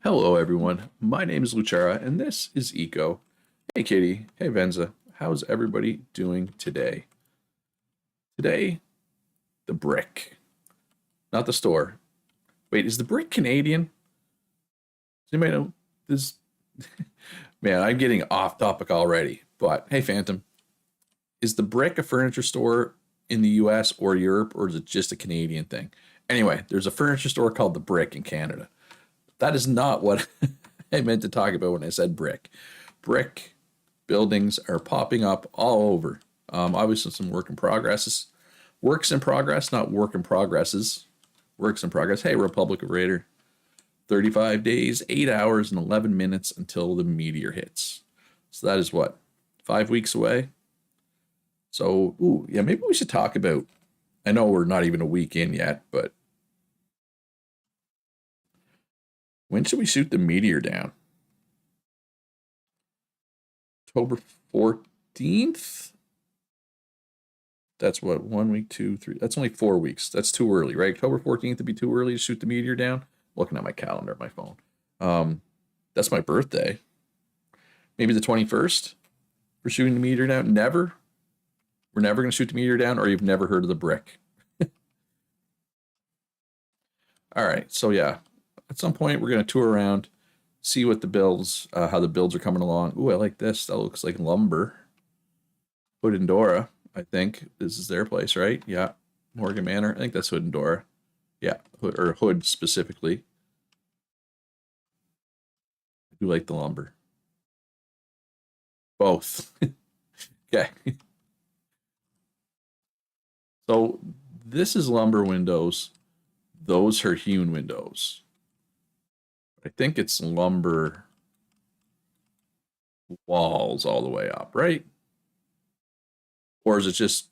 Hello, everyone. My name is Lucara, and this is Eco. Hey, Katie. Hey, Venza. How's everybody doing today? Today, the brick, not the store. Wait, is the brick Canadian? Does anybody know this? Man, I'm getting off topic already. But hey, Phantom, is the brick a furniture store in the US or Europe, or is it just a Canadian thing? Anyway, there's a furniture store called the Brick in Canada. That is not what I meant to talk about when I said brick. Brick buildings are popping up all over. Obviously, some works in progress, not work in progresses. Works in progress. Hey, Republic of Raider. 35 days, 8 hours, and 11 minutes until the meteor hits. So that is what? 5 weeks away? So, ooh, yeah, maybe we should talk about. I know we're not even a week in yet, but when should we shoot the meteor down? October 14th? That's what, 1 week, 2, 3. That's only 4 weeks. That's too early, right? October 14th would be too early to shoot the meteor down. Looking at my calendar on my phone. That's my birthday. Maybe the 21st for shooting the meteor down. Never. We're never going to shoot the meteor down, or you've never heard of the brick. All right. So yeah, at some point we're going to tour around, see what the builds, how the builds are coming along. Ooh, I like this. That looks like lumber. Hood and Dora, I think this is their place, right? Yeah, Morgan Manor. I think that's Hood and Dora. Yeah, Hood specifically. I do like the lumber. Both. Okay. So this is lumber windows. Those are hewn windows. I think it's lumber walls all the way up, right? Or is it just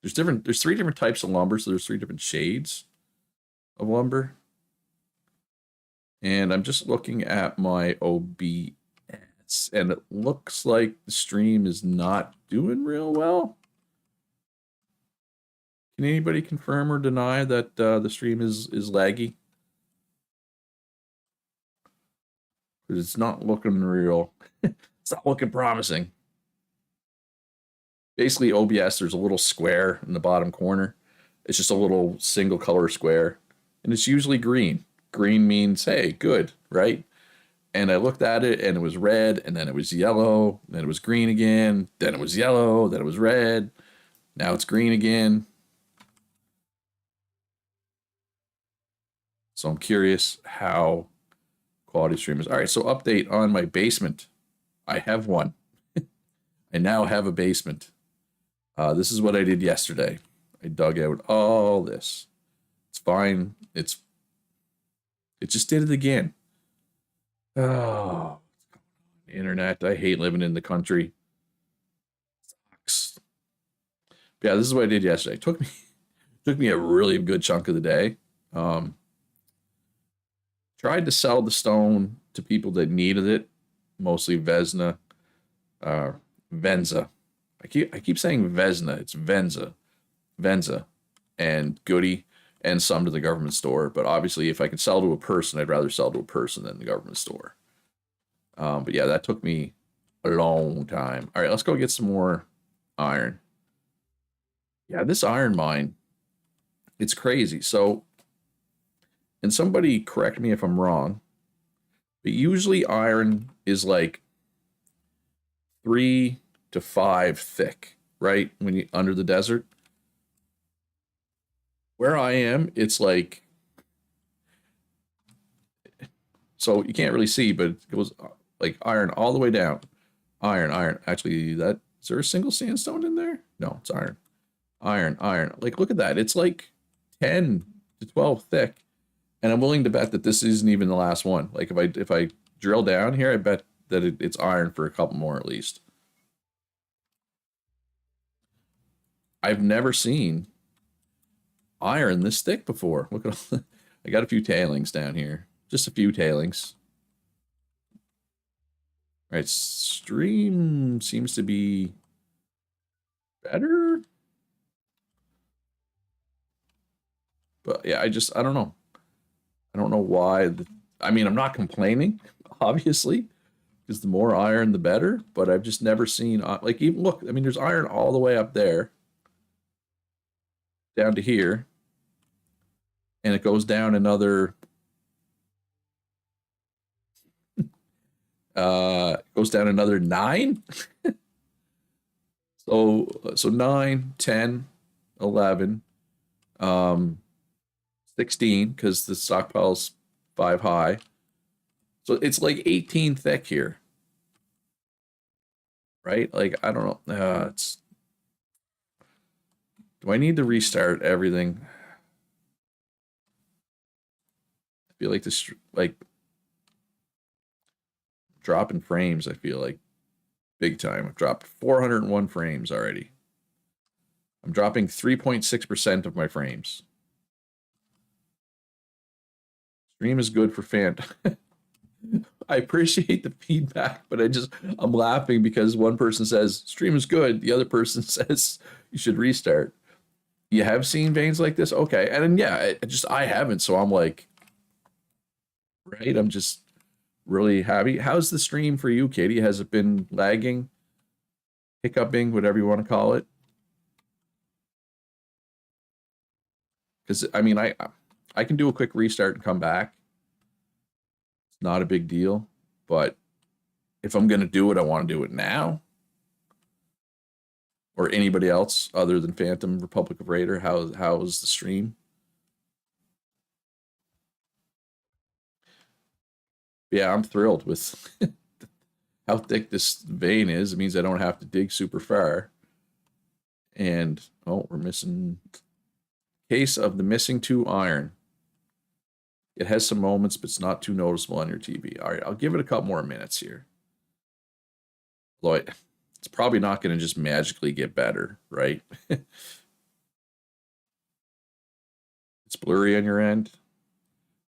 there's three different types of lumber, so there's three different shades of lumber. And I'm just looking at my OBS, and it looks like the stream is not doing real well. Can anybody confirm or deny that the stream is laggy? Because it's not looking real. It's not looking promising. Basically, OBS, there's a little square in the bottom corner. It's just a little single color square, and it's usually green. Green means, hey, good, right? And I looked at it, and it was red, and then it was yellow, then it was green again, then it was yellow, then it was red. Now it's green again. So I'm curious how quality stream is. All right, so update on my basement. I have one. I now have a basement. This is what I did yesterday. I dug out all this. It's fine. It just did it again. Oh, internet. I hate living in the country. Sucks. But yeah, this is what I did yesterday. It took me a really good chunk of the day. Tried to sell the stone to people that needed it, mostly Vesna, Venza. I keep saying Vesna. It's Venza, and Goody, and some to the government store. But obviously, if I could sell to a person, I'd rather sell to a person than the government store. But yeah, that took me a long time. All right, let's go get some more iron. Yeah, this iron mine, it's crazy. So, and somebody correct me if I'm wrong, but usually iron is like 3 to 5 thick, right? When you under the desert. Where I am, it's like, so you can't really see, but it goes like iron all the way down. Iron. Actually, that is there a single sandstone in there? No, it's iron. Iron. Like, look at that. It's like 10 to 12 thick. And I'm willing to bet that this isn't even the last one. Like, if I drill down here, I bet that it's iron for a couple more at least. I've never seen iron this thick before. Look at all I got a few tailings down here. Just a few tailings. All right, stream seems to be better. But yeah, I don't know. I don't know why I mean, I'm not complaining, obviously, because the more iron, the better. But I've just never seen like even look. I mean, there's iron all the way up there, down to here, and it goes down another. Goes down another 9. So 9, 10, 11, 16 because the stockpile's 5 high. So it's like 18 thick here, right? Like I don't know. It's do I need to restart everything? I feel like this like dropping frames. I feel like big time. I've dropped 401 frames already. I'm dropping 3.6% of my frames. Stream is good for fan. I appreciate the feedback, but I'm laughing because one person says stream is good, the other person says you should restart. You have seen veins like this, okay? And then yeah, I haven't, so I'm like, right? I'm just really happy. How's the stream for you, Katie? Has it been lagging, hiccuping, whatever you want to call it? Because I mean, I can do a quick restart and come back. It's not a big deal, but if I'm gonna do it, I want to do it now. Or anybody else other than Phantom Republic of Raider. How's the stream? Yeah, I'm thrilled with how thick this vein is. It means I don't have to dig super far. And oh, we're missing case of the missing 2 iron. It has some moments, but it's not too noticeable on your TV. All right, I'll give it a couple more minutes here. Lloyd, it's probably not going to just magically get better, right? It's blurry on your end.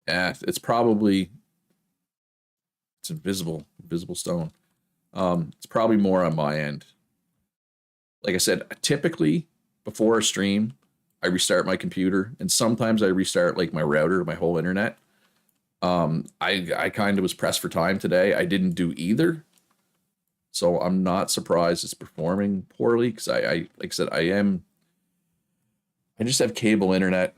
Yeah, it's probably it's invisible stone. It's probably more on my end. Like I said, typically before a stream, I restart my computer, and sometimes I restart like my router, my whole internet. I kind of was pressed for time today. I didn't do either, so I'm not surprised it's performing poorly because I like I said I just have cable internet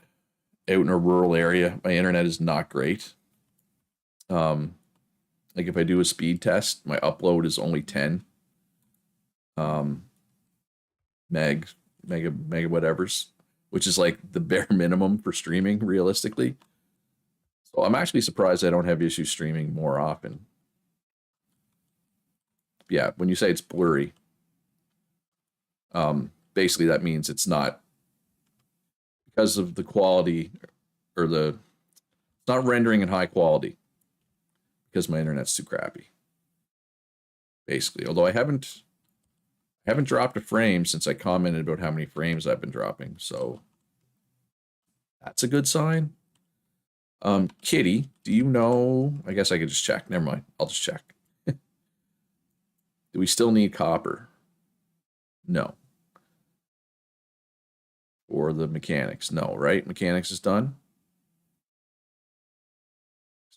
out in a rural area. My internet is not great. Like if I do a speed test, my upload is only 10 mega whatevers, which is like the bare minimum for streaming realistically. So I'm actually surprised I don't have issues streaming more often. Yeah, when you say it's blurry, basically that means it's not because of the quality or it's not rendering in high quality because my internet's too crappy. Basically, although I haven't dropped a frame since I commented about how many frames I've been dropping, so that's a good sign. Kitty, do you know? I guess I could just check. Never mind. I'll just check. Do we still need copper? No. Or the mechanics? No, right? Mechanics is done.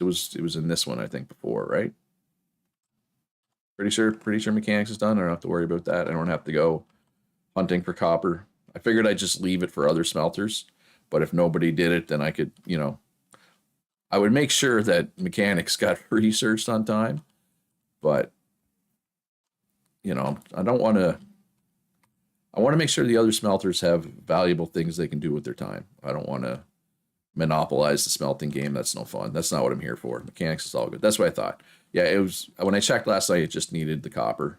It was in this one, I think, before, right? Pretty sure mechanics is done. I don't have to worry about that. I don't have to go hunting for copper. I figured I'd just leave it for other smelters, but if nobody did it, then I could, I would make sure that mechanics got researched on time, but I don't want to. I want to make sure the other smelters have valuable things they can do with their time. I don't want to monopolize the smelting game. That's no fun. That's not what I'm here for. Mechanics is all good. That's what I thought. Yeah, it was when I checked last night. It just needed the copper,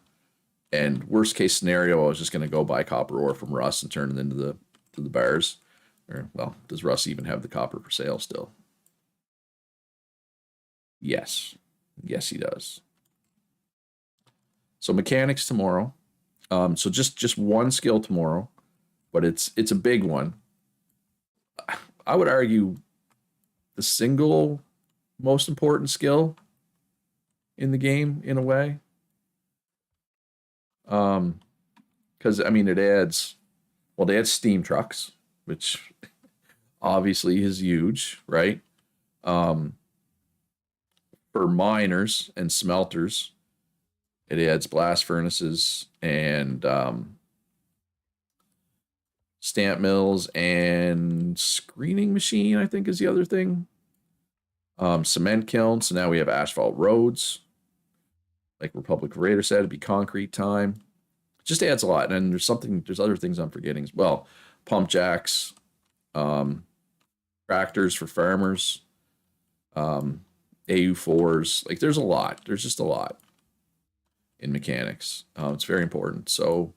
and worst case scenario, I was just going to go buy copper ore from Russ and turn it into the bars. Or well, does Russ even have the copper for sale still? Yes, he does. So mechanics tomorrow. So just one skill tomorrow, but it's a big one. I would argue the single most important skill in the game in a way. Because I mean it adds they add steam trucks, which obviously is huge, right? for miners and smelters. It adds blast furnaces and stamp mills and screening machine, I think is the other thing. Cement kiln. So now we have asphalt roads. Like Republic Raider said, it'd be concrete time. It just adds a lot. And there's other things I'm forgetting as well. Pump jacks, tractors for farmers, AU4s. Like there's a lot. There's just a lot in mechanics. It's very important. So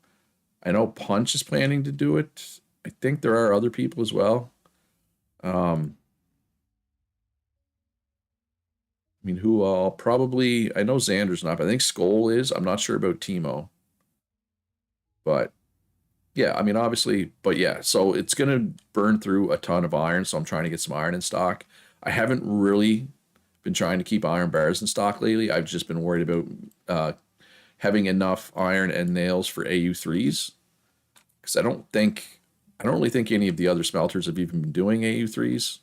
I know Punch is planning to do it. I think there are other people as well. I mean, who all? Probably, I know Xander's not, but I think Skoll is. I'm not sure about Timo. But yeah, I mean, obviously, but yeah, so it's going to burn through a ton of iron. So I'm trying to get some iron in stock. I haven't really been trying to keep iron bars in stock lately. I've just been worried about having enough iron and nails for AU3s. Because I don't really think any of the other smelters have even been doing AU3s.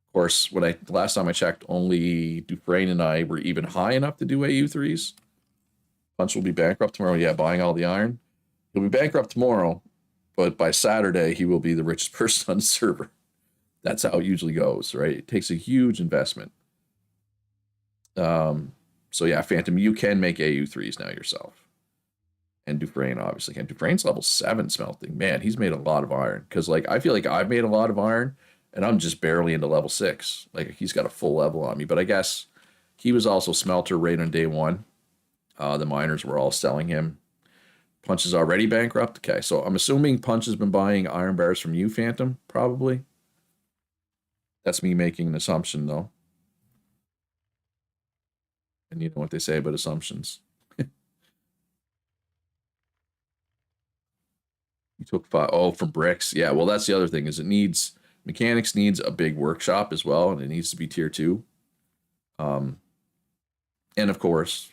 Of course, last time I checked, only Dufresne and I were even high enough to do AU3s. Punch will be bankrupt tomorrow. Yeah, buying all the iron. He'll be bankrupt tomorrow, but by Saturday, he will be the richest person on the server. That's how it usually goes, right? It takes a huge investment. So yeah, Phantom, you can make AU3s now yourself. And Dufresne obviously can. Dufresne's level 7 smelting. Man, he's made a lot of iron. Because like I feel like I've made a lot of iron, and I'm just barely into level 6. Like he's got a full level on me. But I guess he was also smelter right on day 1. The miners were all selling him. Punch is already bankrupt. Okay, so I'm assuming Punch has been buying iron bars from you, Phantom, probably. That's me making an assumption, though. And you know what they say about assumptions. You took 5. Oh, from bricks. Yeah, well, that's the other thing is mechanics needs a big workshop as well, and it needs to be tier 2. And of course,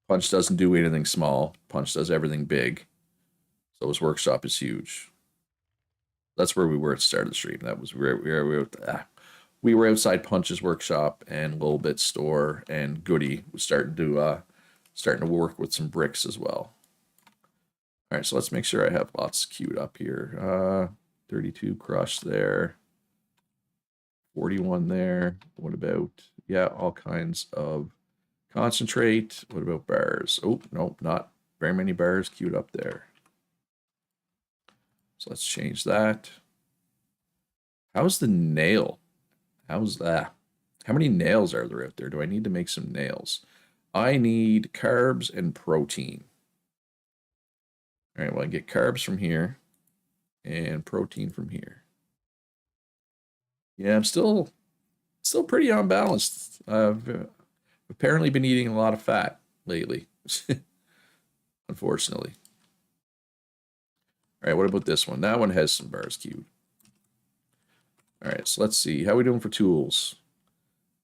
Punch doesn't do anything small. Punch does everything big. So his workshop is huge. That's where we were at the start of the stream. That was where we were outside Punch's workshop, and Little Bit store, and Goody was starting to work with some bricks as well. All right, so let's make sure I have lots queued up here. 32 crush there. 41 there. What about, yeah, all kinds of concentrate. What about bars? Oh, no, not very many bars queued up there. So let's change that. How's the nail? How's that? How many nails are there out there? Do I need to make some nails? I need carbs and protein. All right, well, I get carbs from here and protein from here. Yeah, I'm still pretty unbalanced. I've apparently been eating a lot of fat lately, unfortunately. All right, what about this one? That one has some bars queued. All right, so let's see. How are we doing for tools?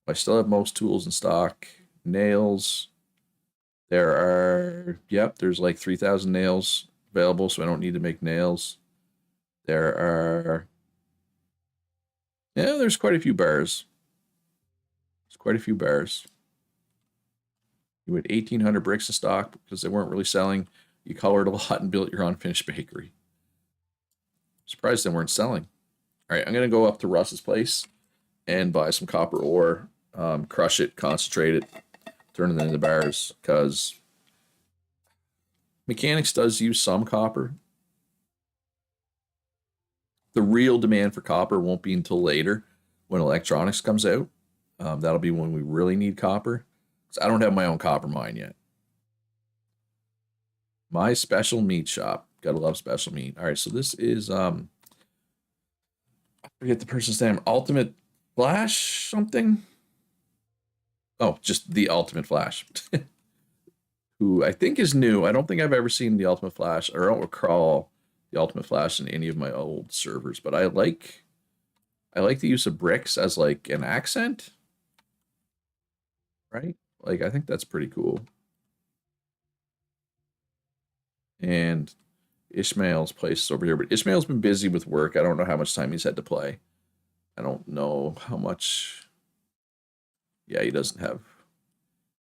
I still have most tools in stock. Nails. There are, yep, there's like 3,000 nails available, so I don't need to make nails. There are, yeah, there's quite a few bars. There's quite a few bars. You had 1,800 bricks in stock because they weren't really selling. You colored a lot and built your unfinished bakery. Surprised they weren't selling. All right, I'm going to go up to Russ's place and buy some copper ore, crush it, concentrate it, turn it into bars, because mechanics does use some copper. The real demand for copper won't be until later when electronics comes out. That'll be when we really need copper. So I don't have my own copper mine yet. My special meat shop. Gotta love special meat. All right, so this is I forget the person's name. Ultimate Flash something. Oh, just the Ultimate Flash. Who I think is new. I don't think I've ever seen the Ultimate Flash, or I don't recall the Ultimate Flash in any of my old servers, but I like the use of bricks as like an accent. Right? Like I think that's pretty cool. And Ishmael's place is over here, but Ishmael's been busy with work. I don't know how much time he's had to play. I don't know how much Yeah, he doesn't have.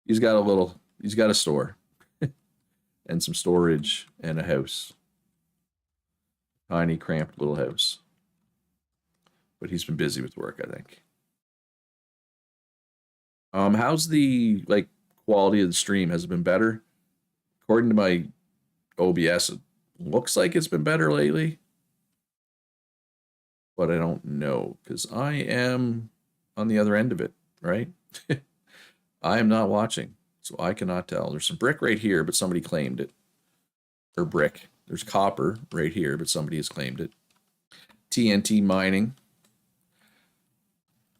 He's got a little. He's got a store and some storage and a house. Tiny, cramped little house. But he's been busy with work, I think. How's the like quality of the stream? Has it been better? According to my OBS, it looks like it's been better lately, but I don't know because I am on the other end of it, right? I am not watching, so I cannot tell. There's some brick right here, but somebody claimed it. Or brick. There's copper right here, but somebody has claimed it. TNT mining.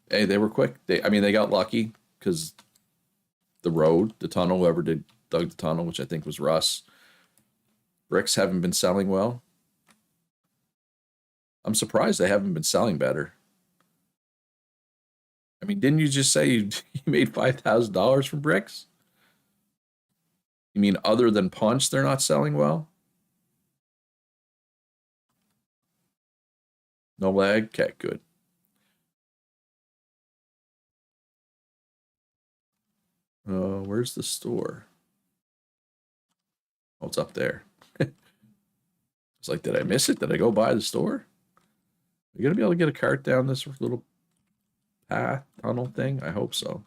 Hey, they were quick. They got lucky because the road, the tunnel, whoever dug the tunnel, which I think was Russ. Bricks haven't been selling well. I'm surprised they haven't been selling better. I mean, didn't you just say you made $5,000 from bricks? You mean other than punch, they're not selling well? No lag? Okay, good. Where's the store? Oh, it's up there. It's like, did I miss it? Did I go by the store? Are you gonna be able to get a cart down this little path tunnel thing? I hope so.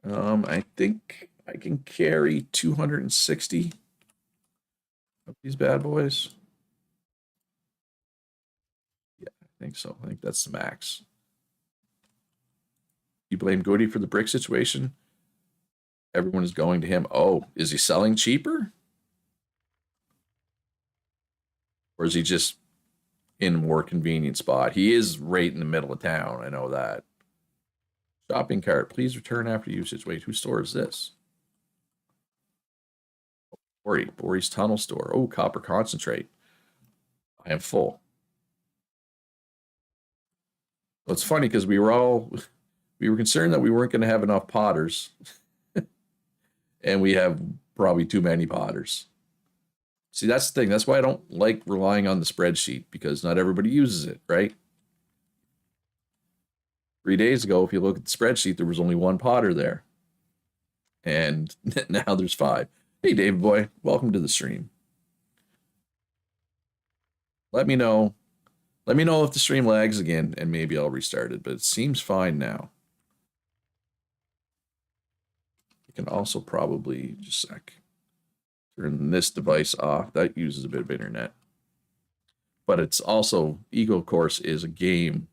I think I can carry 260 of these bad boys. Yeah, I think so. I think that's the max. You blame Goody for the brick situation? Everyone is going to him. Oh, is he selling cheaper? Or is he just in a more convenient spot? He is right in the middle of town. I know that. Shopping cart. Please return after usage. Wait, whose store is this? Bori's tunnel store. Oh, copper concentrate. I am full. Well, it's funny because we were concerned that we weren't going to have enough potters. And we have probably too many potters. See, that's the thing. That's why I don't like relying on the spreadsheet because not everybody uses it, right? 3 days ago, if you look at the spreadsheet, there was only one potter there. And now there's 5. Hey, David boy, welcome to the stream. Let me know. Let me know if the stream lags again, and maybe I'll restart it. But it seems fine now. You can also probably, just a sec, turn this device off. That uses a bit of internet. But it's also, Eco Course is a game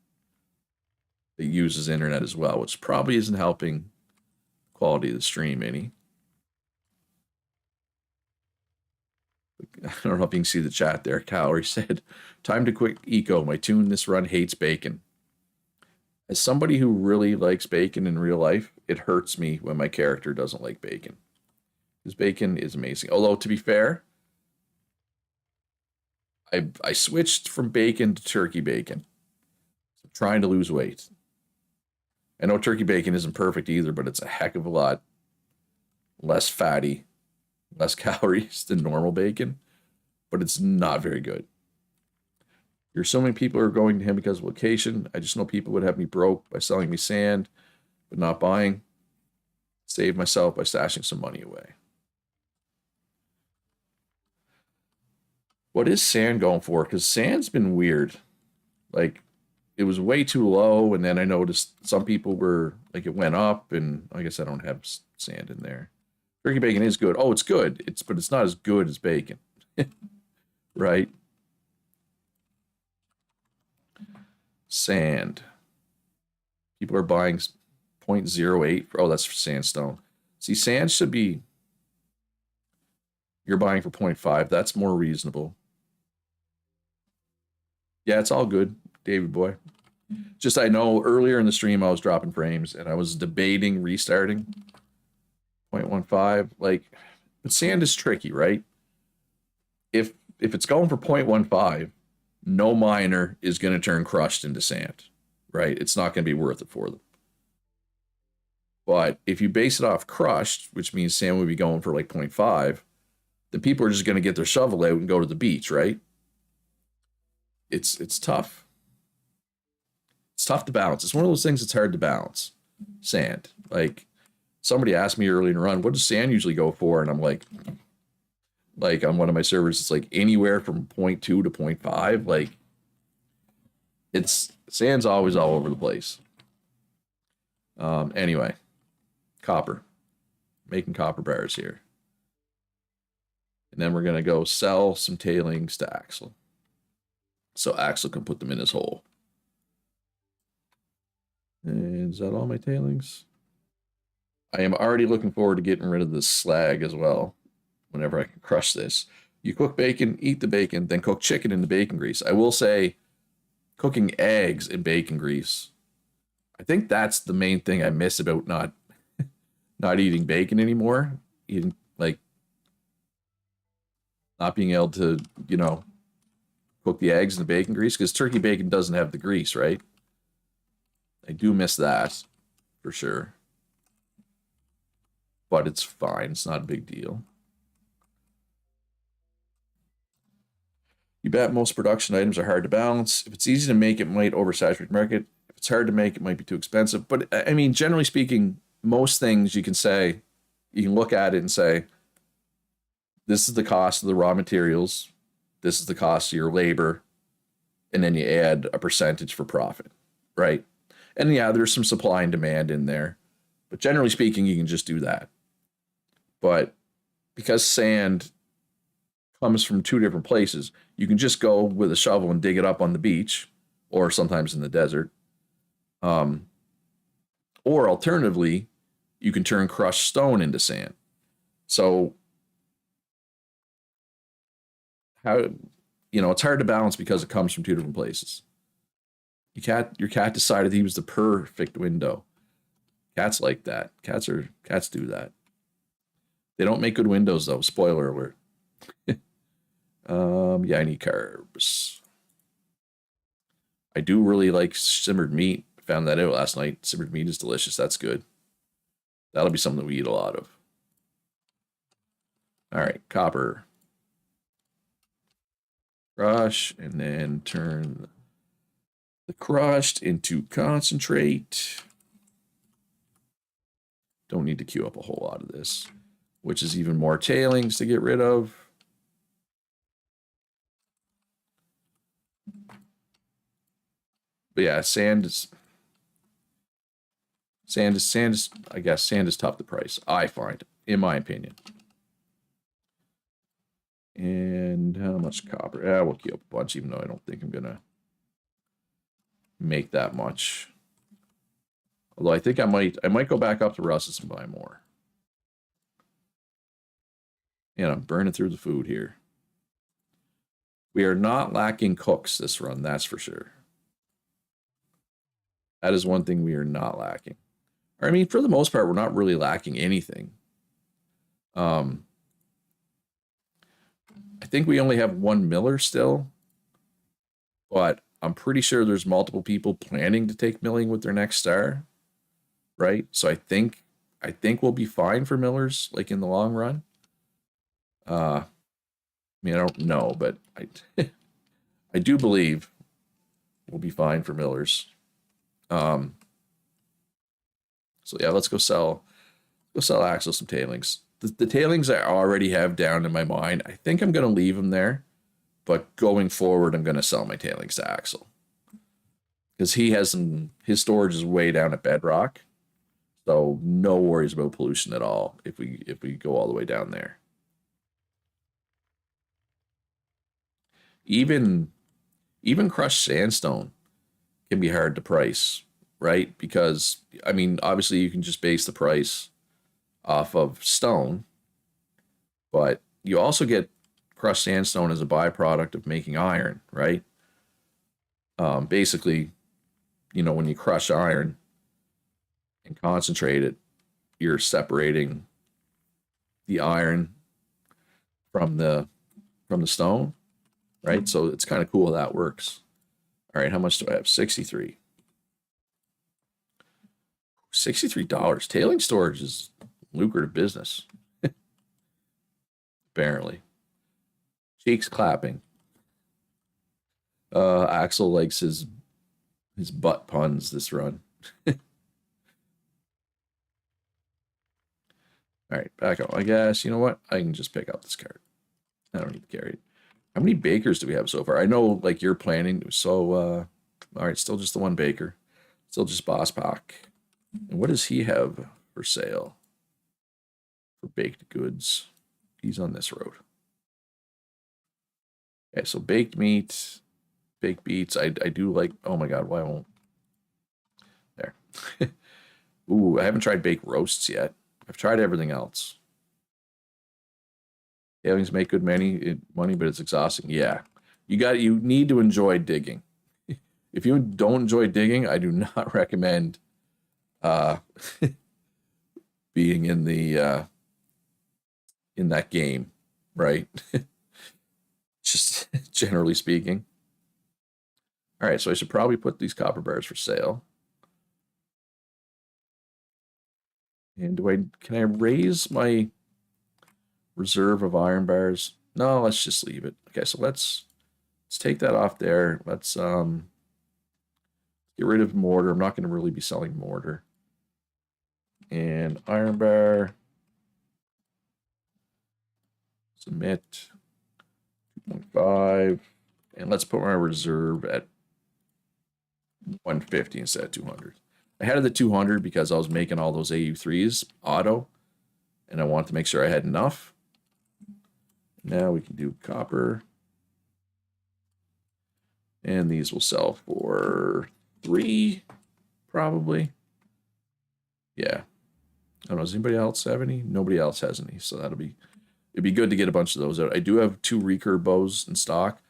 that uses internet as well, which probably isn't helping quality of the stream any. I don't know if you can see the chat there. Calorie said, time to quit Eco. My tune this run hates bacon. As somebody who really likes bacon in real life, it hurts me when my character doesn't like bacon. Because bacon is amazing. Although, to be fair, I switched from bacon to turkey bacon. I'm trying to lose weight. I know turkey bacon isn't perfect either, but it's a heck of a lot less fatty, less calories than normal bacon, but it's not very good. There's so many people who are going to him because of location. I just know people would have me broke by selling me sand, but not buying. Save myself by stashing some money away. What is sand going for? Because sand's been weird. Like, it was way too low, and then I noticed some people were, like, it went up, and I guess I don't have sand in there. Turkey bacon is good. Oh, it's good. But it's not as good as bacon. Right? Sand. People are buying 0.08. Oh, that's for sandstone. See, sand should be, you're buying for 0.5. That's more reasonable. Yeah, it's all good, David boy. Just, I know earlier in the stream I was dropping frames and I was debating restarting 0.15. Like, but sand is tricky, right? If it's going for 0.15, no miner is going to turn crushed into sand, right? It's not going to be worth it for them. But if you base it off crushed, which means sand would be going for like 0.5, the people are just going to get their shovel out and go to the beach, right? It's tough. It's tough to balance. It's one of those things that's hard to balance. sand. Like somebody asked me early in the run, what does sand usually go for? And I'm like on one of my servers, it's like anywhere from 0.2 to 0.5. Like it's sand's always all over the place. Anyway, copper, making copper bars here. And then we're going to go sell some tailings to Axel. So Axel can put them in his hole. And is that all my tailings? I am already looking forward to getting rid of the slag as well. Whenever I can crush this. You cook bacon, eat the bacon, then cook chicken in the bacon grease. I will say, cooking eggs in bacon grease. I think that's the main thing I miss about not eating bacon anymore. Eating like not being able to, cook the eggs in the bacon grease, because turkey bacon doesn't have the grease, right? I do miss that for sure. But it's fine. It's not a big deal. You bet most production items are hard to balance. If it's easy to make, it might oversaturate the market. If it's hard to make, it might be too expensive. But I mean, generally speaking, most things you can say, you can look at it and say, this is the cost of the raw materials. This is the cost of your labor. And then you add a percentage for profit, right? And yeah, there's some supply and demand in there. But generally speaking, you can just do that. But because sand comes from two different places, you can just go with a shovel and dig it up on the beach, or sometimes in the desert. Or alternatively, you can turn crushed stone into sand. So how, it's hard to balance because it comes from two different places. Your cat decided he was the perfect window. Cats like that. Cats do that. They don't make good windows though. Spoiler alert. Yeah, I need carbs. I do really like simmered meat. Found that out last night. Simmered meat is delicious. That's good. That'll be something that we eat a lot of. All right, copper. Crush, and then turn the crushed into concentrate. Don't need to queue up a whole lot of this, which is even more tailings to get rid of. But yeah, sand is, I guess sand is top the price, I find, in my opinion. And how much copper? Yeah, we'll keep up a bunch, even though I don't think I'm gonna make that much. Although I think I might go back up to Russ's and buy more. And I'm burning through the food here. We are not lacking cooks this run, that's for sure. That is one thing we are not lacking. I mean, for the most part, we're not really lacking anything. I think we only have one miller still, but I'm pretty sure there's multiple people planning to take milling with their next star, right? So I think we'll be fine for millers, like in the long run. I mean, I don't know, but I do believe we'll be fine for millers. So yeah, let's go sell Axel some tailings. The tailings I already have down in my mind. I think I'm going to leave them there, but going forward, I'm going to sell my tailings to Axel because his storage is way down at bedrock, so no worries about pollution at all if we go all the way down there. Even crushed sandstone can be hard to price, right? Because I mean, obviously you can just base the price off of stone, but you also get crushed sandstone as a byproduct of making iron, right? Basically, when you crush iron and concentrate it, you're separating the iron from the stone, right? So it's kind of cool how that works. All right, how much do I have? 63. $63. Tailing storage is lucrative business. Apparently. Cheeks clapping. Axel likes his butt puns this run. All right, back up. I guess, you know what? I can just pick up this card. I don't need to carry it. How many bakers do we have so far? I know, like, you're planning, so, all right, still just the one baker. Still just Boss Pack. And what does he have for sale for baked goods? He's on this road. Okay, so baked meat, baked beets. I do like, oh my God, why won't? There. Ooh, I haven't tried baked roasts yet. I've tried everything else. Aliens make good money, but it's exhausting. Yeah, you need to enjoy digging. If you don't enjoy digging, I do not recommend uh, being in that game, right? Just generally speaking. All right, so I should probably put these copper bars for sale. And can I raise my reserve of iron bars? No, let's just leave it. Okay, so let's take that off there. Let's get rid of mortar. I'm not going to really be selling mortar. And iron bar. Submit 2.5. And let's put my reserve at 150 instead of 200. I had it at 200 because I was making all those AU3s auto, and I wanted to make sure I had enough. Now we can do copper. And these will sell for 3, probably. Yeah. I don't know, does anybody else have any? Nobody else has any, so it'd be good to get a bunch of those out. I do have 2 recurve bows in stock.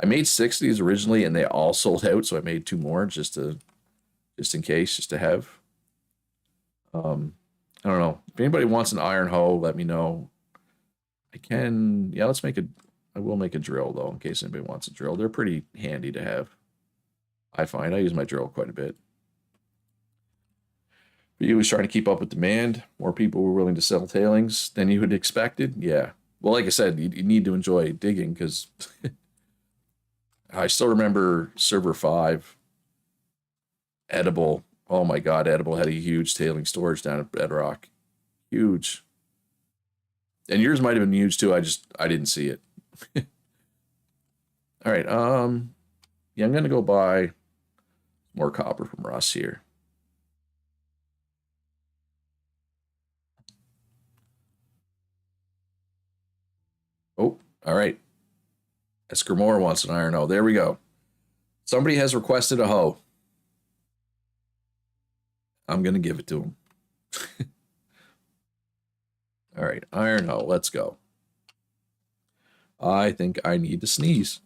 I made 6 of these originally, and they all sold out, so I made 2 more just in case, just to have. I don't know. If anybody wants an iron hoe, let me know. Yeah, I will make a drill, though, in case anybody wants a drill. They're pretty handy to have. I find I use my drill quite a bit. But you was trying to keep up with demand. More people were willing to sell tailings than you had expected. Yeah. Well, like I said, you need to enjoy digging because I still remember Server 5, Edible. Oh my God, Edible had a huge tailing storage down at Bedrock. Huge. And yours might have been huge too. I didn't see it. All right. Yeah, I'm gonna go buy more copper from Russ here. Oh, all right. Eskermore wants an iron hoe. There we go. Somebody has requested a hoe. I'm gonna give it to him. All right, iron hoe. Let's go. I think I need to sneeze.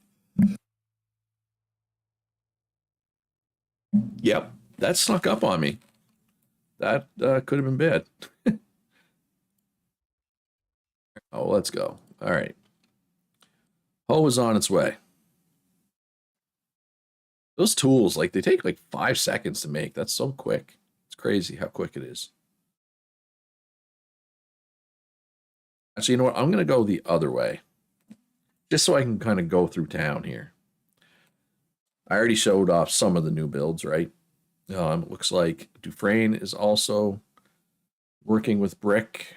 Yep, that snuck up on me. That could have been bad. Oh, let's go. All right. Hoe is on its way. Those tools, like, they take like 5 seconds to make. That's so quick. It's crazy how quick it is. Actually, you know what? I'm going to go the other way. Just so I can kind of go through town here. I already showed off some of the new builds, right? It looks like Dufresne is also working with brick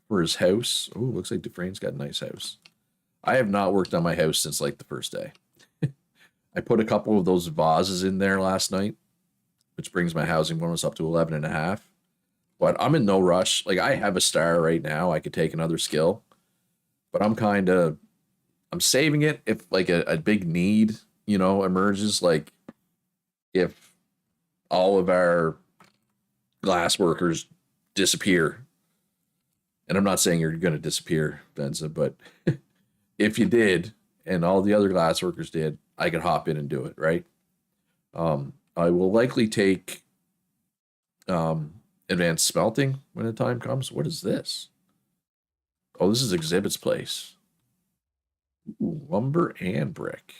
for his house. Oh, looks like Dufresne's got a nice house. I have not worked on my house since like the first day. I put a couple of those vases in there last night, which brings my housing bonus up to 11 and a half. But I'm in no rush. Like, I have a star right now. I could take another skill, but I'm saving it if like a big need, emerges. Like if all of our glass workers disappear, and I'm not saying you're going to disappear, Benza, but if you did and all the other glass workers did, I could hop in and do it, right? I will likely take advanced smelting when the time comes. What is this? Oh, this is Exhibit's place. Ooh, lumber and brick.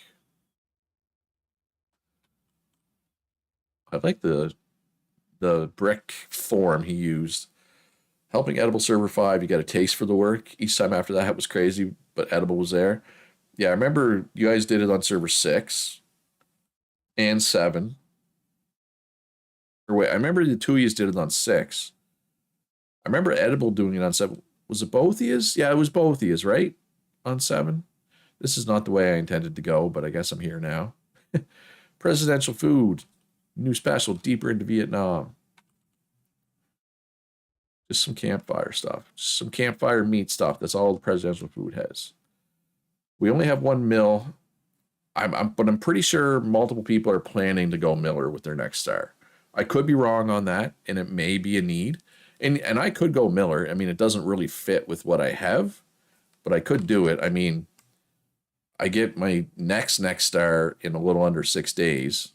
I like the brick form he used. Helping Edible Server 5, you got a taste for the work. Each time after that was crazy, but Edible was there. Yeah, I remember you guys did it on Server 6 and 7. Or wait, I remember the 2 of you did it on 6. remember Edible doing it on 7. Was it Boethia's? Yeah, it was Boethia's, right? On 7. This is not the way I intended to go, but I guess I'm here now. Presidential food. New special, deeper into Vietnam. Just some campfire stuff. Just some campfire meat stuff. That's all the presidential food has. We only have 1 mil. But I'm pretty sure multiple people are planning to go Miller with their next star. I could be wrong on that, and it may be a need. And I could go Miller. I mean, it doesn't really fit with what I have, but I could do it. I mean, I get my next star in a little under 6 days.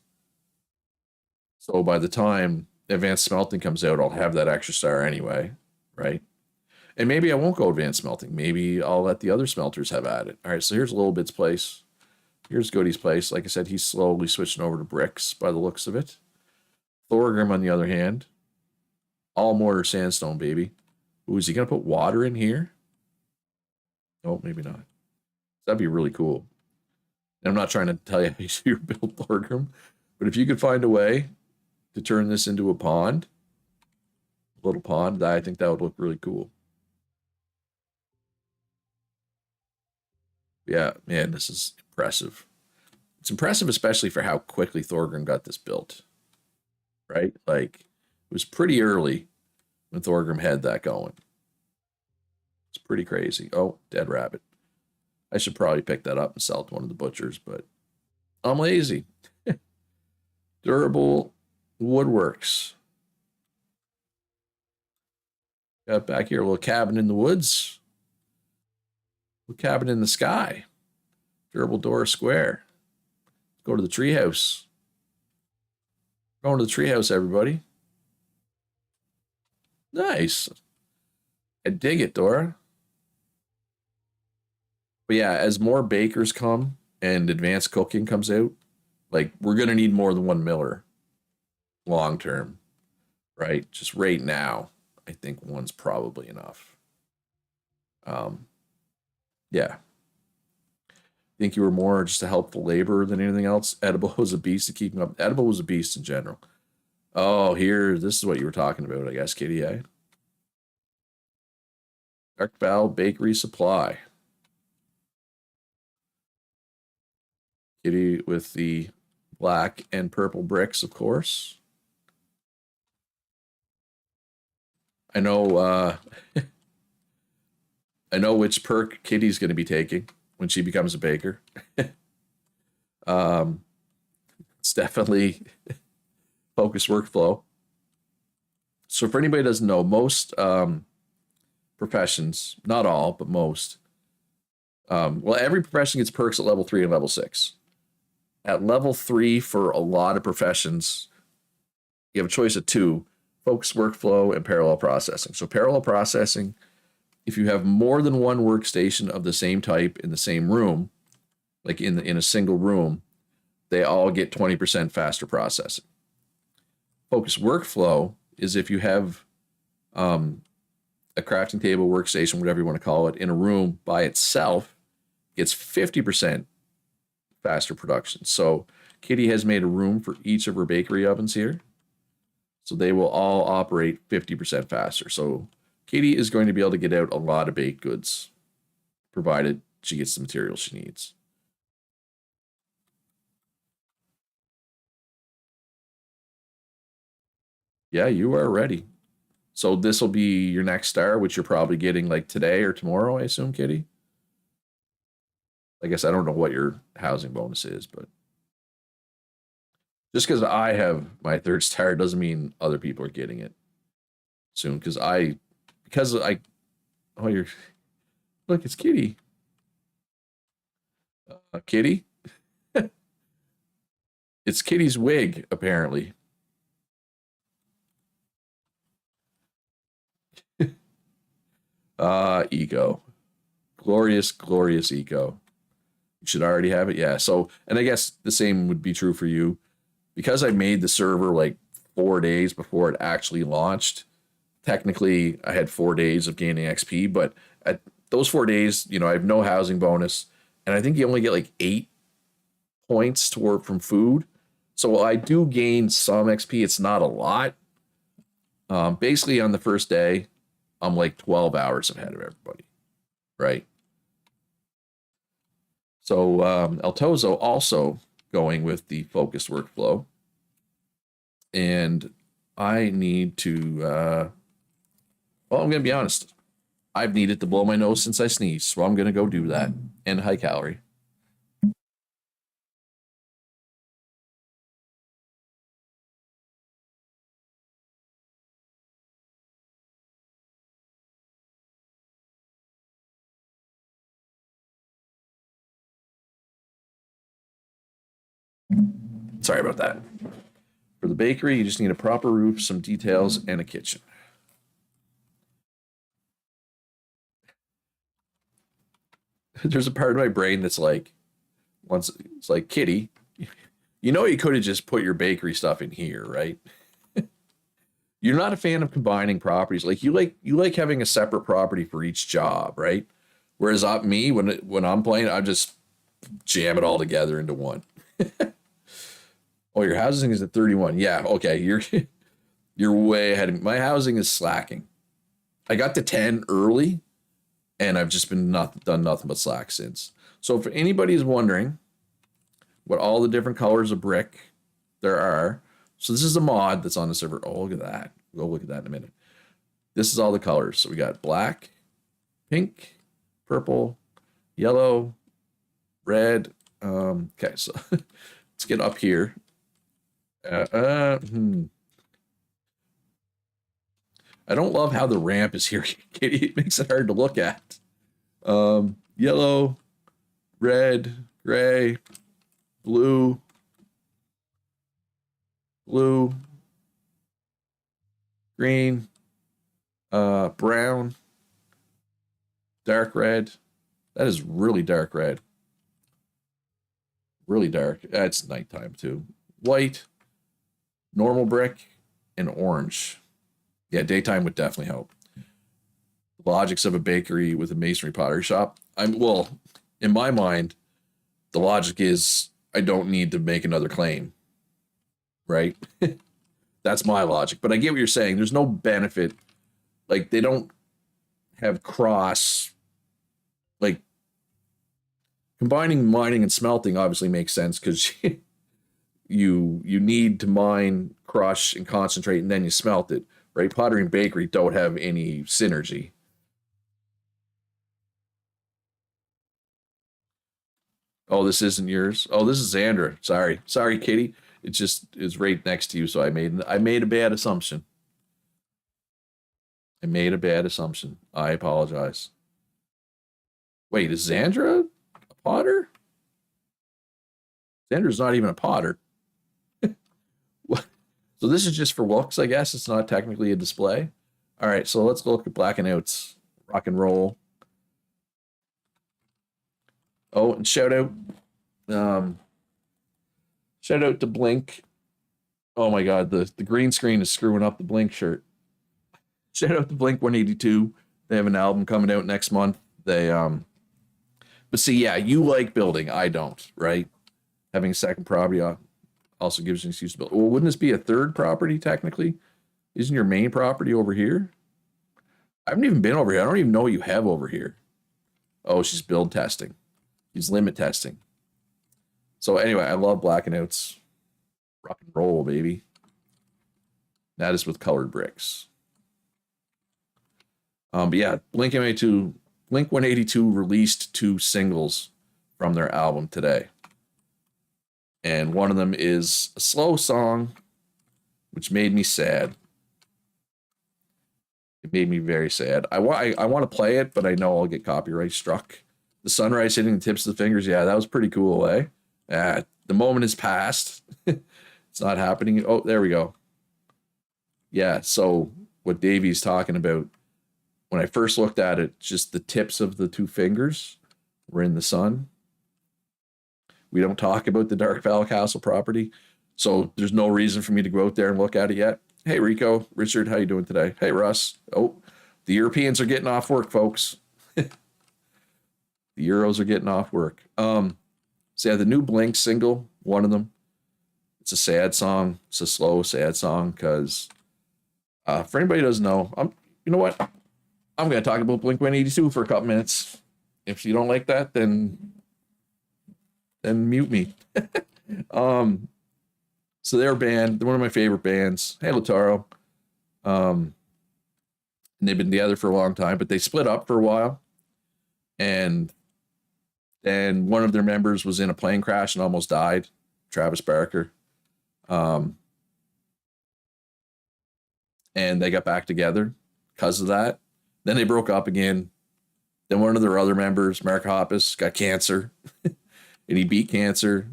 So by the time advanced smelting comes out, I'll have that extra star anyway, right? And maybe I won't go advanced smelting. Maybe I'll let the other smelters have at it. All right, so here's Little Bit's place. Here's Goody's place. Like I said, he's slowly switching over to bricks by the looks of it. Thorgrim, on the other hand, all mortar sandstone, baby. Ooh, is he going to put water in here? No, maybe not. That'd be really cool. And I'm not trying to tell you how you build Thorgrim, but if you could find a way to turn this into a pond, a little pond, I think that would look really cool. Yeah, man, this is impressive. It's impressive, especially for how quickly Thorgrim got this built, right? Like, it was pretty early when Thorgrim had that going. It's pretty crazy. Oh, dead rabbit. I should probably pick that up and sell it to one of the butchers, but I'm lazy. Durable woodworks. Got back here a little cabin in the woods. A cabin in the sky. Durable door square. Go to the treehouse. Going to the treehouse, everybody. Nice. I dig it, Dora. But yeah, as more bakers come and advanced cooking comes out, like, we're going to need more than 1 miller long term, right? Just right now, I think 1's probably enough. Yeah. Think you were more just a helpful laborer than anything else? Edible was a beast to keep him up. Edible was a beast in general. Oh, this is what you were talking about, I guess, Kitty, eh? Dark Val Bakery Supply. Kitty with the black and purple bricks, of course. I know I know which perk Kitty's going to be taking when she becomes a baker. It's definitely focus workflow. So for anybody who doesn't know, most professions, not all, but most, well, every profession gets perks at level 3 and level 6. At level 3, for a lot of professions, you have a choice of 2, focus workflow and parallel processing. So parallel processing, if you have more than 1 workstation of the same type in the same room, like in a single room, they all get 20% faster processing. Focus workflow is if you have a crafting table, workstation, whatever you want to call it, in a room by itself, it's 50% faster production. So Kitty has made a room for each of her bakery ovens here. So they will all operate 50% faster. So Katie is going to be able to get out a lot of baked goods, provided she gets the materials she needs. Yeah, you are ready. So this will be your next star, which you're probably getting like today or tomorrow, I assume, Kitty? I guess I don't know what your housing bonus is, but just because I have my 3rd star doesn't mean other people are getting it soon. Because I, oh, look, it's Kitty. Kitty? It's Kitty's wig, apparently. Eco. Glorious, glorious eco. You should already have it. Yeah. So, and I guess the same would be true for you. Because I made the server like 4 days before it actually launched, technically I had 4 days of gaining XP, but at those 4 days, I have no housing bonus. And I think you only get like 8 points to work from food. So while I do gain some XP, it's not a lot. Basically on the first day, I'm like 12 hours ahead of everybody, right? So Altozo also going with the focused workflow, and I need to. Well, I'm gonna be honest. I've needed to blow my nose since I sneezed, so I'm gonna go do that. And high calorie. Sorry about that. For the bakery, you just need a proper roof, some details, and a kitchen. There's a part of my brain that's like, once it's like, Kitty, you know, you could have just put your bakery stuff in here, right? You're not a fan of combining properties. Like you like having a separate property for each job, right? Whereas me, when I'm playing, I just jam it all together into one. Oh, your housing is at 31. Yeah, okay. You're way ahead of me. My housing is slacking. I got to 10 early, and I've just been done nothing but slack since. So if anybody is wondering what all the different colors of brick there are, so this is a mod that's on the server. Oh, look at that. We'll look at that in a minute. This is all the colors. So we got black, pink, purple, yellow, red. Okay, so let's get up here. Uh, uh, hmm. I don't love how the ramp is here, Katie. It makes it hard to look at. Yellow, red, gray, blue, blue, green, brown, dark red. That is really dark red. Really dark. It's nighttime too. White, normal brick, and orange. Yeah, daytime would definitely help. The logics of a bakery with a masonry pottery shop. In my mind, the logic is I don't need to make another claim, right? That's my logic. But I get what you're saying. There's no benefit. Like they don't have cross like combining mining and smelting obviously makes sense because you need to mine, crush, and concentrate, and then you smelt it. Right? Pottery and bakery don't have any synergy. Oh, this isn't yours. Oh, this is Xandra. Sorry, Kitty. It just is right next to you, so I made a bad assumption. I made a bad assumption. I apologize. Wait, is Xandra a potter? Xandra's not even a potter. So this is just for looks, I guess. It's not technically a display. All right, so let's look at black and outs. Rock and roll. Oh, and um, shout out to Blink. Oh my God, the green screen is screwing up the Blink shirt. Shout out to Blink 182. They have an album coming out next month. But see, yeah, you like building. I don't, right? Having a second property also gives you an excuse to build. Well, wouldn't this be a third property technically? Isn't your main property over here? I haven't even been over here. I don't even know what you have over here. Oh, she's build testing. She's limit testing. So anyway, I love black and outs. Rock and roll, baby. That is with colored bricks. But yeah, Blink 182 released 2 singles from their album today. And one of them is a slow song, which made me sad. It made me very sad. I want to play it, but I know I'll get copyright struck. The sunrise hitting the tips of the fingers. Yeah, that was pretty cool, eh? The moment has passed. It's not happening. Oh, there we go. Yeah, so what Davey's talking about, when I first looked at it, just the tips of the 2 fingers were in the sun. We don't talk about the Dark Valley Castle property, so there's no reason for me to go out there and look at it yet. Hey, Rico, Richard, how you doing today? Hey, Russ. Oh, the Europeans are getting off work, folks. The Euros are getting off work. So yeah, the new Blink single, one of them. It's a sad song. It's a slow, sad song because for anybody who doesn't know, you know what? I'm going to talk about Blink-182 for a couple minutes. If you don't like that, then mute me. um, so they're a band. They're one of my favorite bands. Hey, Lataro. And they've been together for a long time, but they split up for a while. And then one of their members was in a plane crash and almost died, Travis Barker. And they got back together because of that. Then they broke up again. Then one of their other members, Mark Hoppus, got cancer, and he beat cancer.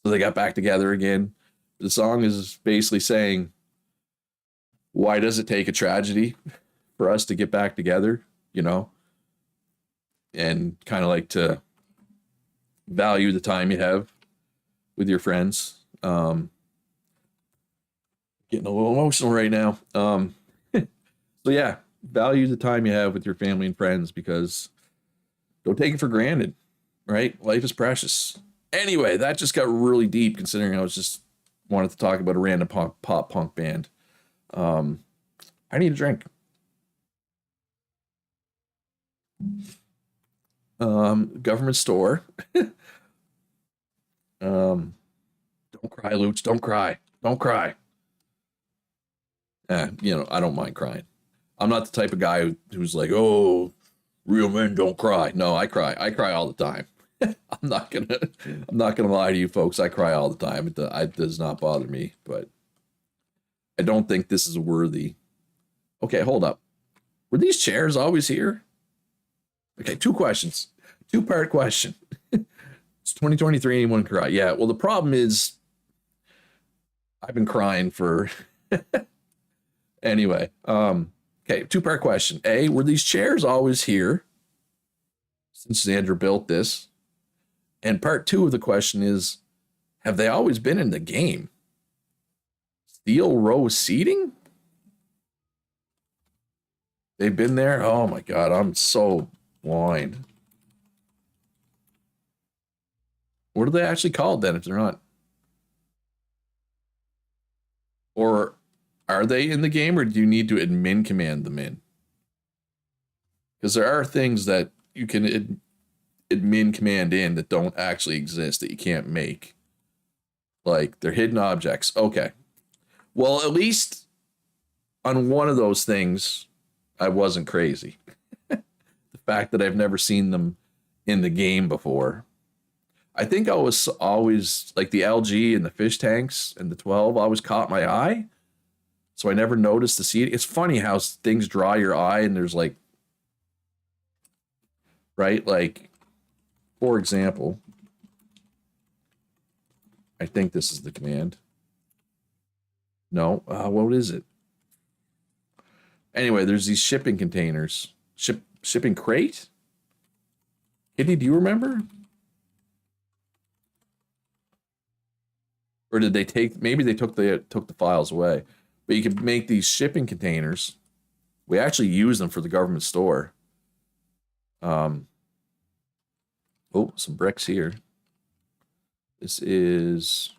So they got back together again. The song is basically saying, why does it take a tragedy for us to get back together, you know? And kind of like to value the time you have with your friends. Getting a little emotional right now. So yeah, value the time you have with your family and friends, because don't take it for granted, right? Life is precious. Anyway, that just got really deep considering I was just wanted to talk about a random pop punk band. I need a drink. Government store. Don't cry, Luch. Don't cry. Don't cry. I don't mind crying. I'm not the type of guy who's like, oh, real men don't cry. No, I cry. I cry all the time. I'm not gonna lie to you folks. I cry all the time. It does not bother me, but I don't think this is worthy. Okay, hold up. Were these chairs always here? Okay, two questions. Two-part question. It's 2023, anyone cry? Yeah, well, the problem is I've been crying for anyway. Okay, two-part question. A, were these chairs always here since Xander built this? And part two of the question is, have they always been in the game? Steel row seating? They've been there? Oh my God, I'm so blind. What are they actually called then if they're not? Or are they in the game, or do you need to admin command them in? Because there are things that you can admin command in that don't actually exist, that you can't make. Like they're hidden objects. Okay. Well, at least on one of those things, I wasn't crazy. The fact that I've never seen them in the game before. I think I was always like the LG and the fish tanks and the 12 always caught my eye. So I never noticed the seating. It's funny how things draw your eye and there's like, right? Like, for example, I think this is the command. No, what is it? Anyway, there's these shipping containers. Shipping crate? Kitty, do you remember? Or did they take, maybe they took the files away. But you could make these shipping containers. We actually use them for the government store. Oh, some bricks here. This is,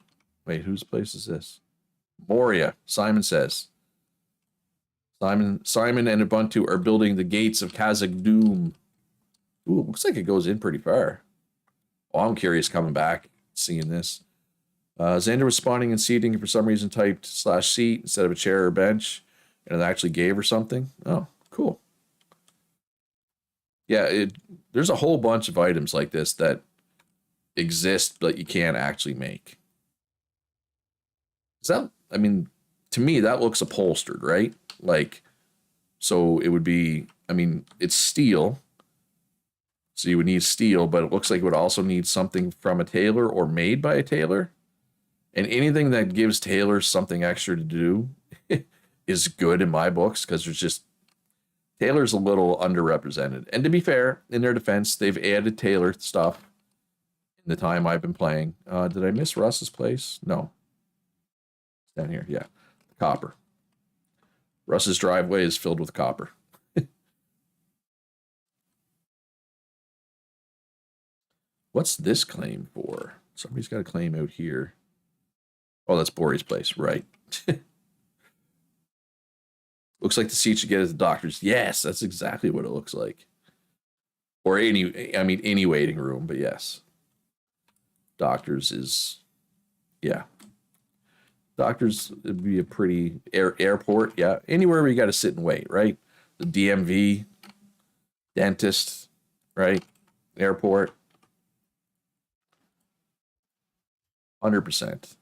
wait, whose place is this? Moria, Simon says. Simon and Ubuntu are building the gates of Kazakh Doom. Ooh, looks like it goes in pretty far. Oh, I'm curious coming back, seeing this. Xander was spawning and seating and for some reason typed /seat instead of a chair or bench, and it actually gave her something. Oh, cool. Yeah, there's a whole bunch of items like this that exist but you can't actually make. Is that, I mean, to me, that looks upholstered, right? Like, so it would be, I mean, it's steel. So you would need steel, but it looks like it would also need something from a tailor or made by a tailor. And anything that gives tailors something extra to do is good in my books, because there's just, tailor's a little underrepresented. And to be fair, in their defense, they've added tailor stuff in the time I've been playing. Did I miss Russ's place? No. It's down here, yeah. Copper. Russ's driveway is filled with copper. What's this claim for? Somebody's got a claim out here. Oh, that's Bori's place, right. Looks like the seat you get at the doctor's. Yes, that's exactly what it looks like. Or any waiting room, but yes. Doctors is, yeah. Doctors would be a pretty airport, yeah. Anywhere where you got to sit and wait, right? The DMV, dentist, right? Airport, 100%.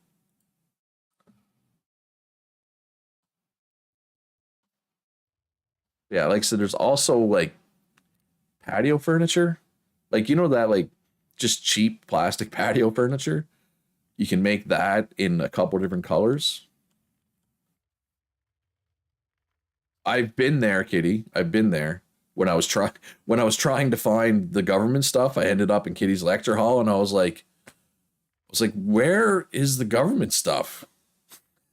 Yeah, like I said, there's also like patio furniture. Like, you know, that like just cheap plastic patio furniture? You can make that in a couple different colors. I've been there, Kitty. I've been there. When I was trying to find the government stuff, I ended up in Kitty's lecture hall and I was like, where is the government stuff?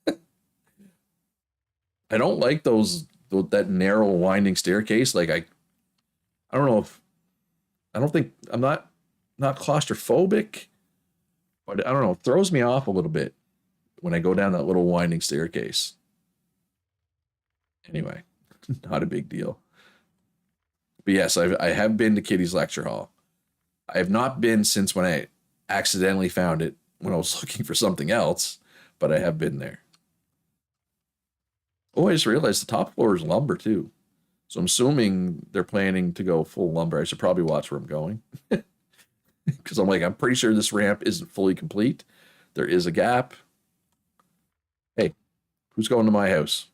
I don't like that narrow winding staircase. Like I don't know if I don't think I'm not claustrophobic, but I don't know, it throws me off a little bit when I go down that little winding staircase. Anyway, not a big deal. But yes, I have been to Kitty's lecture hall. I have not been since when I accidentally found it when I was looking for something else, but I have been there. Oh, I just realized the top floor is lumber too. So I'm assuming they're planning to go full lumber. I should probably watch where I'm going because I'm pretty sure this ramp isn't fully complete. There is a gap. Hey, who's going to my house?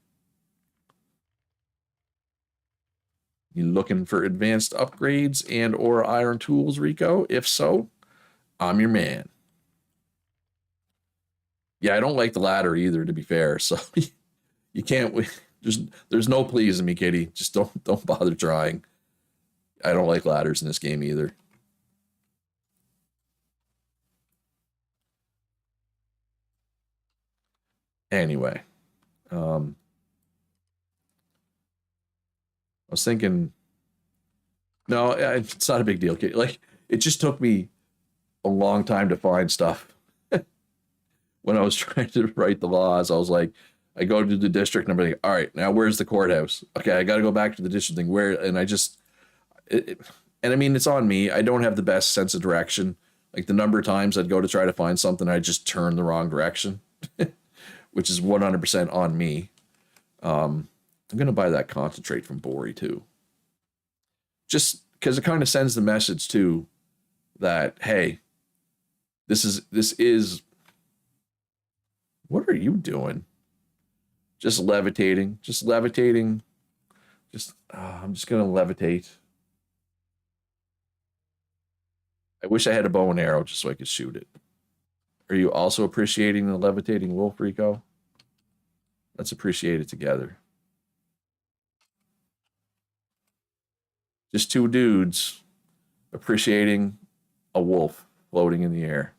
You looking for advanced upgrades and or iron tools, Rico? If so, I'm your man. Yeah, I don't like the ladder either, to be fair. So you can't. There's no pleasing me, Kitty. Just don't bother trying. I don't like ladders in this game either. Anyway, um, I was thinking, no, it's not a big deal, Kitty. Like it just took me a long time to find stuff when I was trying to write the laws. I was like, I go to the district and I'm like, all right, now where's the courthouse? Okay, I got to go back to the district thing. Where? And I just, and I mean, it's on me. I don't have the best sense of direction. Like the number of times I'd go to try to find something, I just turn the wrong direction, which is 100% on me. I'm gonna buy that concentrate from Bori too, just because it kind of sends the message too that hey, this is what are you doing? Just levitating, just levitating. Just I'm just gonna levitate. I wish I had a bow and arrow just so I could shoot it. Are you also appreciating the levitating wolf, Rico? Let's appreciate it together. Just two dudes appreciating a wolf floating in the air.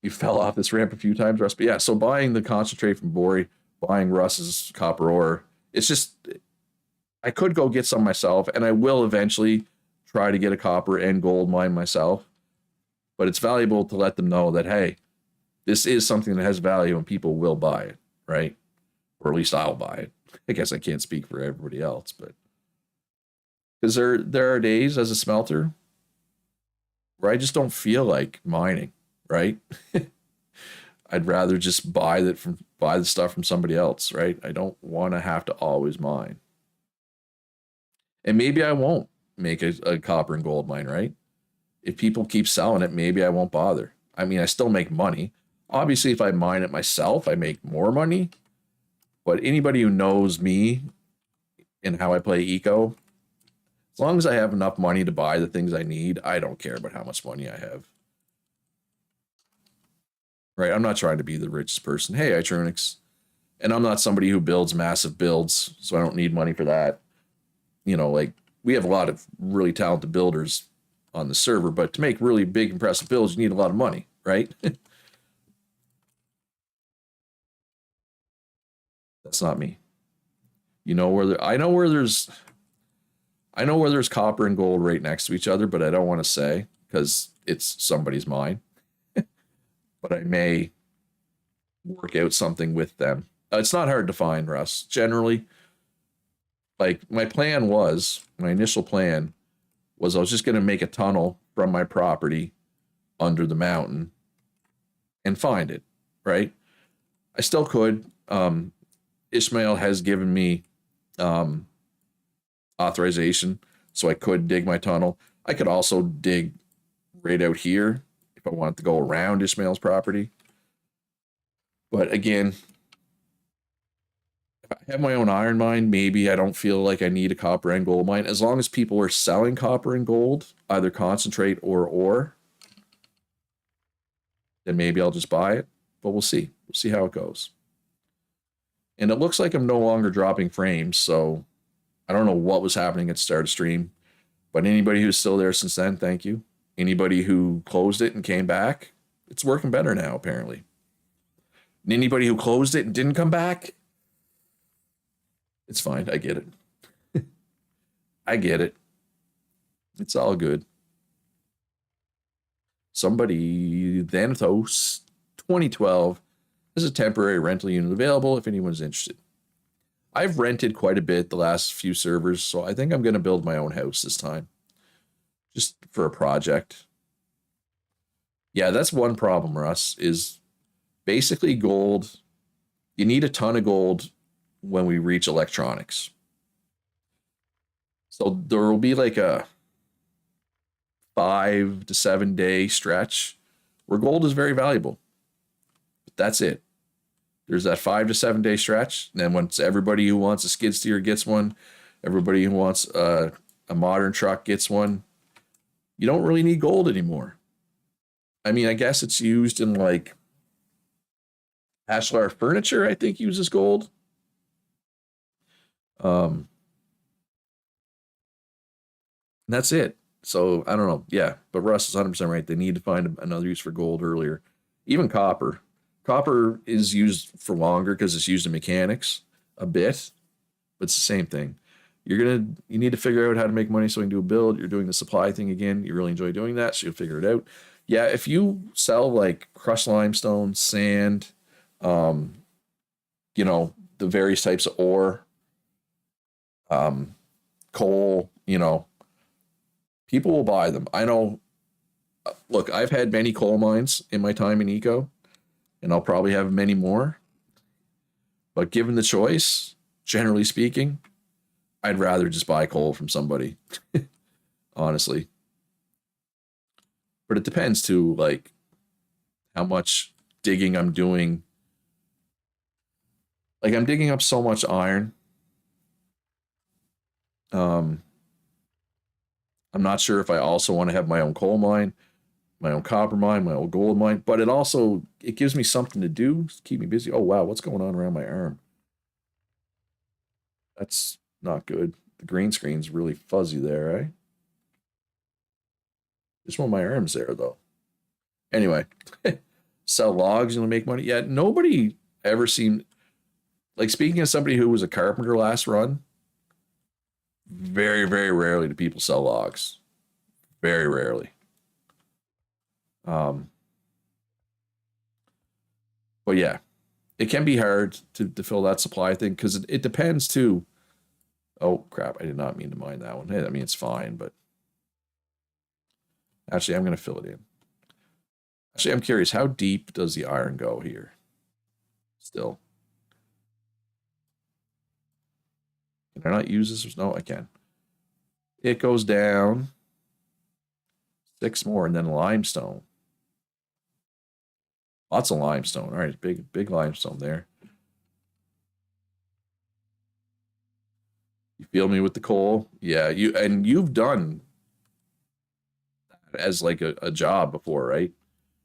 You fell off this ramp a few times, Russ. But yeah, so buying the concentrate from Bori, buying Russ's copper ore, it's just I could go get some myself, and I will eventually try to get a copper and gold mine myself. But it's valuable to let them know that hey, this is something that has value and people will buy it, right? Or at least I'll buy it. I guess I can't speak for everybody else, but because there are days as a smelter where I just don't feel like mining, right? I'd rather just buy the stuff from somebody else, right? I don't want to have to always mine. And maybe I won't make a copper and gold mine, right? If people keep selling it, maybe I won't bother. I mean, I still make money. Obviously, if I mine it myself, I make more money. But anybody who knows me and how I play eco, as long as I have enough money to buy the things I need, I don't care about how much money I have. Right? I'm not trying to be the richest person. Hey, Itronix. And I'm not somebody who builds massive builds, so I don't need money for that. Like we have a lot of really talented builders on the server, but to make really big, impressive builds, you need a lot of money, right? That's not me. I know where there's copper and gold right next to each other, but I don't want to say because it's somebody's mine, but I may work out something with them. It's not hard to find, Russ. Generally, like my initial plan was I was just going to make a tunnel from my property under the mountain and find it, right? I still could. Ishmael has given me um, authorization, so I could dig my tunnel. I could also dig right out here if I wanted to go around Ishmael's property. But again, if I have my own iron mine, maybe I don't feel like I need a copper and gold mine. As long as people are selling copper and gold, either concentrate or ore, then maybe I'll just buy it. But we'll see. We'll see how it goes. And it looks like I'm no longer dropping frames, so I don't know what was happening at the start of stream. But anybody who's still there since then, thank you. Anybody who closed it and came back, it's working better now, apparently. And anybody who closed it and didn't come back, it's fine. I get it. I get it. It's all good. Somebody, Thanatos 2012, has a temporary rental unit available if anyone's interested. I've rented quite a bit the last few servers, so I think I'm going to build my own house this time. Just for a project. Yeah, that's one problem, Russ, is basically gold. You need a ton of gold when we reach electronics. So there will be like a 5 to 7 day stretch where gold is very valuable. But that's it. There's that 5 to 7 day stretch. And then once everybody who wants a skid steer gets one, everybody who wants a modern truck gets one, you don't really need gold anymore. I mean, I guess it's used in like Ashlar furniture, I think uses gold. That's it. So I don't know. Yeah, but Russ is 100% right. They need to find another use for gold earlier. Even copper. Copper is used for longer because it's used in mechanics a bit, but it's the same thing. You need to figure out how to make money so you can do a build. You're doing the supply thing again. You really enjoy doing that, so you'll figure it out. Yeah, if you sell like crushed limestone, sand, you know, the various types of ore, coal, you know, people will buy them. I know, look, I've had many coal mines in my time in eco, and I'll probably have many more. But given the choice, generally speaking, I'd rather just buy coal from somebody, honestly. But it depends too, like how much digging I'm doing. Like I'm digging up so much iron. I'm not sure if I also want to have my own coal mine, my own copper mine, my own gold mine, but it gives me something to do, to keep me busy. Oh wow, what's going on around my arm? That's not good. The green screen's really fuzzy there, right? Just want my arms there though. Anyway, sell logs and make money. Yeah, nobody ever seemed like, speaking as somebody who was a carpenter last run, very, very rarely do people sell logs. Very rarely. But yeah, it can be hard to fill that supply thing because it depends too. Oh crap, I did not mean to mine that one. Hey, I mean, it's fine, but actually I'm going to fill it in. Actually, I'm curious, how deep does the iron go here? Still. Can I not use this? No, I can. It goes down 6 more and then limestone. Lots of limestone. All right, big limestone there. You feel me with the coal? Yeah, you've done that as like a job before, right?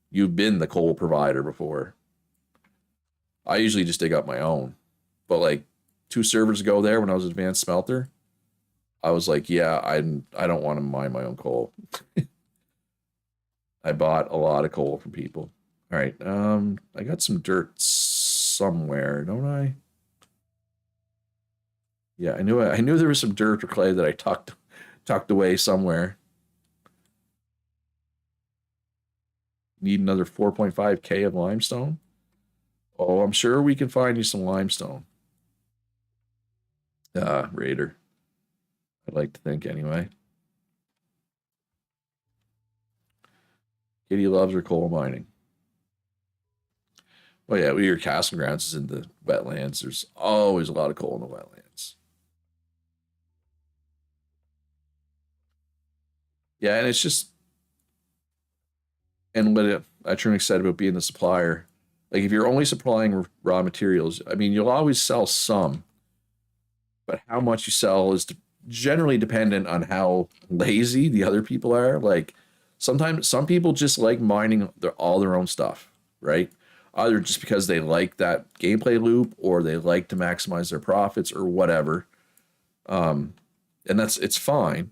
You've been the coal provider before. I usually just dig up my own. But like 2 servers ago there when I was advanced smelter, I was like, yeah, I don't want to mine my own coal. I bought a lot of coal from people. All right, I got some dirt somewhere, don't I? Yeah, I knew there was some dirt or clay that I tucked away somewhere. Need another 4.5K of limestone? Oh, I'm sure we can find you some limestone. Raider. I'd like to think anyway. Kitty loves her coal mining. Oh yeah, your castle grounds is in the wetlands. There's always a lot of coal in the wetlands. Yeah, and it's just and what I truly excited about being the supplier. Like if you're only supplying raw materials, I mean, you'll always sell some, but how much you sell is generally dependent on how lazy the other people are. Like sometimes some people just like mining all their own stuff, right? Either just because they like that gameplay loop or they like to maximize their profits or whatever. And it's fine.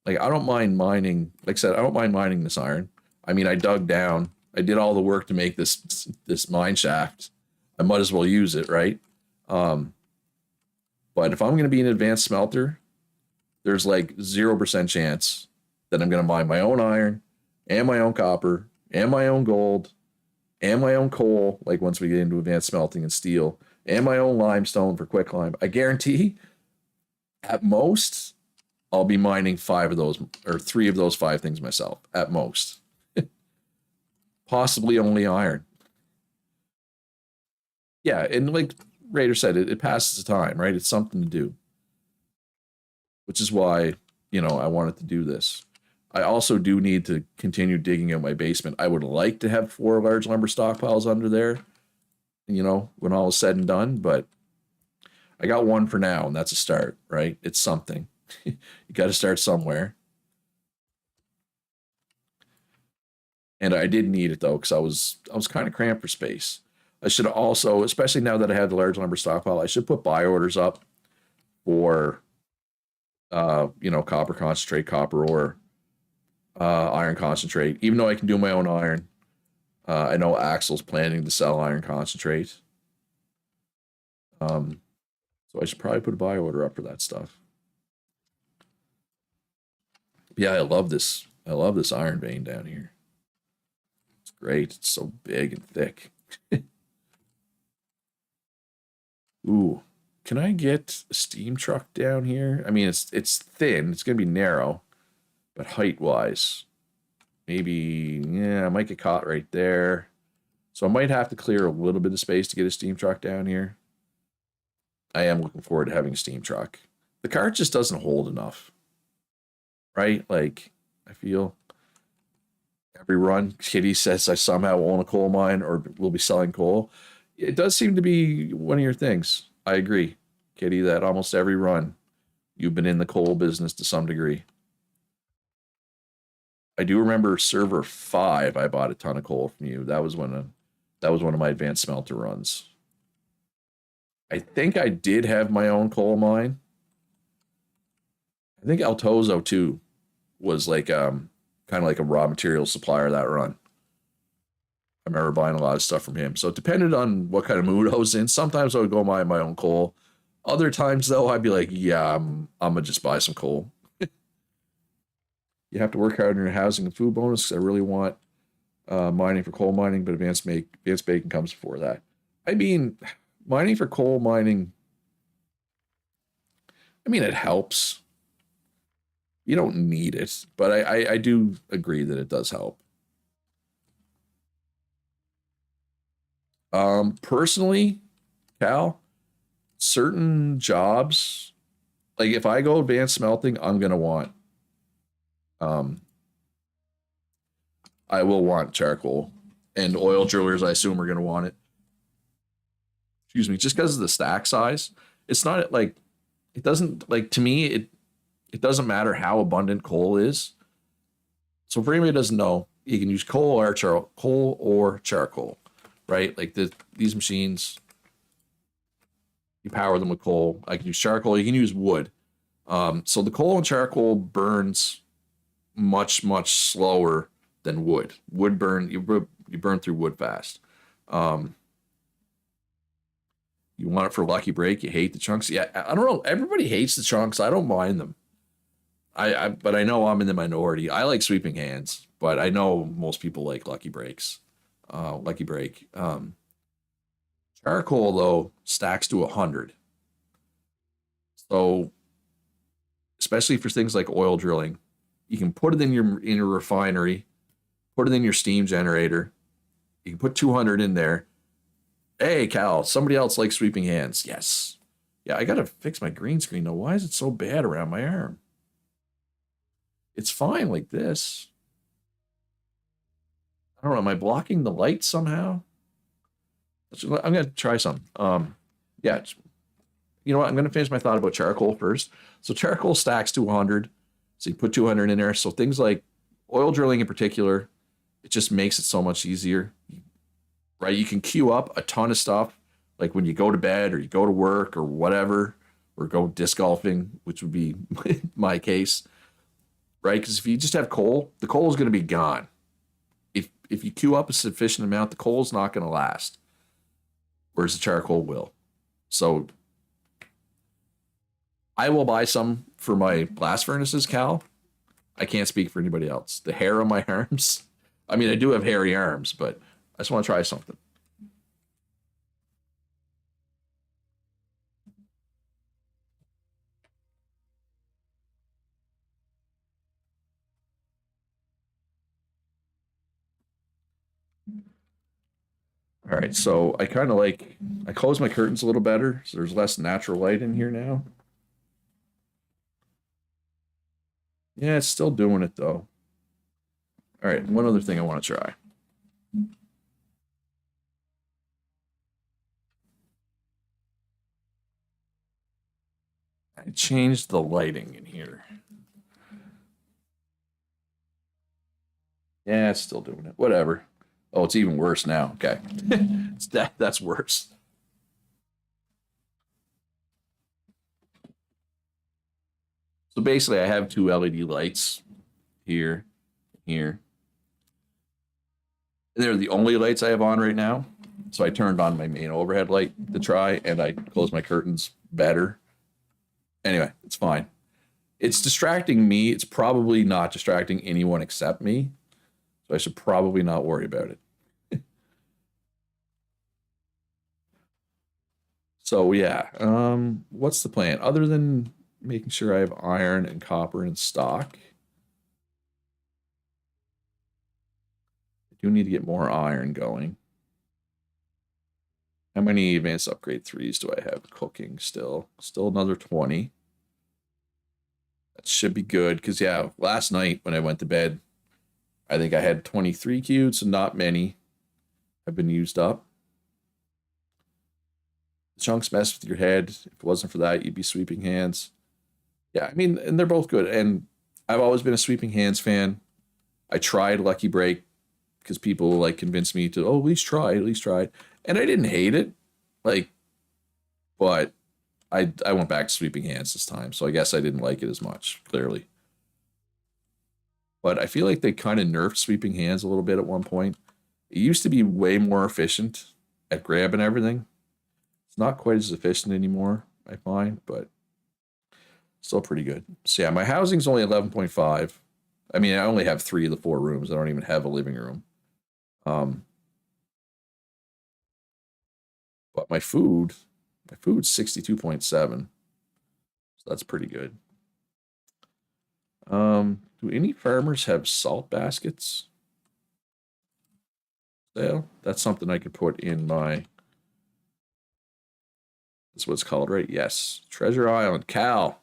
Like I don't mind mining. Like I said, I don't mind mining this iron. I mean, I dug down. I did all the work to make this mine shaft. I might as well use it, right? But if I'm going to be an advanced smelter, there's like 0% chance that I'm going to mine my own iron and my own copper and my own gold and my own coal, like once we get into advanced smelting and steel, and my own limestone for quicklime. I guarantee at most I'll be mining 5 of those or 3 of those 5 things myself at most. Possibly only iron. Yeah, and like Raider said, it passes the time, right? It's something to do. Which is why, I wanted to do this. I also do need to continue digging out my basement. I would like to have 4 large lumber stockpiles under there, when all is said and done, but I got 1 for now, and that's a start, right? It's something. You got to start somewhere. And I did need it though, because I was kind of cramped for space. I should also, especially now that I have the large lumber stockpile, I should put buy orders up for copper concentrate, copper ore, iron concentrate. Even though I can do my own iron, I know Axel's planning to sell iron concentrate. So I should probably put a buy order up for that stuff. Yeah, I love this. I love this iron vein down here. It's great. It's so big and thick. Ooh, can I get a steam truck down here? I mean, it's thin. It's gonna be narrow, but height wise, maybe I might get caught right there. So I might have to clear a little bit of space to get a steam truck down here. I am looking forward to having a steam truck. The cart just doesn't hold enough, right? Like I feel every run, Kitty says I somehow own a coal mine or will be selling coal. It does seem to be one of your things. I agree, Kitty, that almost every run you've been in the coal business to some degree. I do remember server 5, I bought a ton of coal from you. That was one of my advanced smelter runs. I think I did have my own coal mine. I think Altozo too was like kind of like a raw material supplier that run. I remember buying a lot of stuff from him. So it depended on what kind of mood I was in. Sometimes I would go buy my own coal. Other times though, I'd be like, yeah, I'm gonna just buy some coal. You have to work hard on your housing and food bonus. I really want mining for coal mining, but advanced bacon comes before that. I mean, mining for coal mining, I mean, it helps. You don't need it, but I do agree that it does help. Personally, Cal, certain jobs, like if I go advanced smelting, I'm gonna want, I will want charcoal, and oil drillers, I assume, are gonna want it. Excuse me, just because of the stack size. It's not like it doesn't like to me. It doesn't matter how abundant coal is. So for anybody who doesn't know, you can use coal or charcoal, right? Like these machines, you power them with coal. I can use charcoal. You can use wood. So the coal and charcoal burns much slower than wood. Wood burn you burn through wood fast. You want it for lucky break. You hate the chunks. Yeah, I don't know. Everybody hates the chunks. I don't mind them. But I know I'm in the minority. I like sweeping hands. but I know most people like Lucky Breaks. Lucky Break. Charcoal though stacks to 100. So especially for things like oil drilling, you can put it in your refinery, put it in your steam generator. You can put 200 in there. Hey, Cal, somebody else likes sweeping hands. Yes. Yeah, I got to fix my green screen though. Why is it so bad around my arm? It's fine like this. I don't know. Am I blocking the light somehow? I'm going to try some. Yeah. You know what? I'm going to finish my thought about charcoal first. So charcoal stacks to 100. So you put 200 in there. So things like oil drilling in particular, it just makes it so much easier, right? You can queue up a ton of stuff, like when you go to bed or you go to work or whatever, or go disc golfing, which would be my case, right? Because if you just have coal, the coal is going to be gone. If you queue up a sufficient amount, the coal is not going to last, whereas the charcoal will. So I will buy some for my blast furnaces, Cal. I can't speak for anybody else. The hair on my arms. I mean, I do have hairy arms, but I just want to try something. All right, so I close my curtains a little better, so there's less natural light in here now. Yeah, it's still doing it though. All right, one other thing I want to try. I changed the lighting in here. Yeah, it's still doing it. Whatever. Oh, it's even worse now. Okay. That's worse. So basically I have two LED lights here, here. And they're the only lights I have on right now. So I turned on my main overhead light to try, and I closed my curtains better. Anyway, it's fine. It's distracting me. It's probably not distracting anyone except me. So I should probably not worry about it. So yeah, what's the plan? Other than making sure I have iron and copper in stock, I do need to get more iron going. How many advanced upgrade 3s do I have cooking still? Still another 20. That should be good, because yeah, last night when I went to bed, I think I had 23 cubes, so not many have been used up. The chunks mess with your head. If it wasn't for that, you'd be sweeping hands. Yeah, I mean, and they're both good. And I've always been a sweeping hands fan. I tried Lucky Break because people like convinced me to, oh, at least try, at least try. And I didn't hate it. Like, but I went back to sweeping hands this time. So I guess I didn't like it as much, clearly. But I feel like they kind of nerfed sweeping hands a little bit at one point. It used to be way more efficient at grabbing everything. It's not quite as efficient anymore, I find, but still pretty good. So yeah, my housing's only 11.5. I mean, I only have 3 of the 4 rooms. I don't even have a living room. But my food's 62.7. So that's pretty good. Do any farmers have salt baskets? Sale? That's something I could put in my. That's what it's called, right? Yes. Treasure Island. Cal.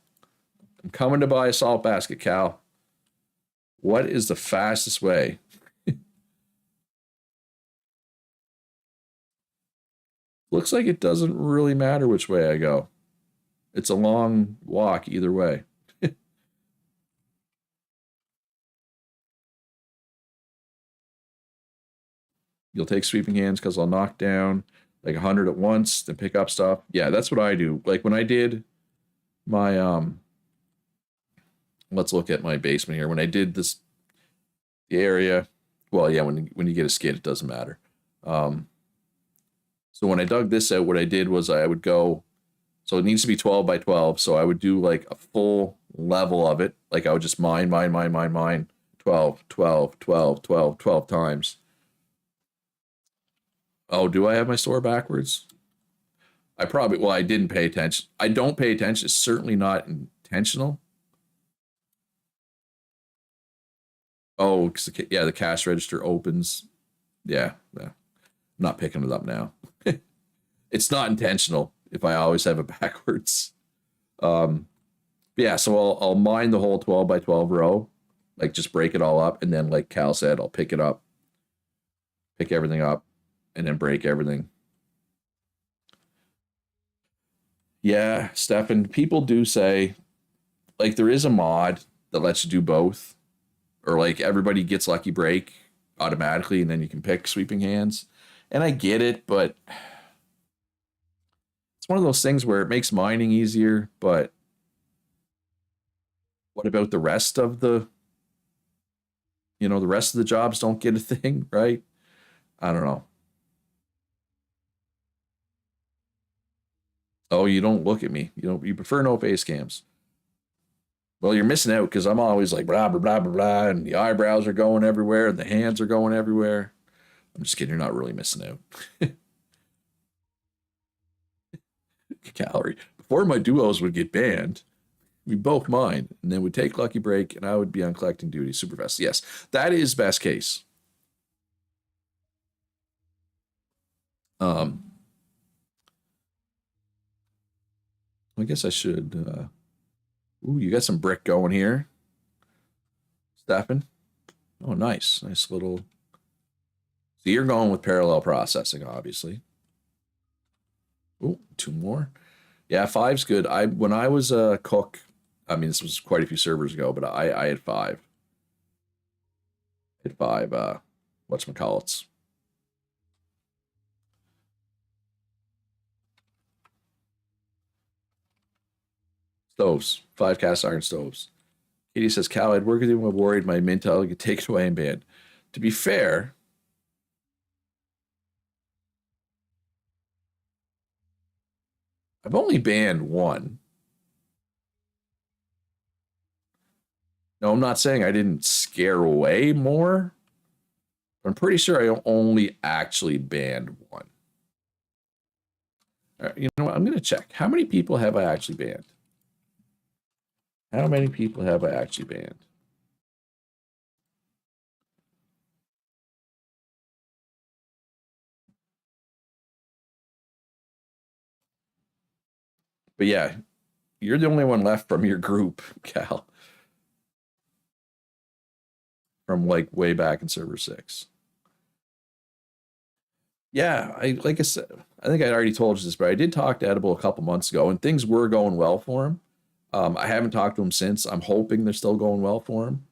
I'm coming to buy a salt basket, Cal. What is the fastest way? Looks like it doesn't really matter which way I go. It's a long walk either way. You'll take sweeping hands because I'll knock down like 100 at once, then pick up stuff. Yeah, that's what I do. Like when I did my let's look at my basement here. When I did this the area, well, yeah, when you get a skid, it doesn't matter. So when I dug this out, what I did was I would go, so it needs to be 12 by 12. So I would do like a full level of it. Like I would just mine 12 12, 12, 12, 12, 12 times. Oh, do I have my store backwards? I probably, well, I didn't pay attention. I don't pay attention. It's certainly not intentional. Oh, yeah, the cash register opens. Yeah, yeah. I'm not picking it up now. It's not intentional if I always have it backwards. Um, yeah, so I'll mine the whole 12 by 12 row, like just break it all up, and then like Cal said, I'll pick it up, pick everything up, and then break everything. Yeah, Stefan, people do say like there is a mod that lets you do both, or like everybody gets lucky break automatically, and then you can pick sweeping hands. And I get it, but it's one of those things where it makes mining easier, but what about the rest of the rest of the jobs don't get a thing, right? I don't know. Oh, you don't look at me. You prefer no face cams. Well, you're missing out because I'm always like blah blah blah blah blah, and the eyebrows are going everywhere, and the hands are going everywhere. I'm just kidding. You're not really missing out. Calorie. Before my duos would get banned, we both mine, and then would take lucky break, and I would be on collecting duty super fast. Yes, that is best case. Um, I guess I should. Ooh, you got some brick going here, Stefan. Oh, nice, nice little. So you're going with parallel processing, obviously. Oh, two more. Yeah, five's good. When I was a cook, I mean this was quite a few servers ago, but I had five. I had five. Whatchamacallits. Stoves. Five cast iron stoves. Katie says, Cal, I'd work with you when I'm worried my Mintel get taken away and banned. To be fair, I've only banned one. No, I'm not saying I didn't scare away more. I'm pretty sure I only actually banned one. You know what? I'm going to check. How many people have I actually banned? How many people have I actually banned? But yeah, you're the only one left from your group, Cal, from like way back in server 6. Yeah, like I said, I think I already told you this, but I did talk to Edible a couple months ago, and things were going well for him. I haven't talked to him since. I'm hoping they're still going well for him.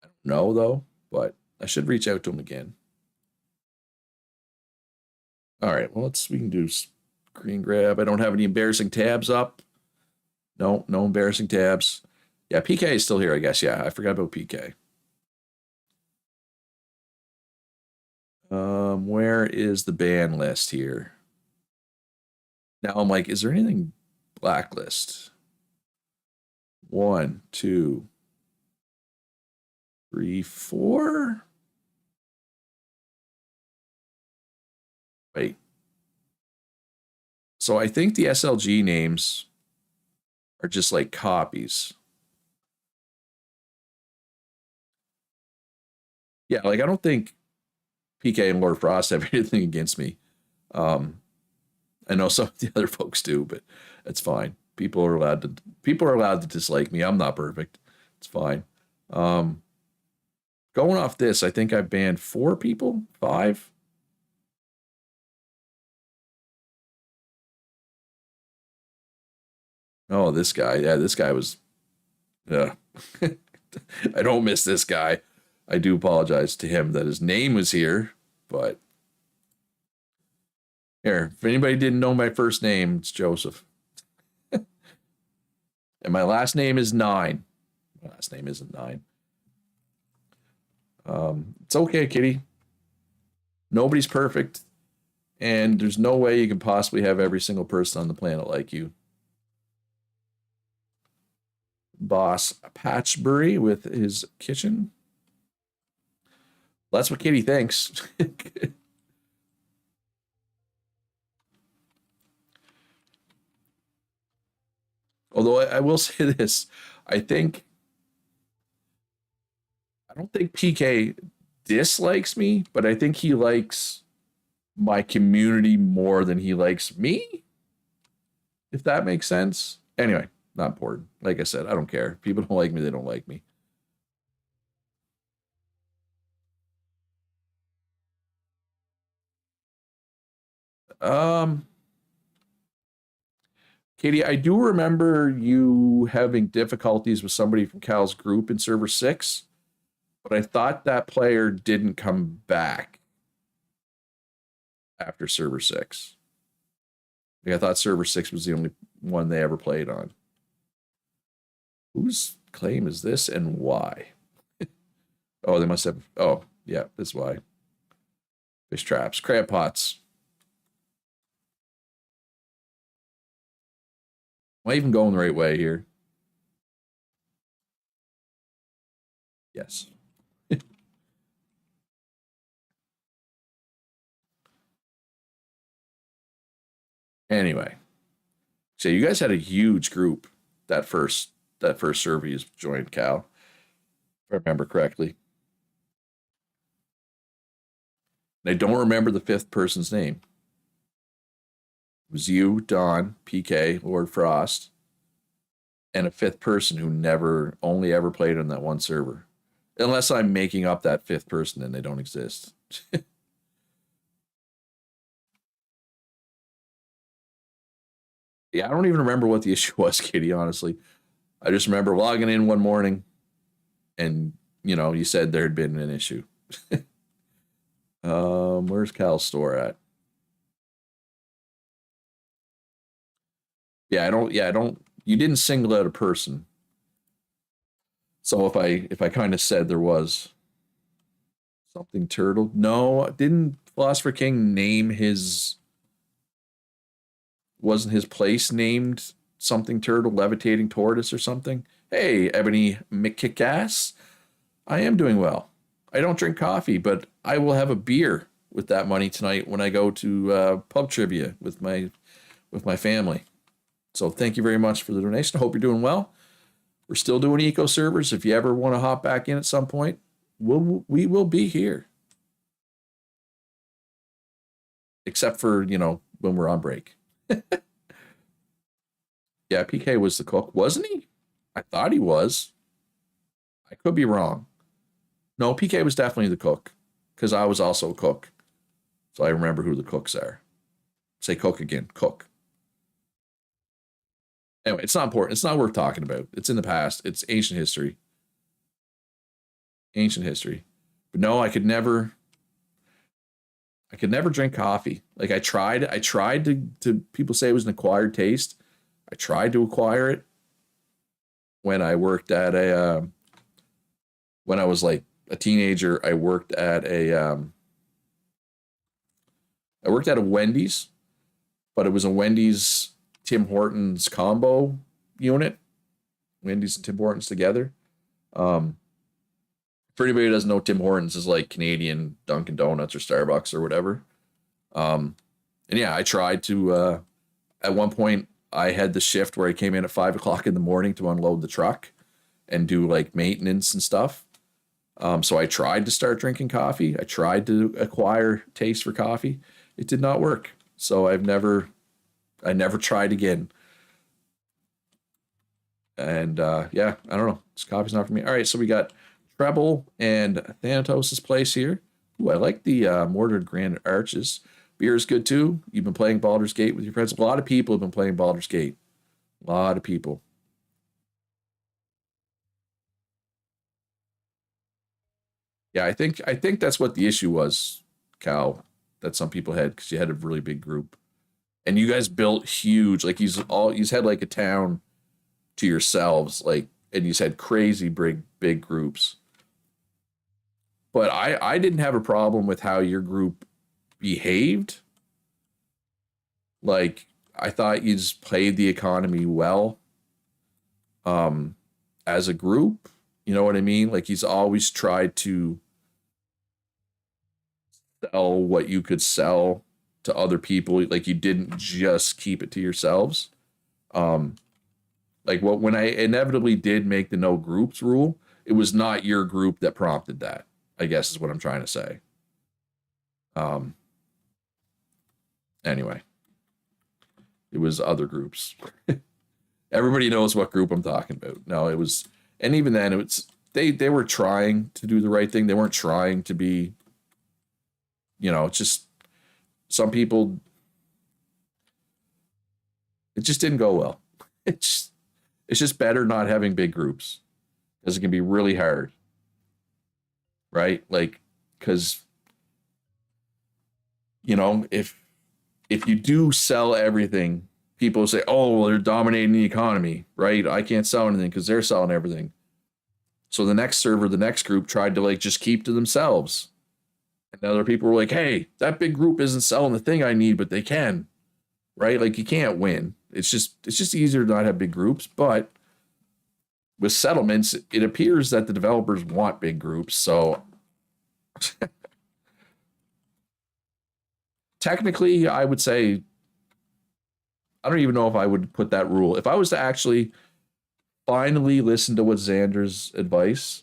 I don't know though, but I should reach out to him again. All right, well we can do screen grab. I don't have any embarrassing tabs up. No, no embarrassing tabs. Yeah, PK is still here, I guess. Yeah, I forgot about PK. Where is the ban list here? Now I'm like, is there anything blacklist? 1, 2, 3, 4. Wait. So I think the SLG names are just like copies. Yeah, like I don't think PK and Lord Frost have anything against me. I know some of the other folks do, but it's fine. People are allowed to dislike me. I'm not perfect. It's fine. Going off this, I think I've banned 4 people, 5. Oh, this guy. Yeah, this guy was. Yeah. I don't miss this guy. I do apologize to him that his name was here, but here, if anybody didn't know my first name, it's Joseph. And my last name is 9. My last name isn't 9. It's okay, Kitty. Nobody's perfect, and there's no way you can possibly have every single person on the planet like you. Boss Patchbury with his kitchen. That's what Kitty thinks. Although I will say this, I think I don't think PK dislikes me, but I think he likes my community more than he likes me, if that makes sense. Anyway, not important. Like I said, I don't care. People don't like me, they don't like me. Um, Katie, I do remember you having difficulties with somebody from Cal's group in server 6, but I thought that player didn't come back after server 6. Like, I thought server 6 was the only one they ever played on. Whose claim is this and why? Oh, they must have. Oh, yeah, that's why. Fish traps, crab pots. Am I even going the right way here? Yes. Anyway, so you guys had a huge group that first server you joined, Cal, if I remember correctly. And I don't remember the fifth person's name. It was you, Don, PK, Lord Frost, and a fifth person who never only ever played on that one server. Unless I'm making up that fifth person and they don't exist. Yeah, I don't even remember what the issue was, Katie, honestly. I just remember logging in one morning and you said there had been an issue. Where's Cal's store at? Yeah, I don't you didn't single out a person. So if I kind of said there was something turtle, no, didn't Philosopher King name his wasn't his place named something turtle, levitating tortoise or something? Hey, Ebony McKickass, I am doing well. I don't drink coffee, but I will have a beer with that money tonight when I go to pub trivia with my family. So thank you very much for the donation. I hope you're doing well. We're still doing eco servers. If you ever want to hop back in at some point, we will be here. Except for, when we're on break. Yeah, PK was the cook, wasn't he? I thought he was. I could be wrong. No, PK was definitely the cook because I was also a cook. So I remember who the cooks are. Say cook again, cook. Anyway, it's not important. It's not worth talking about. It's in the past. It's ancient history. Ancient history. But no, I could never drink coffee. Like I tried to people say it was an acquired taste. I tried to acquire it when I worked at when I was like a teenager. I worked at a Wendy's, but it was a Wendy's Tim Hortons combo unit. Wendy's and Tim Hortons together. Um, for anybody who doesn't know, Tim Hortons is like Canadian Dunkin' Donuts or Starbucks or whatever. And yeah, I tried to. At one point, I had the shift where I came in at 5 o'clock in the morning to unload the truck and do like maintenance and stuff. So I tried to start drinking coffee. I tried to acquire taste for coffee. It did not work. So I never tried again. And yeah, I don't know. This coffee's not for me. All right, so we got Treble and Thanatos' place here. Ooh, I like the mortared granite arches. Beer is good too. You've been playing Baldur's Gate with your friends. A lot of people have been playing Baldur's Gate. A lot of people. Yeah, I think that's what the issue was, Cal, that some people had because you had a really big group. And you guys built huge, like he's had like a town to yourselves, like, and you had crazy big groups. But I didn't have a problem with how your group behaved. Like I thought you just played the economy well, um, as a group. You know what I mean? Like he's always tried to sell what you could sell to other people. Like you didn't just keep it to yourselves. Um, like what when I inevitably did make the no groups rule, it was not your group that prompted that. I guess is what I'm trying to say. Um, anyway, it was other groups. Everybody knows what group I'm talking about. No, it was, and even then, they were trying to do the right thing. They weren't trying to be, it's just some people. It just didn't go well. It's it's just better not having big groups because it can be really hard, right? Like because if you do sell everything, people say, "Oh, well, they're dominating the economy," right? I can't sell anything because they're selling everything. So the next server, the next group tried to like just keep to themselves. And other people were like, "Hey, that big group isn't selling the thing I need, but they can." Right? Like you can't win. It's just easier to not have big groups, but with settlements, it appears that the developers want big groups. So technically, I would say I don't even know if I would put that rule. If I was to actually finally listen to what Xander's advice,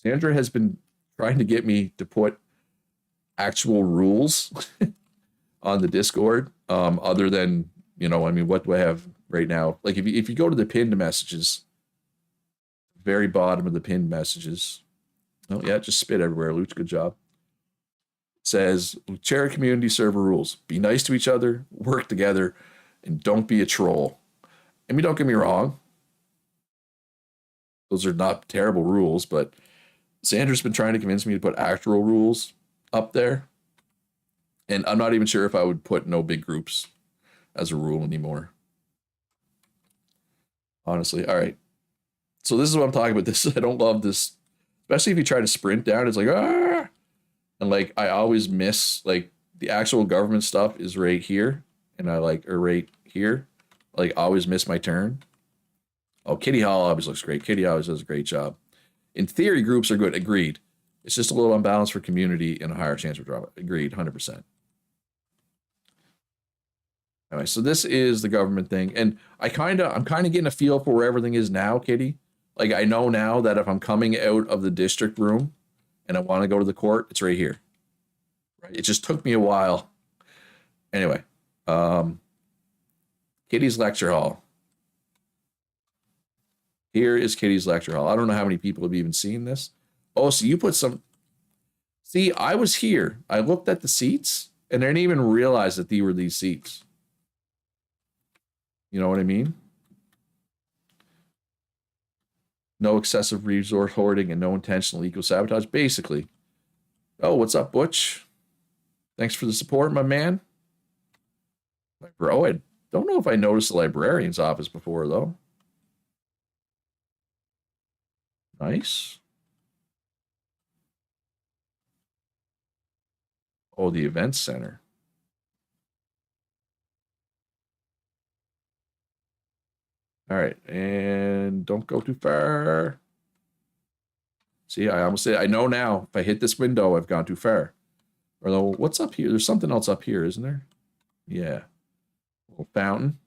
Xander has been trying to get me to put actual rules on the Discord, other than, what do I have right now? Like if you go to the pinned messages, very bottom of the pinned messages. Oh yeah, just spit everywhere. Luch, good job. It says share community server rules. Be nice to each other, work together, and don't be a troll. I mean, don't get me wrong. Those are not terrible rules, but Xander's been trying to convince me to put actual rules up there. And I'm not even sure if I would put no big groups as a rule anymore. Honestly. All right. So this is what I'm talking about. This I don't love this, especially if you try to sprint down. It's like and like I always miss like the actual government stuff is right here, and I like or right here. Like I always miss my turn. Oh, Kitty Hall always looks great. Kitty always does a great job. In theory, groups are good. Agreed. It's just a little unbalanced for community and a higher chance for drama. Agreed, 100%. Anyway, so this is the government thing, and I'm kind of getting a feel for where everything is now, Kitty. Like I know now that if I'm coming out of the district room and I want to go to the court, it's right here. Right. It just took me a while. Anyway, Kitty's lecture hall. Here is Kitty's lecture hall. I don't know how many people have even seen this. Oh, so you put some. See, I was here. I looked at the seats, and I didn't even realize that these were these seats. You know what I mean? No excessive resource hoarding and no intentional eco sabotage. Basically. Oh, what's up, Butch? Thanks for the support, my man. Bro, I don't know if I noticed the librarian's office before, though. Nice. Oh, the events center. All right, and don't go too far. See, I almost say I know now. If I hit this window, I've gone too far. Although, what's up here? There's something else up here, isn't there? Yeah, a little fountain.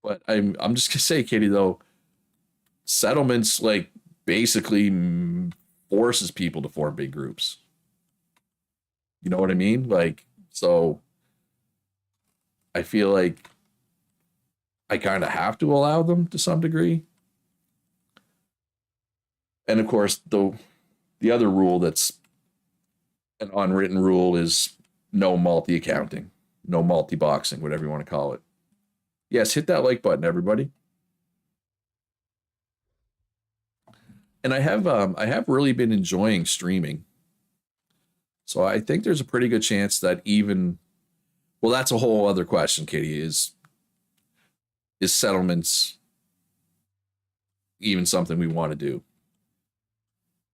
But I'm just gonna say, Katie, though, settlements like basically forces people to form big groups. You know what I mean? Like, so I feel like I kind of have to allow them to some degree. And of course, the other rule that's an unwritten rule is no multi accounting, no multi boxing, whatever you want to call it. Yes, hit that like button, everybody. And I have really been enjoying streaming. So I think there's a pretty good chance that even well, that's a whole other question, Katie, is settlements even something we want to do?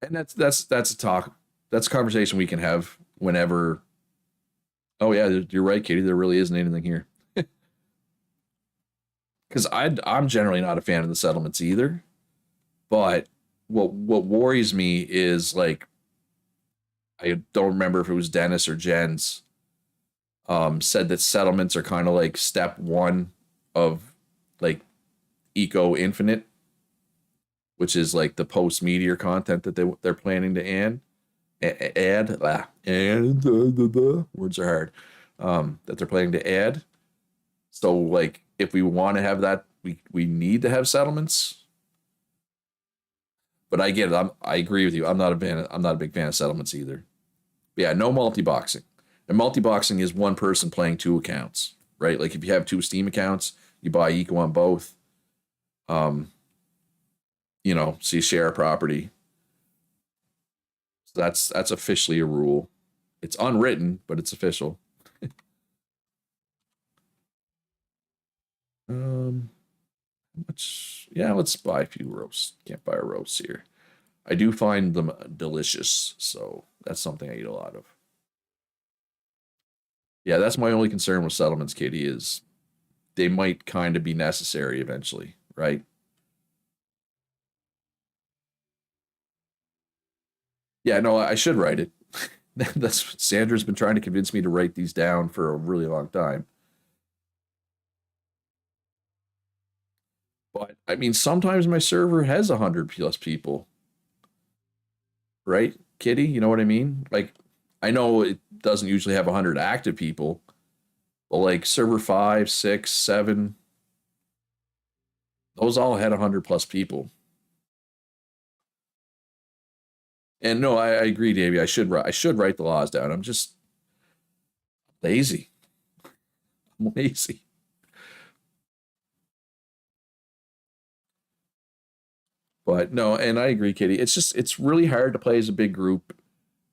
And that's a talk, that's a conversation we can have whenever. Oh yeah, you're right, Katie. There really isn't anything here. Because I'm generally not a fan of the settlements either, but what worries me is like I don't remember if it was Dennis or Jens said that settlements are kind of like step one of like Eco Infinite, which is like the post meteor content that they're planning to add words are hard that they're planning to add. So like if we want to have that, we need to have settlements. But I get it. I agree with you. I'm not a big fan of settlements either. But yeah, no multi boxing. And multi boxing is one person playing two accounts, right? Like if you have two Steam accounts, you buy Eco on both. Um, so you share a property. So that's officially a rule. It's unwritten, but it's official. Um, much? Yeah, let's buy a few roasts. Campfire roasts here. I do find them delicious, so that's something I eat a lot of. Yeah, that's my only concern with settlements, Katie, is they might kind of be necessary eventually, right? Yeah, no, I should write it. That's Sandra's been trying to convince me to write these down for a really long time. But I mean, sometimes my server has 100 plus people, right? Kitty, you know what I mean? Like, I know it doesn't usually have 100 active people, but like server 5, 6, 7, those all had 100 plus people. And no, I agree, Davey. I should write the laws down. I'm just lazy. I'm lazy. But no, and I agree, Kitty. It's really hard to play as a big group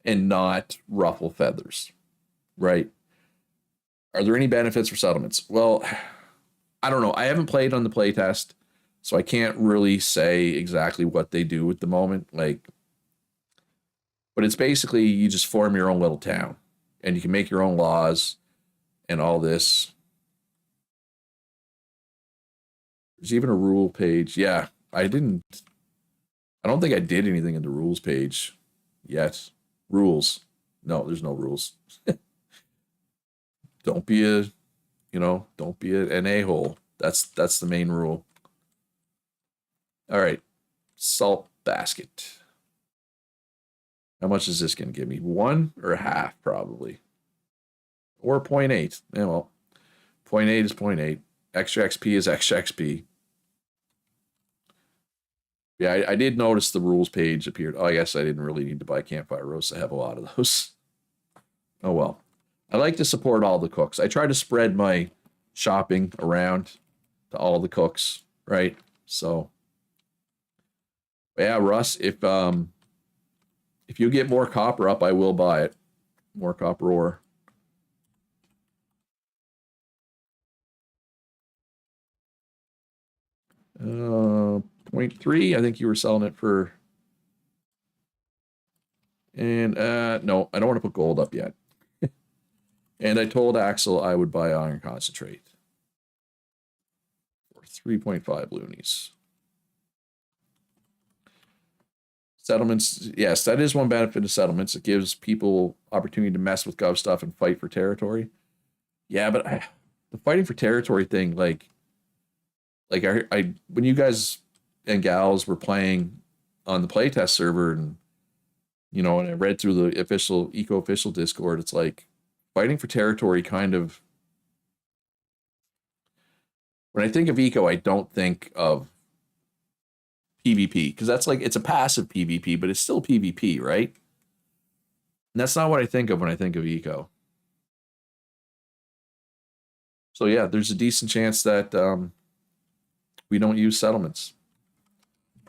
and not ruffle feathers, right? Are there any benefits for settlements? Well, I don't know. I haven't played on the playtest, so I can't really say exactly what they do at the moment. Like, but it's basically you just form your own little town, and you can make your own laws and all this. There's even a rule page. Yeah, I didn't. I don't think I did anything in the rules page yet. Rules. No, there's no rules. Don't be don't be an a-hole. That's the main rule. All right. Salt basket. How much is this going to give me? One or a half, probably. Or zero point 0.8. Yeah, well, zero point 0.8 is zero point 0.8. Extra XP is extra XP. Yeah, I did notice the rules page appeared. Oh, I guess I didn't really need to buy campfire roasts. I have a lot of those. Oh, well. I like to support all the cooks. I try to spread my shopping around to all the cooks, right? So, yeah, Russ, if you get more copper up, I will buy it. More copper ore. Uh, 0.3. I think you were selling it for. And no, I don't want to put gold up yet. And I told Axel I would buy iron concentrate for 3.5 loonies. Settlements, yes, that is one benefit of settlements. It gives people opportunity to mess with gov stuff and fight for territory. Yeah, but the fighting for territory thing, like I when you guys and gals were playing on the playtest server, and and I read through the official Discord, it's like fighting for territory kind of. When I think of eco, I don't think of PvP because that's like it's a passive PvP, but it's still PvP, right? And that's not what I think of when I think of eco. So yeah, there's a decent chance that we don't use settlements.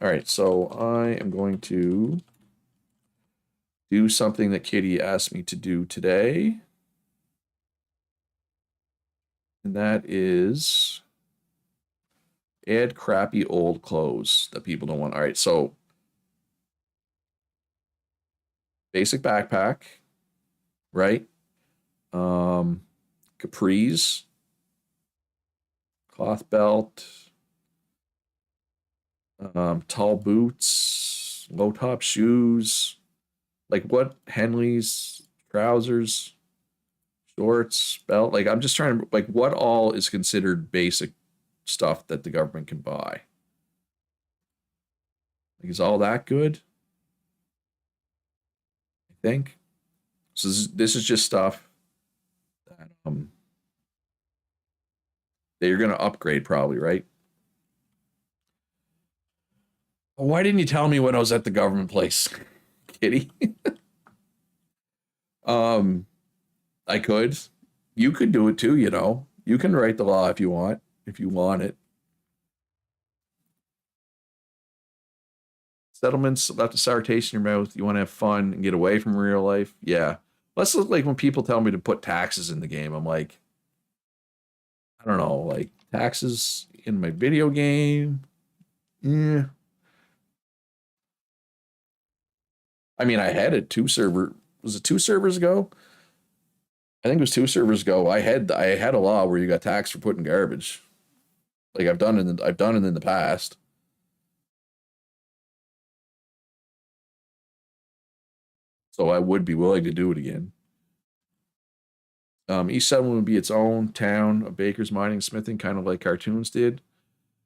All right, so I am going to do something that Katie asked me to do today. And that is add crappy old clothes that people don't want. All right, so basic backpack, right? Capris, cloth belt, tall boots, pants, low top shoes, like what Henley's trousers, shorts, belt. Like I'm just trying to like what all is considered basic stuff that the government can buy. Like is all that good? I think. So this is just stuff that that you're gonna upgrade probably, right? Why didn't you tell me when I was at the government place, Kitty? um, I could. You could do it too, you know. You can write the law if you want it. Settlements left a sour taste in your mouth. You want to have fun and get away from real life. Yeah. Let's look like when people tell me to put taxes in the game. I'm like, I don't know, like taxes in my video game. Yeah. I mean, I had it two server. Was it two servers ago? I think it was two servers ago. I had a law where you got taxed for putting garbage. Like I've done it in the past. So I would be willing to do it again. Each settlement would be its own town of bakers, mining, smithing, kind of like cartoons did.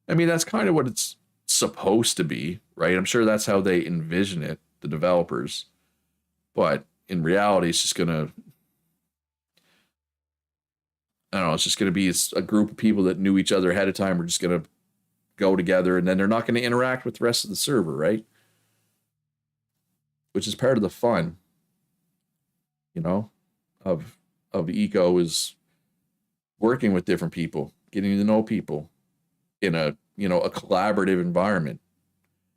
I mean, that's kind of what it's supposed to be, right? I'm sure that's how they envision it, the developers. But in reality, it's just gonna, I don't know, it's just gonna be a group of people that knew each other ahead of time. We're just gonna go together, and then they're not gonna interact with the rest of the server, right? Which is part of the fun, you know, of eco is working with different people, getting to know people in a a collaborative environment.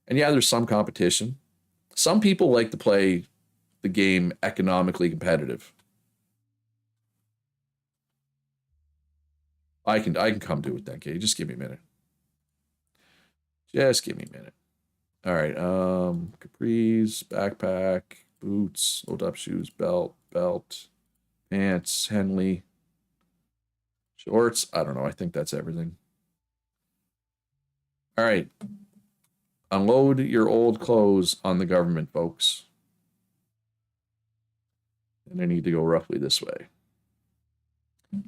And yeah, there's some competition. Some people like to play the game economically competitive. I can come to it then, okay? Just give me a minute. Just give me a minute. All right. Capris, backpack, boots, low top shoes, belt, pants, Henley, shorts. I don't know. I think that's everything. All right. Unload your old clothes on the government, folks. And I need to go roughly this way.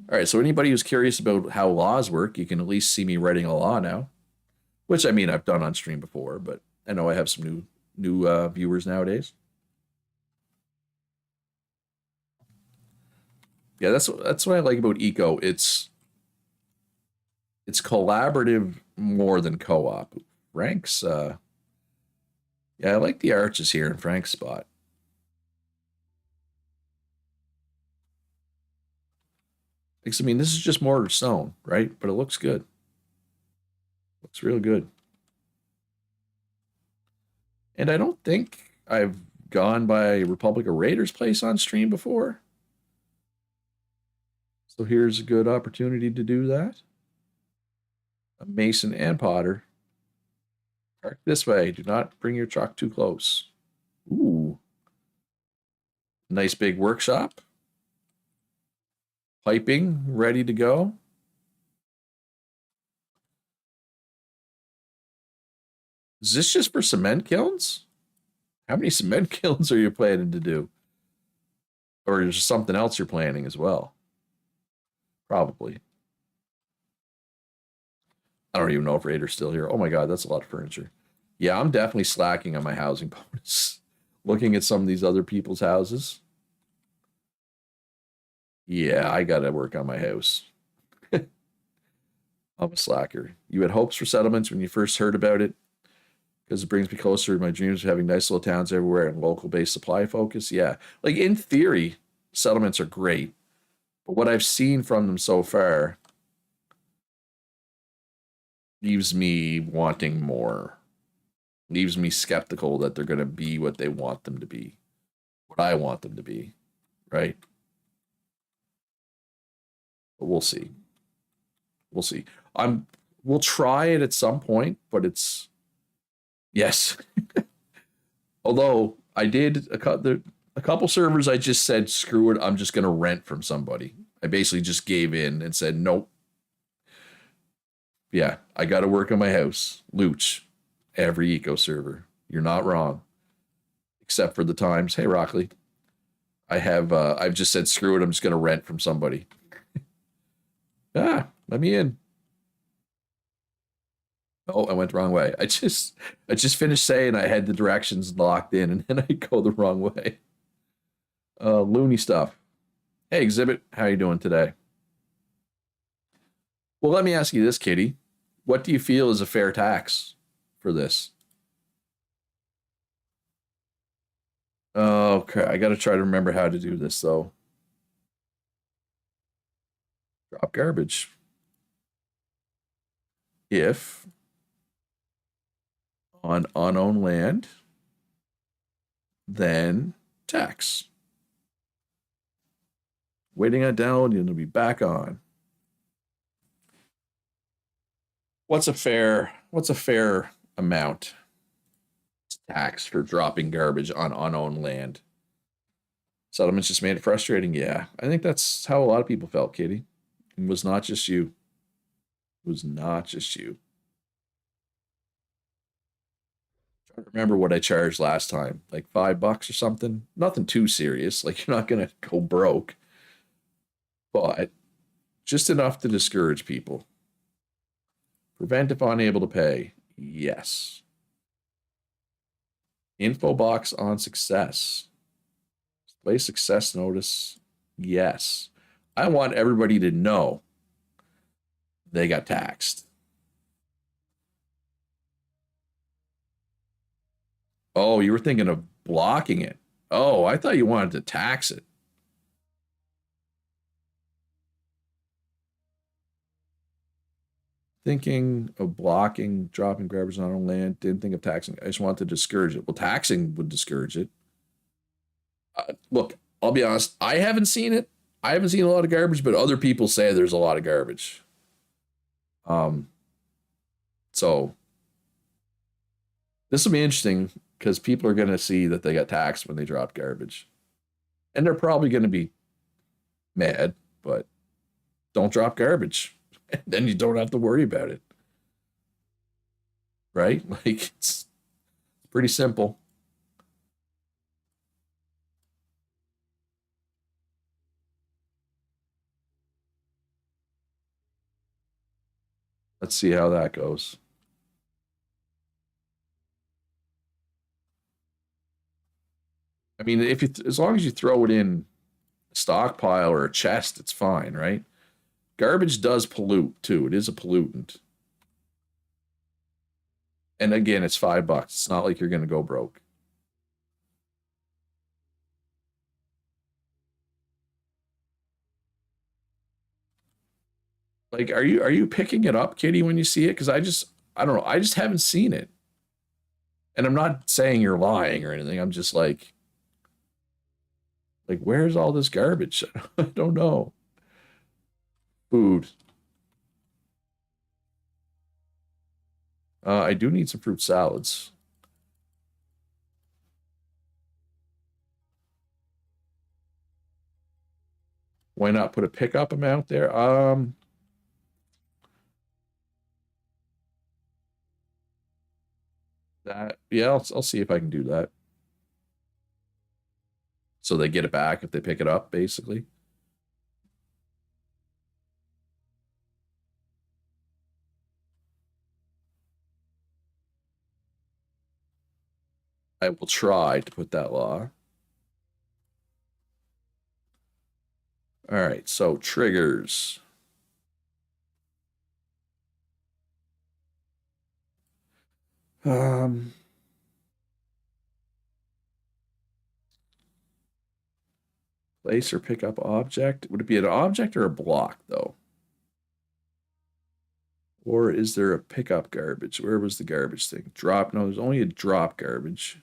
All right. So anybody who's curious about how laws work, you can at least see me writing a law now, which I mean I've done on stream before, but I know I have some new viewers nowadays. Yeah, that's what I like about eco. It's collaborative more than co-op. Frank's yeah, I like the arches here in Frank's spot. Because I mean, this is just mortar stone, right? But it looks good. Looks real good. And I don't think I've gone by Republic of Raiders place on stream before. So here's a good opportunity to do that. A Mason and Potter. Park this way. Do not bring your truck too close. Ooh. Nice big workshop. Piping ready to go. Is this just for cement kilns? How many cement kilns are you planning to do? Or is there something else you're planning as well? Probably. I don't even know if Raider's still here. Oh my god, that's a lot of furniture. Yeah, I'm definitely slacking on my housing bonus. Looking at some of these other people's houses. Yeah, I gotta work on my house. I'm a slacker. You had hopes for settlements when you first heard about it, because it brings me closer to my dreams of having nice little towns everywhere and local based supply focus. Yeah, like in theory, settlements are great, but what I've seen from them so far leaves me wanting more. Leaves me skeptical that they're going to be what they want them to be, what I want them to be, right? But we'll see. We'll see. We'll try it at some point, but it's yes. Although I did a couple servers, I just said screw it. I'm just going to rent from somebody. I basically just gave in and said nope. Yeah, I got to work on my house. Looch, every eco server. You're not wrong. Except for the times, hey Rockley, I've just said screw it, I'm just gonna rent from somebody. Let me in. Oh, I went the wrong way. I just finished saying I had the directions locked in and then I go the wrong way. Loony stuff. Hey Exhibit, how you doing today? Well, let me ask you this, Kitty. What do you feel is a fair tax for this? Okay, I got to try to remember how to do this though. Drop garbage. If on unowned land, then tax. Waiting on download, you'll be back on. What's a fair amount tax for dropping garbage on unowned land? Settlements just made it frustrating. Yeah, I think that's how a lot of people felt, Katie. It was not just you. It was not just you. I remember what I charged last time, like $5 or something. Nothing too serious. Like you're not gonna go broke, but just enough to discourage people. Prevent if unable to pay. Yes. Info box on success. Display success notice. Yes. I want everybody to know they got taxed. Oh, you were thinking of blocking it. Oh, I thought you wanted to tax it. Thinking of blocking, dropping grabbers on our land. Didn't think of taxing. I just wanted to discourage it. Well, taxing would discourage it. Look, I'll be honest. I haven't seen it. I haven't seen a lot of garbage, but other people say there's a lot of garbage. Um, so this will be interesting because people are going to see that they got taxed when they dropped garbage, and they're probably going to be mad. But don't drop garbage, then you don't have to worry about it, right? Like it's pretty simple. Let's see how that goes. I mean, if you as long as you throw it in a stockpile or a chest, it's fine, right? Garbage does pollute too. It is a pollutant. And again, it's $5. It's not like you're going to go broke. Like, are you picking it up, Kitty, when you see it? Because I don't know. I just haven't seen it. And I'm not saying you're lying or anything. I'm just like, where's all this garbage? I don't know. Food. I do need some fruit salads. Why not put a pickup amount there? That yeah, I'll see if I can do that. So they get it back if they pick it up, basically. I will try to put that law. All right, so triggers. Um, place or pick up object. Would it be an object or a block though? Or is there a pickup garbage? Where was the garbage thing? Drop? No, there's only a drop garbage.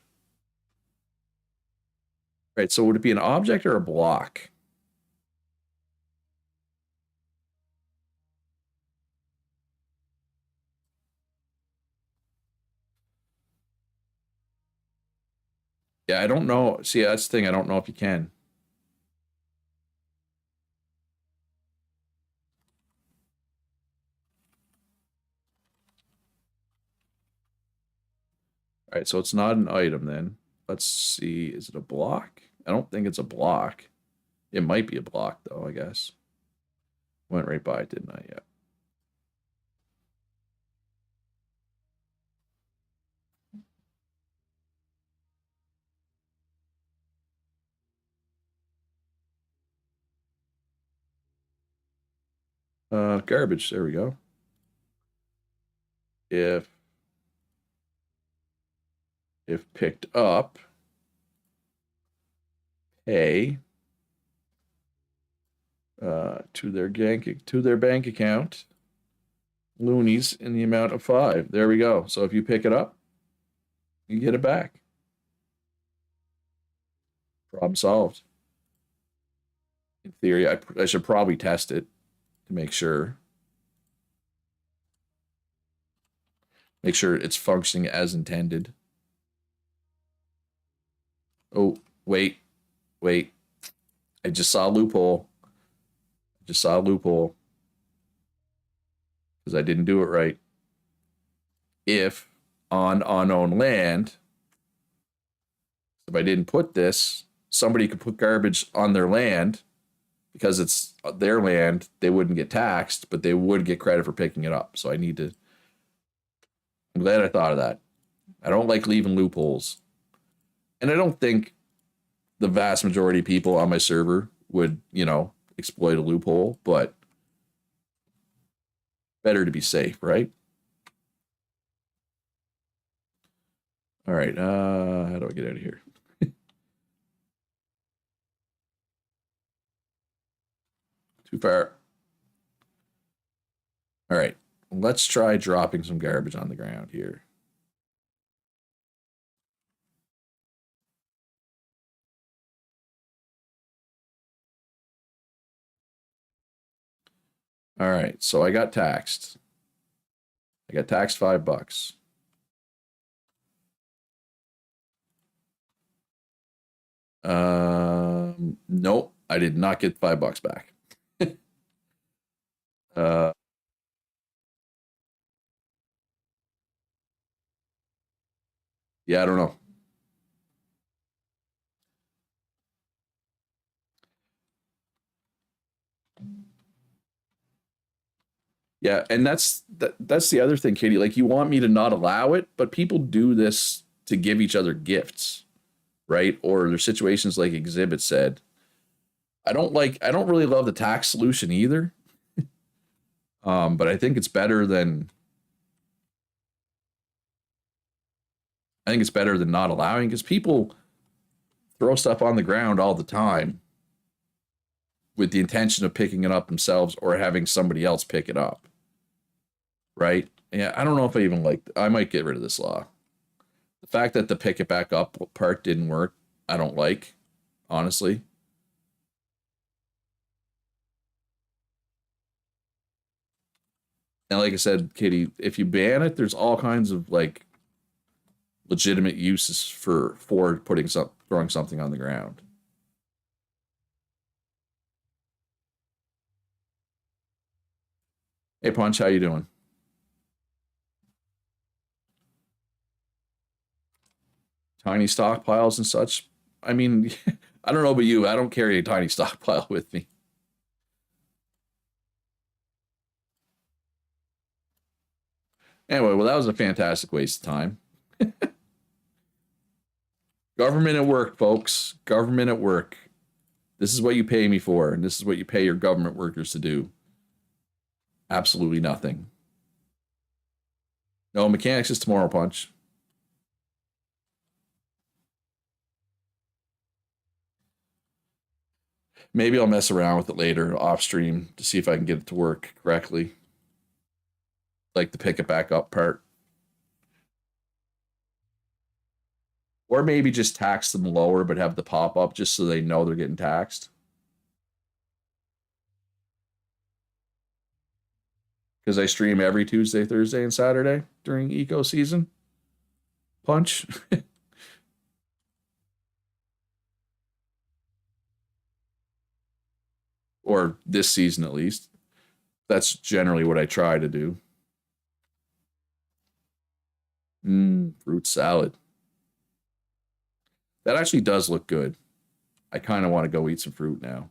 Right, so would it be an object or a block? Yeah, I don't know. See, that's the thing. I don't know if you can. All right, so it's not an item then. Let's see. Is it a block? I don't think it's a block. It might be a block, though, I guess. Went right by it, didn't I? Yeah. Garbage. There we go. If picked up, pay to their bank account loonies in the amount of 5. There we go. So if you pick it up, you get it back. Problem solved. In theory, I should probably test it to make sure. Make sure it's functioning as intended. Oh, wait. I just saw a loophole. Because I didn't do it right. If on unknown land, if I didn't put this, somebody could put garbage on their land because it's their land. They wouldn't get taxed, but they would get credit for picking it up. So I'm glad I thought of that. I don't like leaving loopholes. And I don't think the vast majority of people on my server would, exploit a loophole, but better to be safe, right? All right, how do I get out of here? Too far. All right, let's try dropping some garbage on the ground here. All right, so I got taxed. I got taxed $5. Nope, I did not get $5 back. uh, yeah, I don't know. Yeah, and that's the other thing, Katie. Like you want me to not allow it, but people do this to give each other gifts, right? Or there's situations like Exhibit said. I don't really love the tax solution either. But I think it's better than not allowing because people throw stuff on the ground all the time with the intention of picking it up themselves or having somebody else pick it up. Right? Yeah, I don't know if I even like I might get rid of this law. The fact that the pick it back up part didn't work, I don't like, honestly. And like I said, Katie, if you ban it, there's all kinds of like legitimate uses for throwing something on the ground. Hey Punch, how you doing? Tiny stockpiles and such. I mean, I don't know about you. I don't carry a tiny stockpile with me. Anyway, well, that was a fantastic waste of time. Government at work, folks. Government at work. This is what you pay me for, and this is what you pay your government workers to do. Absolutely nothing. No, mechanics is tomorrow, Punch. Maybe I'll mess around with it later off stream to see if I can get it to work correctly. Like the pick it back up part. Or maybe just tax them lower but have the pop up just so they know they're getting taxed. Because I stream every Tuesday, Thursday, and Saturday during eco season. Punch. Or this season at least. That's generally what I try to do. Fruit fruit salad. That actually does look good. I kind of want to go eat some fruit now.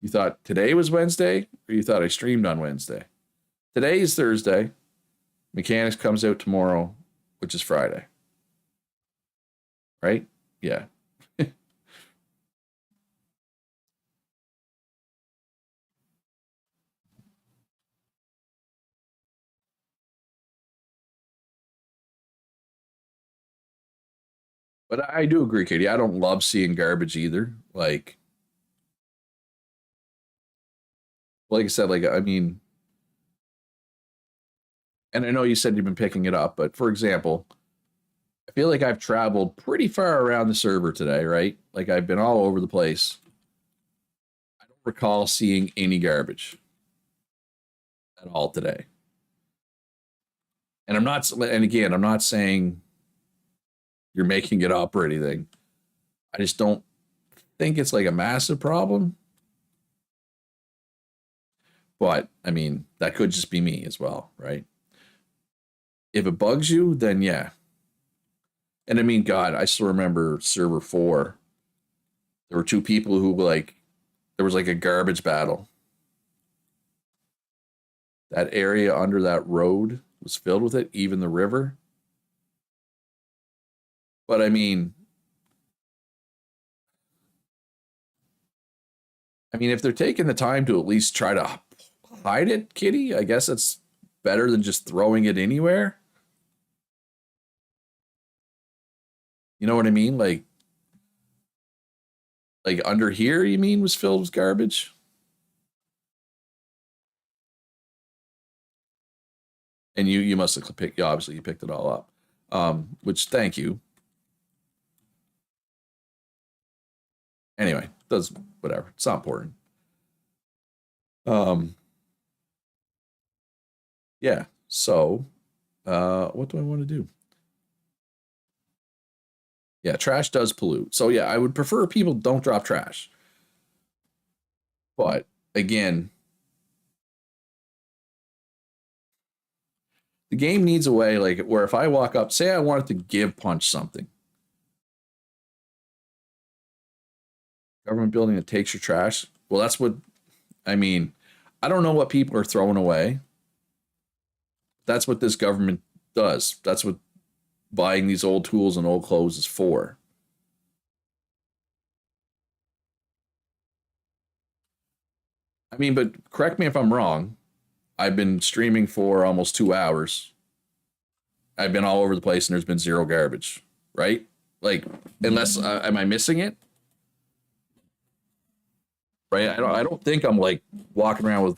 You thought today was Wednesday, or you thought I streamed on Wednesday? Today is Thursday. Mechanics comes out tomorrow, which is Friday. Right? Yeah. But I do agree, Katie. I don't love seeing garbage either. Like I said, like I mean, and I know you said you've been picking it up, but for example, I feel like I've traveled pretty far around the server today, right? Like I've been all over the place. I don't recall seeing any garbage at all today. And and again, I'm not saying you're making it up or anything. I just don't think it's like a massive problem. But I mean, that could just be me as well, right? If it bugs you, then yeah. And I mean, God, I still remember server 4. There were two people who there was like a garbage battle. That area under that road was filled with it, even the river. But I mean, if they're taking the time to at least try to hide it, Kitty, I guess it's better than just throwing it anywhere. You know what I mean? Like under here, you mean was filled with garbage? And you must have picked, obviously you picked it all up. Which thank you. Anyway, does whatever. It's not important. Um, yeah. So, what do I want to do? Yeah, trash does pollute. So yeah, I would prefer people don't drop trash. But again, the game needs a way like where if I walk up, say I wanted to give punch something, government building that takes your trash. Well, that's what I mean. I don't know what people are throwing away. That's what this government does. That's what buying these old tools and old clothes is for. I mean, but correct me if I'm wrong. I've been streaming for almost 2 hours. I've been all over the place and there's been zero garbage, right? Like, unless am I missing it? Right? I don't think I'm like walking around with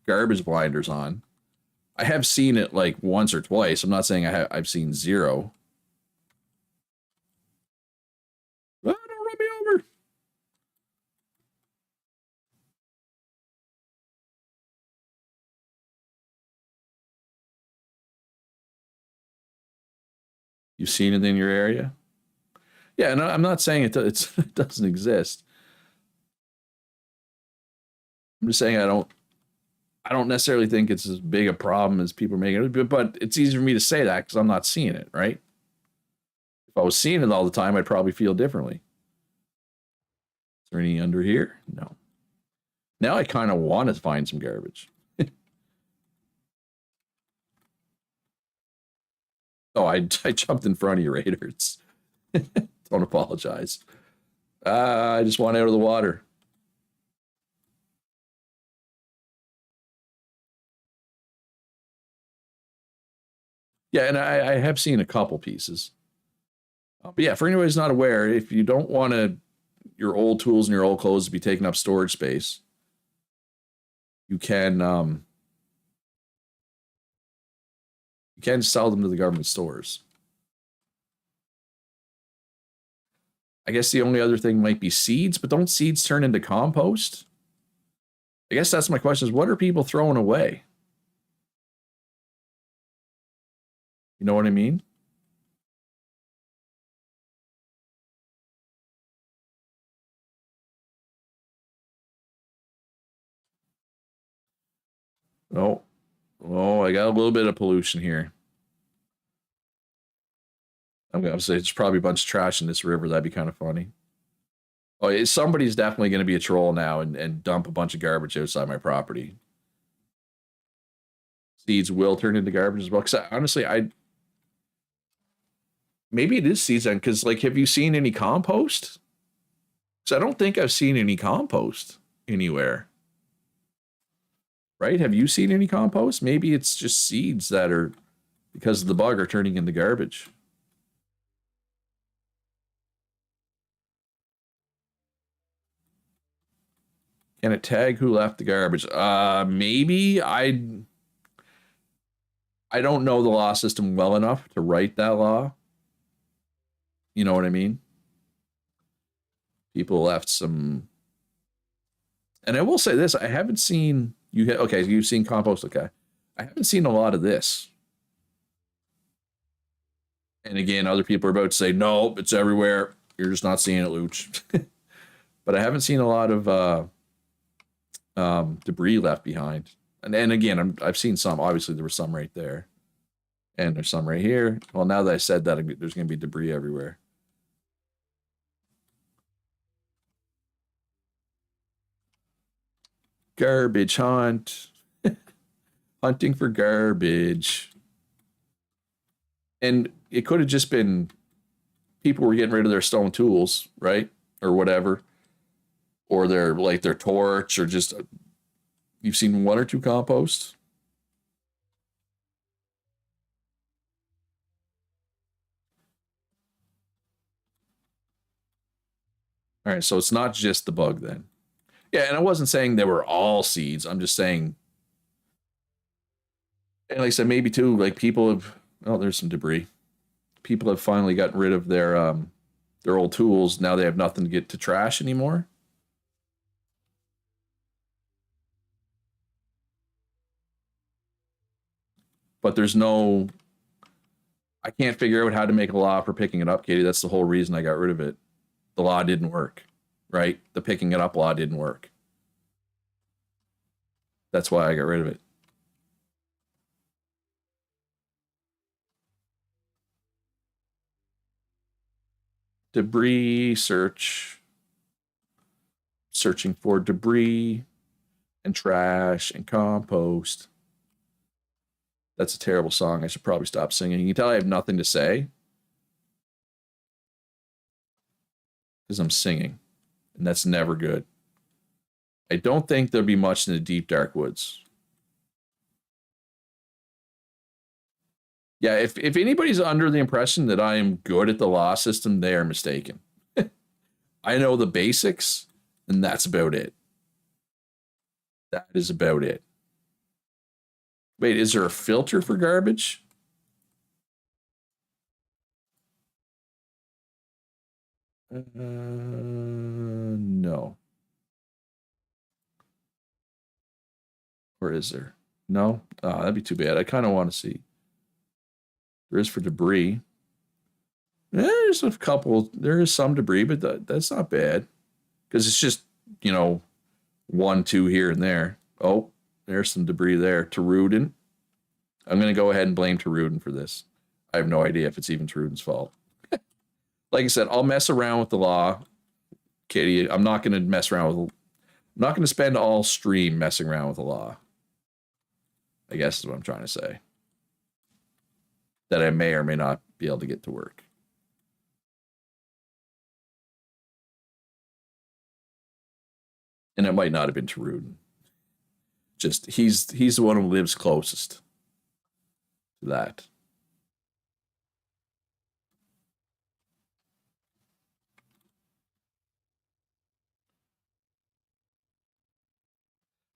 garbage blinders on. I have seen it like once or twice. I'm not saying I've seen zero. Ah, don't run me over. You've seen it in your area? Yeah, and I'm not saying it doesn't exist. I'm just saying I don't necessarily think it's as big a problem as people are making it, but it's easy for me to say that because I'm not seeing it, right? If I was seeing it all the time, I'd probably feel differently. Is there any under here? No. Now I kind of want to find some garbage. Oh, I jumped in front of you, Raiders. Don't apologize. I just want out of the water. Yeah, and I have seen a couple pieces. But yeah, for anyone who's not aware, if you don't want your old tools and your old clothes to be taking up storage space, you can sell them to the government stores. I guess the only other thing might be seeds, but don't seeds turn into compost? I guess that's my question is what are people throwing away? You know what I mean? Oh, oh, I got a little bit of pollution here. I'm gonna say it's probably a bunch of trash in this river. That'd be kind of funny. Oh, somebody's definitely going to be a troll now and dump a bunch of garbage outside my property. Seeds will turn into garbage as well. Because honestly, I maybe it is season. Because like, have you seen any compost? Because I don't think I've seen any compost anywhere. Right? Have you seen any compost? Maybe it's just seeds that are because of the bug are turning into garbage. Can it tag who left the garbage? Maybe I don't know the law system well enough to write that law. You know what I mean? People left some, and I will say this: I haven't seen you. Okay, you've seen compost. Okay, I haven't seen a lot of this. And again, other people are about to say, no, it's everywhere. You're just not seeing it, Luch. But I haven't seen a lot of debris left behind. And again, I've seen some. Obviously, there was some right there. And there's some right here. Well, now that I said that, there's going to be debris everywhere. Garbage hunt. Hunting for garbage. And it could have just been people were getting rid of their stone tools, right? Or whatever. Or their torch, or just you've seen one or two composts. All right, so it's not just the bug then. Yeah, and I wasn't saying they were all seeds. I'm just saying, and like I said, maybe too, like people have. Oh, there's some debris. People have finally gotten rid of their old tools. Now they have nothing to get to trash anymore. But there's no. I can't figure out how to make a law for picking it up, Katie. That's the whole reason I got rid of it. The law didn't work, right? The picking it up law didn't work. That's why I got rid of it. Debris search. Searching for debris and trash and compost. That's a terrible song. I should probably stop singing. You can tell I have nothing to say because I'm singing, and that's never good. I don't think there'll be much in the deep dark woods. Yeah, if anybody's under the impression that I am good at the law system, they are mistaken. I know the basics, and that's about it. That is about it. Wait, is there a filter for garbage? No. Or is there? No? Oh, that'd be too bad. I kind of want to see. There is for debris. There's a couple. There is some debris, but that's not bad because it's just you know one, two here and there. Oh, there's some debris there. Tarudin. I'm gonna go ahead and blame Tarudin for this. I have no idea if it's even Tarudin's fault. Like I said, I'll mess around with the law, Kitty. I'm not gonna mess around with. I'm not gonna spend all stream messing around with the law. I guess is what I'm trying to say. That I may or may not be able to get to work. And it might not have been Tarudin. Just he's the one who lives closest to that.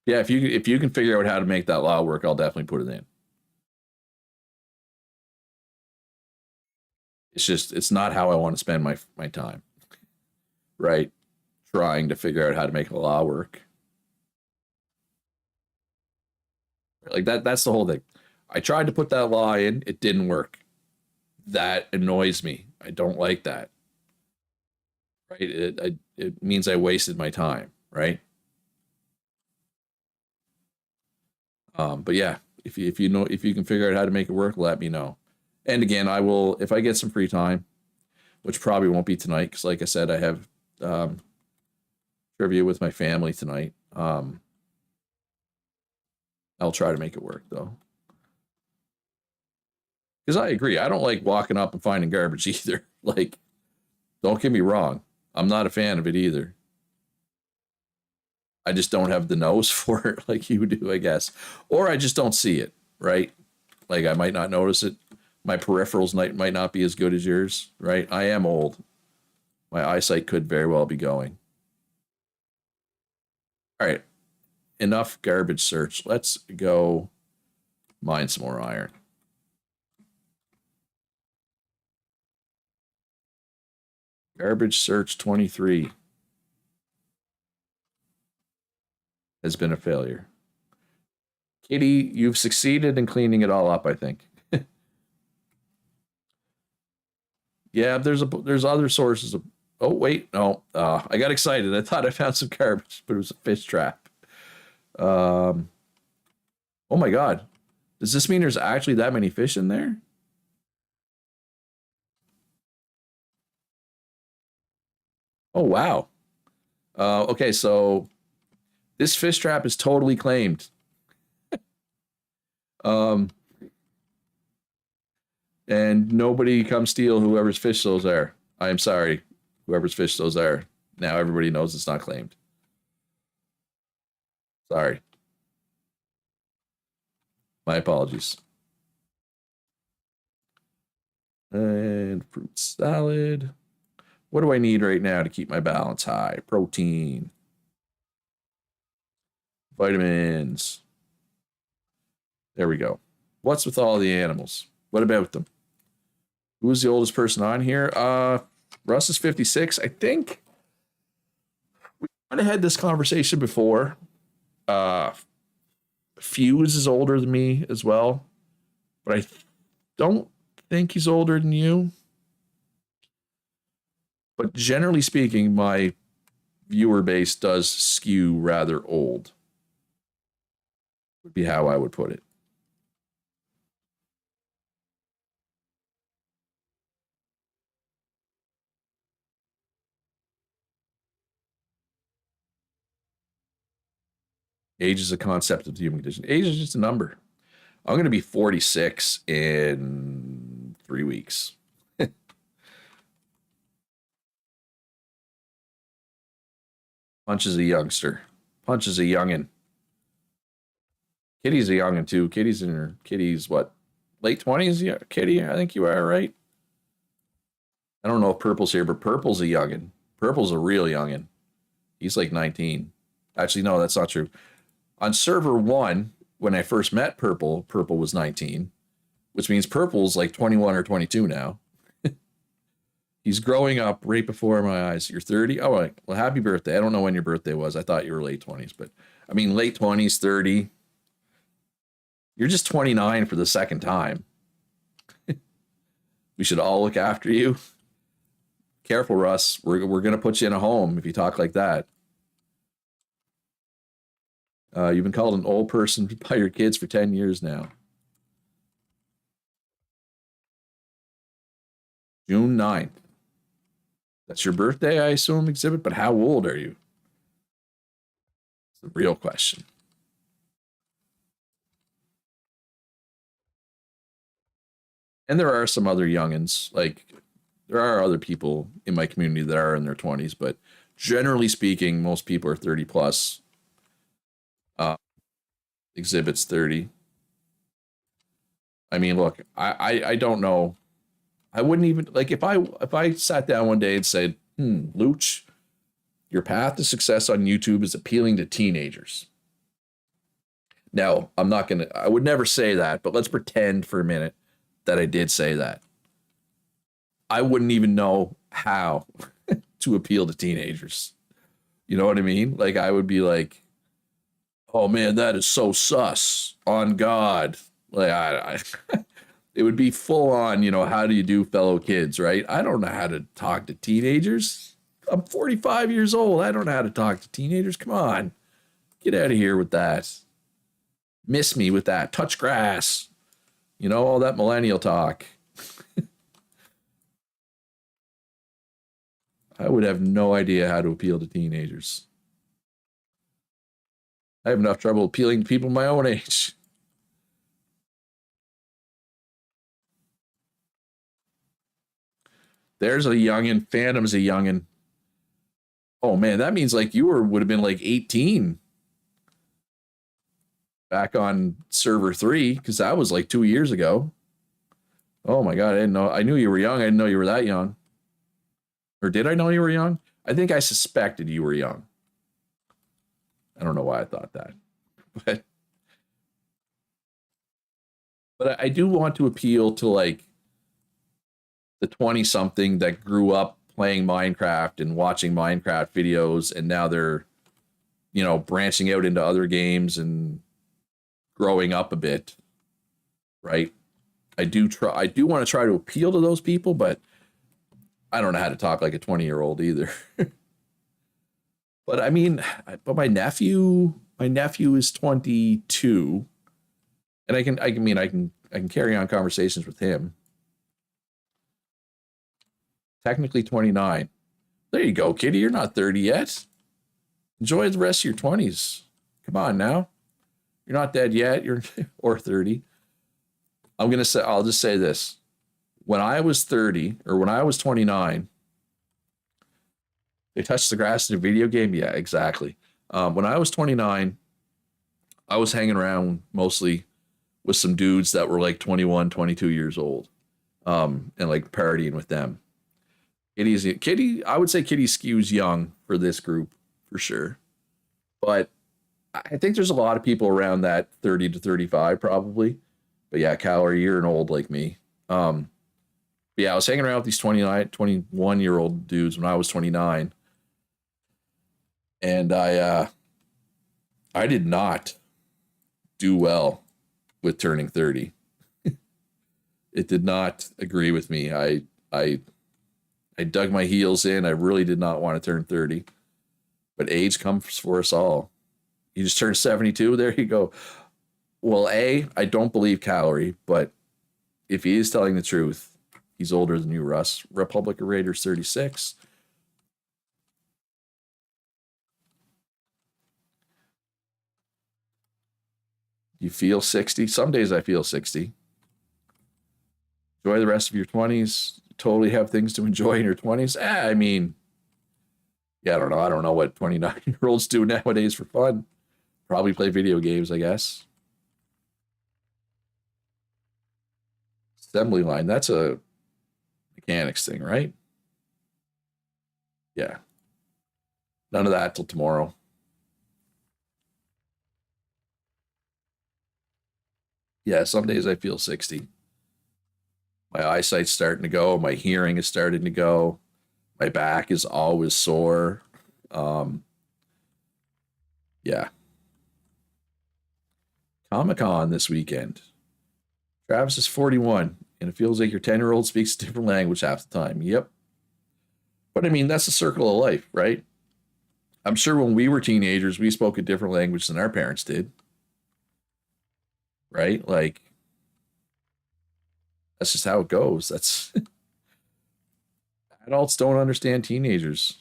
Yeah, if you can figure out how to make that law work, I'll definitely put it in. It's just it's not how I want to spend my time, right? Trying to figure out how to make a law work. Like that's the whole thing. I tried to put that law in, it didn't work. That annoys me. I don't like that. Right? It means I wasted my time, right? But yeah, if you know if you can figure out how to make it work, let me know. And again, I will if I get some free time, which probably won't be tonight because, like I said, I have um, trivia with my family tonight. I'll try to make it work though, because I agree. I don't like walking up and finding garbage either. Like, don't get me wrong, I'm not a fan of it either. I just don't have the nose for it like you do, I guess, or I just don't see it. Right? Like I might not notice it. My peripherals might not be as good as yours. Right? I am old. My eyesight could very well be going. All right, enough garbage search. Let's go mine some more iron. Garbage search 23 has been a failure. Kitty, you've succeeded in cleaning it all up, I think. Yeah, there's other sources of. Oh wait, no, I got excited. I thought I found some garbage, but it was a fish trap. Um, oh my god, does this mean there's actually that many fish in there? Oh wow. Okay, so this fish trap is totally claimed. Um, and nobody come steal whoever's fish those are. I am sorry, whoever's fish those are. Now everybody knows it's not claimed. Sorry, my apologies. And fruit salad. What do I need right now to keep my balance high? Protein, vitamins. There we go. What's with all the animals? What about them? Who's the oldest person on here? Russ is 56. I think we kind of had this conversation before. Uh, Fuse is older than me as well, but don't think he's older than you. But generally speaking, my viewer base does skew rather old, would be how I would put it. Age is a concept of the human condition. Age is just a number. I'm going to be 46 in 3 weeks. Punch is a youngster. Punch is a youngin. Kitty's a youngin too. Kitty's what? Late 20s? Yeah, Kitty, I think you are, right? I don't know if Purple's here, but Purple's a youngin. Purple's a real youngin. He's like 19. Actually, no, that's not true. On server one, when I first met Purple, Purple was 19, which means Purple's like 21 or 22 now. He's growing up right before my eyes. You're 30? Oh, well, happy birthday. I don't know when your birthday was. I thought you were late 20s, but I mean, late 20s, 30. You're just 29 for the second time. We should all look after you. Careful, Russ. We're going to put you in a home if you talk like that. You've been called an old person by your kids for 10 years now. June 9th. That's your birthday, I assume, Exhibit, but how old are you? It's the real question. And there are some other youngins, like there are other people in my community that are in their 20s, but generally speaking, most people are 30 plus. Uh, Exhibits 30. I mean, look, I don't know. I wouldn't even like if I sat down one day and said, Luch, your path to success on YouTube is appealing to teenagers. Now, I would never say that, but let's pretend for a minute that I did say that. I wouldn't even know how to appeal to teenagers. You know what I mean? Like, I would be like, oh man, that is so sus on God. Like, it would be full on, how do you do, fellow kids, right? I don't know how to talk to teenagers. I'm 45 years old. I don't know how to talk to teenagers. Come on, get out of here with that. Miss me with that. Touch grass. You know, all that millennial talk. I would have no idea how to appeal to teenagers. I have enough trouble appealing to people my own age. There's a youngin. Phantom's a youngin. Oh man, that means like you would have been like 18 back on server 3 because that was like 2 years ago. Oh my god, I didn't know. I knew you were young. I didn't know you were that young. Or did I know you were young? I think I suspected you were young. I don't know why I thought that. But I do want to appeal to like the 20 something that grew up playing Minecraft and watching Minecraft videos and now they're branching out into other games and growing up a bit, right? I do want to try to appeal to those people, but I don't know how to talk like a 20-year-old either. But I mean, but my nephew is 22 and I can carry on conversations with him. Technically 29. There you go, Kitty. You're not 30 yet. Enjoy the rest of your 20s. Come on now. You're not dead yet. You're or 30. I'll just say this. When I was 30 or when I was 29, they touched the grass in a video game. Yeah, exactly. When I was 29, I was hanging around mostly with some dudes that were like 21, 22 years old, and like partying with them. I would say Kitty skews young for this group for sure. But I think there's a lot of people around that 30 to 35 probably. But yeah, Calorie, you're an old like me. But yeah, I was hanging around with these 29, 21-year-old dudes when I was 29. And I did not do well with turning 30. It did not agree with me. I dug my heels in. I really did not want to turn 30. But age comes for us all. You just turned 72. There you go. Well, I don't believe Calorie, but if he is telling the truth, he's older than you, Russ. Republic of Raiders 36. You feel 60? Some days I feel 60. Enjoy the rest of your 20s. Totally have things to enjoy in your 20s. I mean, yeah, I don't know. I don't know what 29-year-olds do nowadays for fun. Probably play video games, I guess. Assembly line, that's a mechanics thing, right? Yeah. None of that till tomorrow. Yeah, some days I feel 60. My eyesight's starting to go. My hearing is starting to go. My back is always sore. Um, yeah. Comic-Con this weekend. Travis is 41, and it feels like your 10-year-old speaks a different language half the time. Yep. But I mean, that's the circle of life, right? I'm sure when we were teenagers, we spoke a different language than our parents did, right? Like, that's just how it goes. That's adults don't understand teenagers.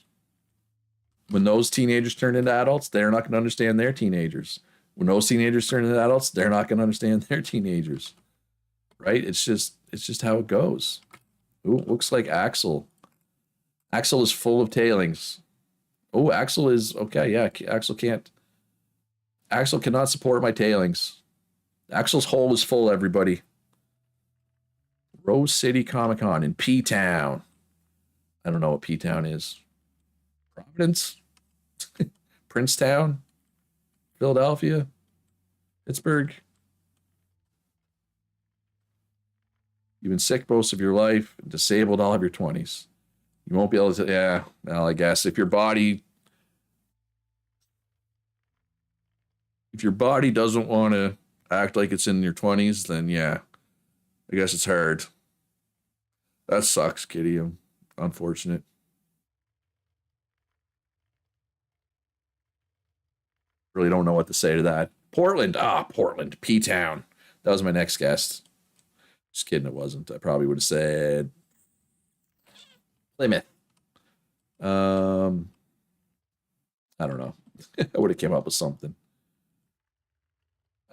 When those teenagers turn into adults, they're not going to understand their teenagers. When those teenagers turn into adults, they're not going to understand their teenagers. Right? It's just how it goes. Ooh, looks like Axel. Axel is full of tailings. Oh, Axel is okay. Yeah, Axel cannot support my tailings. Axel's hole is full, everybody. Rose City Comic Con in P Town. I don't know what P Town is. Providence? Princetown? Philadelphia? Pittsburgh? You've been sick most of your life, disabled all of your 20s. You won't be able to, yeah, well, I guess if your body doesn't want to act like it's in your 20s, then yeah, I guess it's hard. That sucks, Kitty. I'm unfortunate. Really don't know what to say to that. Portland. Ah, Portland. P-Town. That was my next guest. Just kidding, it wasn't. I probably would have said Plymouth. Um, I don't know. I would have came up with something.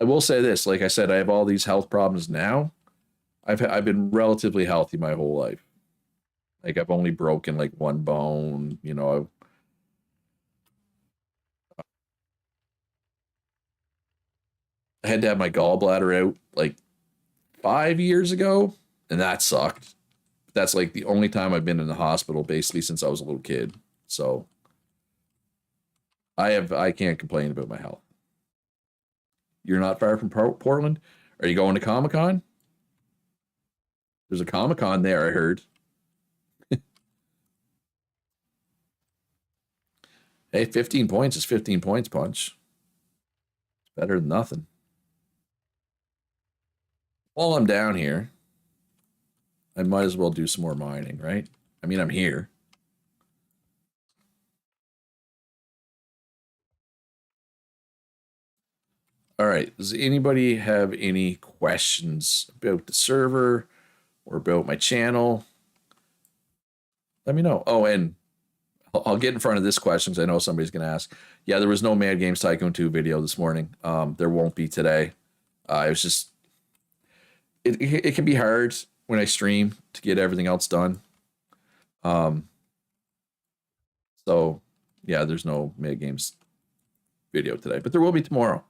I will say this, like I said, I have all these health problems now. I've been relatively healthy my whole life. Like I've only broken like one bone. I had to have my gallbladder out like 5 years ago, and that sucked. That's like the only time I've been in the hospital basically since I was a little kid. So I can't complain about my health. You're not far from Portland. Are you going to Comic Con? There's a Comic Con there, I heard. Hey, 15 points is 15 points, Punch. It's better than nothing. While I'm down here, I might as well do some more mining, right? I mean, I'm here. All right. Does anybody have any questions about the server or about my channel? Let me know. Oh, and I'll get in front of this question because I know somebody's going to ask. Yeah, there was no Mad Games Tycoon 2 video this morning. There won't be today. It was just, it can be hard when I stream to get everything else done. So, yeah, there's no Mad Games video today, but there will be tomorrow.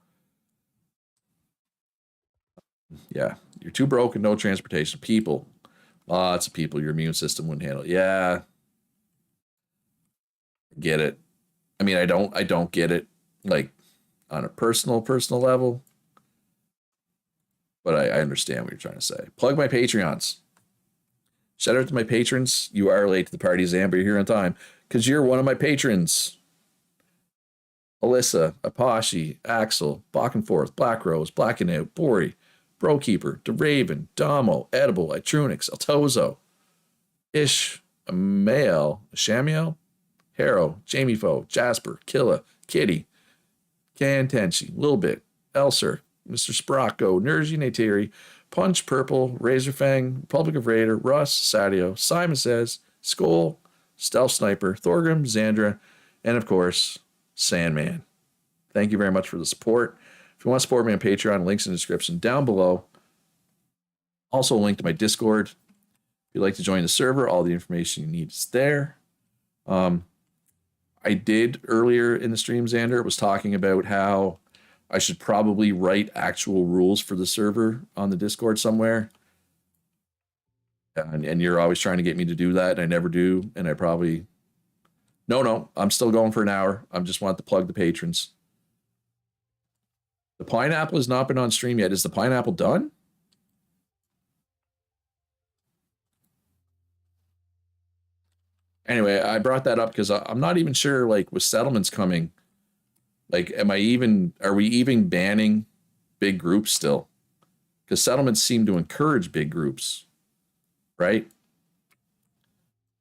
Yeah, you're too broke and no transportation. People, lots of people, your immune system wouldn't handle it. Yeah, get it. I mean, I don't get it like on a personal level, but I understand what you're trying to say. Plug my Patreons. Shout out to my patrons. You are late to the party, Zam, but you're here on time because you're one of my patrons. Alyssa, Apache, Axel, Back and Forth, Black Rose, Black and Out, Bori, Brokeeper, DeRaven, Damo, Edible, Itrunix, Altozo, Ish, Amael, Shamiel, Harrow, Jamie Foe, Jasper, Killa, Kitty, Can Tenchi, Lil Bit, Elser, Mr. Sprocko, Nergy Nateri, Punch Purple, Razorfang, Republic of Raider, Russ, Sadio, Simon Says, Skull, Stealth Sniper, Thorgrim, Xandra, and of course, Sandman. Thank you very much for the support. If you want to support me on Patreon, links in the description down below. Also, a link to my Discord. If you'd like to join the server, all the information you need is there. I did earlier in the stream, Xander, was talking about how I should probably write actual rules for the server on the Discord somewhere. And you're always trying to get me to do that, and I never do. And I probably... No, I'm still going for an hour. I just want to plug the patrons. The pineapple has not been on stream yet. Is the pineapple done? Anyway, I brought that up because I'm not even sure, like, with settlements coming, like, are we even banning big groups still? Because settlements seem to encourage big groups, right?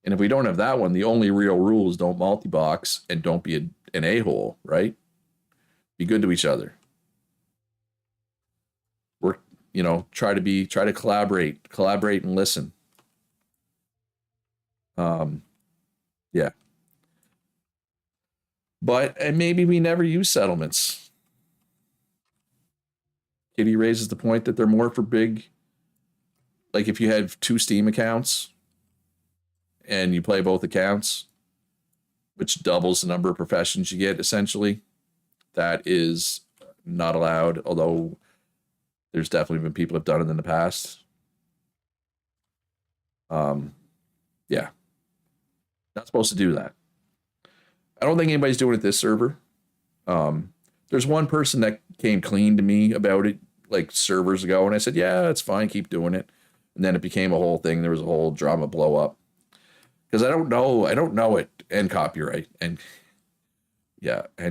And if we don't have that one, the only real rule is don't multi-box and don't be an a-hole, right? Be good to each other. Work, try to collaborate and listen. Yeah. And maybe we never use settlements. Kitty raises the point that they're more for big, like if you have 2 Steam accounts and you play both accounts, which doubles the number of professions you get, essentially. That is not allowed, although there's definitely been people who have done it in the past. Yeah. Not supposed to do that. I don't think anybody's doing it this server. There's one person that came clean to me about it, like servers ago, and I said, yeah, it's fine, keep doing it. And then it became a whole thing. There was a whole drama blow up. Because I don't know it, and copyright, and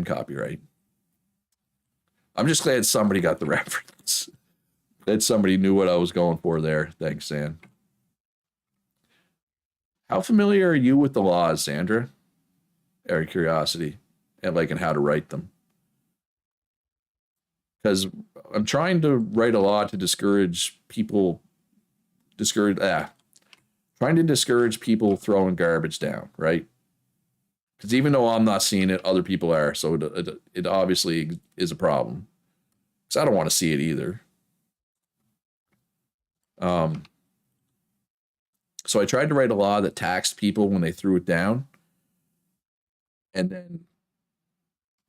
copyright. I'm just glad somebody got the reference. That somebody knew what I was going for there. Thanks, Sam. How familiar are you with the laws, Sandra? Out of curiosity, and how to write them. because I'm trying to write a law to discourage people, discourage, trying to discourage people throwing garbage down, right? Because even though I'm not seeing it, other people are. So it obviously is a problem. Because I don't want to see it either. Um, so I tried to write a law that taxed people when they threw it down and then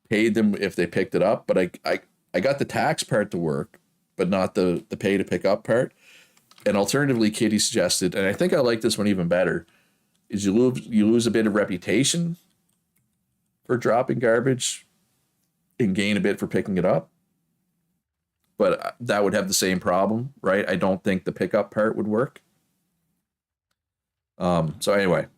paid them if they picked it up. But I got the tax part to work, but not the pay to pick up part. And alternatively, Katie suggested, and I think I like this one even better, is you lose a bit of reputation for dropping garbage and gain a bit for picking it up. But that would have the same problem, right? I don't think the pickup part would work. So anyway,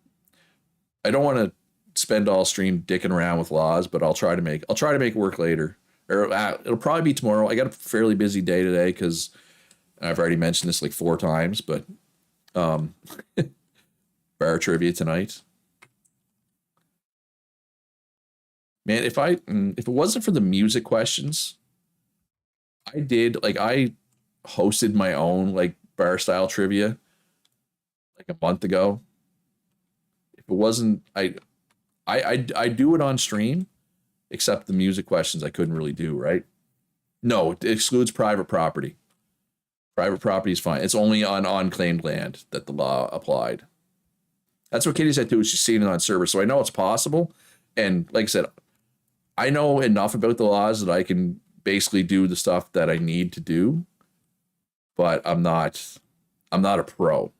I don't want to spend all stream dicking around with laws, but I'll try to make it work later. Or it'll probably be tomorrow. I got a fairly busy day today because I've already mentioned this like 4 times, but um, bar trivia tonight. Man, if it wasn't for the music questions, I hosted my own like bar style trivia like a month ago. If it wasn't, I do it on stream, except the music questions I couldn't really do, right? No, it excludes private property. Private property is fine. It's only on unclaimed land that the law applied. That's what Katie said too. She's seen it on servers, so I know it's possible. And like I said, I know enough about the laws that I can basically do the stuff that I need to do, but I'm not a pro.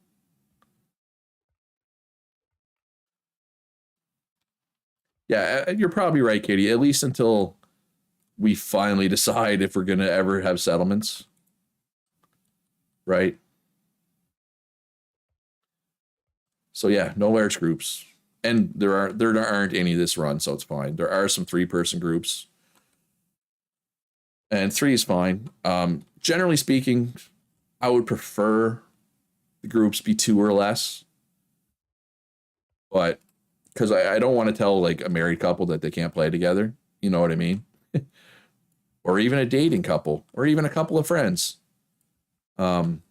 Yeah, you're probably right, Katie. At least until we finally decide if we're gonna ever have settlements, right? So yeah, no large groups, and there aren't any this run, so it's fine. There are some 3-person groups, and three is fine. Generally speaking, I would prefer the groups be 2 or less, but because I don't want to tell like a married couple that they can't play together. You know what I mean? Or even a dating couple, or even a couple of friends. Um,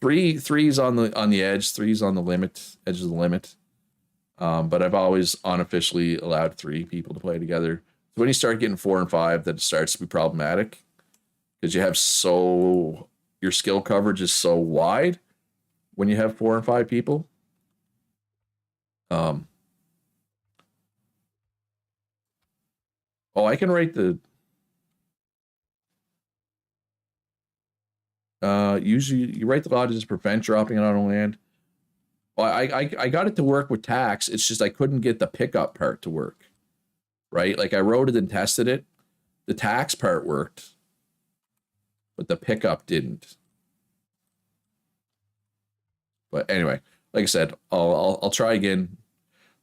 three's on the edge, three's on the limit, edge of the limit. But I've always unofficially allowed 3 people to play together. So when you start getting 4 and 5, that starts to be problematic because your skill coverage is so wide when you have 4 and 5 people. Um, oh, I can write the usually you write the law to just prevent dropping it on land. Well, I got it to work with tax. It's just I couldn't get the pickup part to work. Right? Like I wrote it and tested it. The tax part worked, but the pickup didn't. But anyway, like I said, I'll try again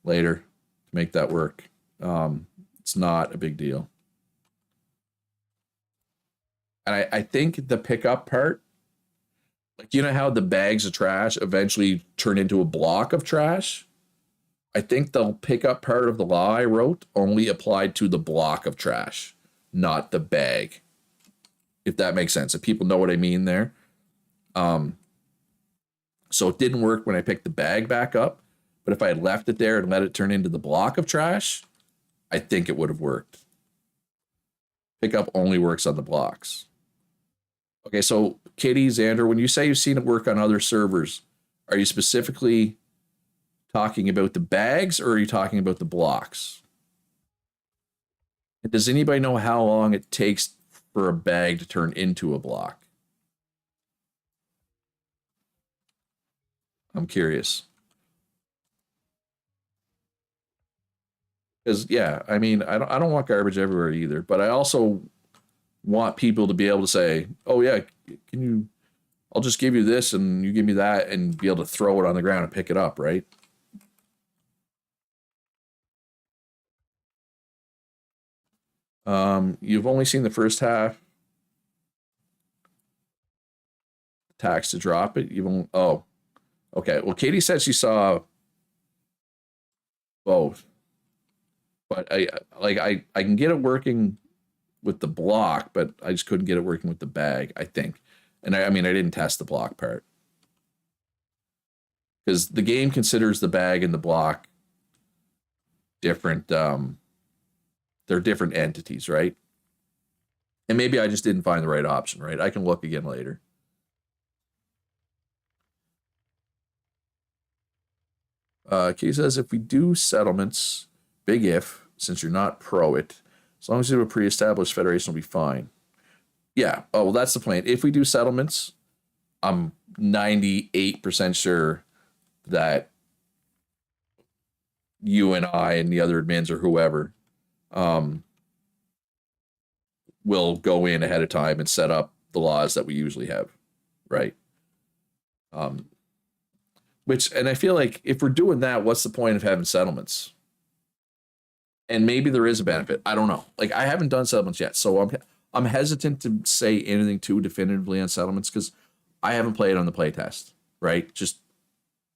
later to make that work. It's not a big deal. And I think the pickup part, like you know how the bags of trash eventually turn into a block of trash? I think the pickup part of the law I wrote only applied to the block of trash, not the bag. If that makes sense. If people know what I mean there. Um, so it didn't work when I picked the bag back up. But if I had left it there and let it turn into the block of trash, I think it would have worked. Pickup only works on the blocks. Okay, so Katie, Xander, when you say you've seen it work on other servers, are you specifically talking about the bags or are you talking about the blocks? And does anybody know how long it takes for a bag to turn into a block? I'm curious. Because yeah, I mean, I don't want garbage everywhere either, but I also want people to be able to say, "Oh yeah, can you? I'll just give you this, and you give me that, and be able to throw it on the ground and pick it up, right?" You've only seen the first half tax to drop it. You've only okay. Well, Katie said she saw both, but I can get it working with the block, but I just couldn't get it working with the bag, I think. And I mean, I didn't test the block part because the game considers the bag and the block different. They're different entities, right? And maybe I just didn't find the right option, right? I can look again later. Key says if we do settlements, big if, since you're not pro it, as long as you have a pre-established federation, will be fine. Yeah. Oh, well, that's the plan. If we do settlements, I'm 98% sure that you and I and the other admins or whoever will go in ahead of time and set up the laws that we usually have, right? And I feel like if we're doing that, what's the point of having settlements? And maybe there is a benefit. I don't know. Like I haven't done settlements yet, so I'm hesitant to say anything too definitively on settlements because I haven't played on the playtest, right? Just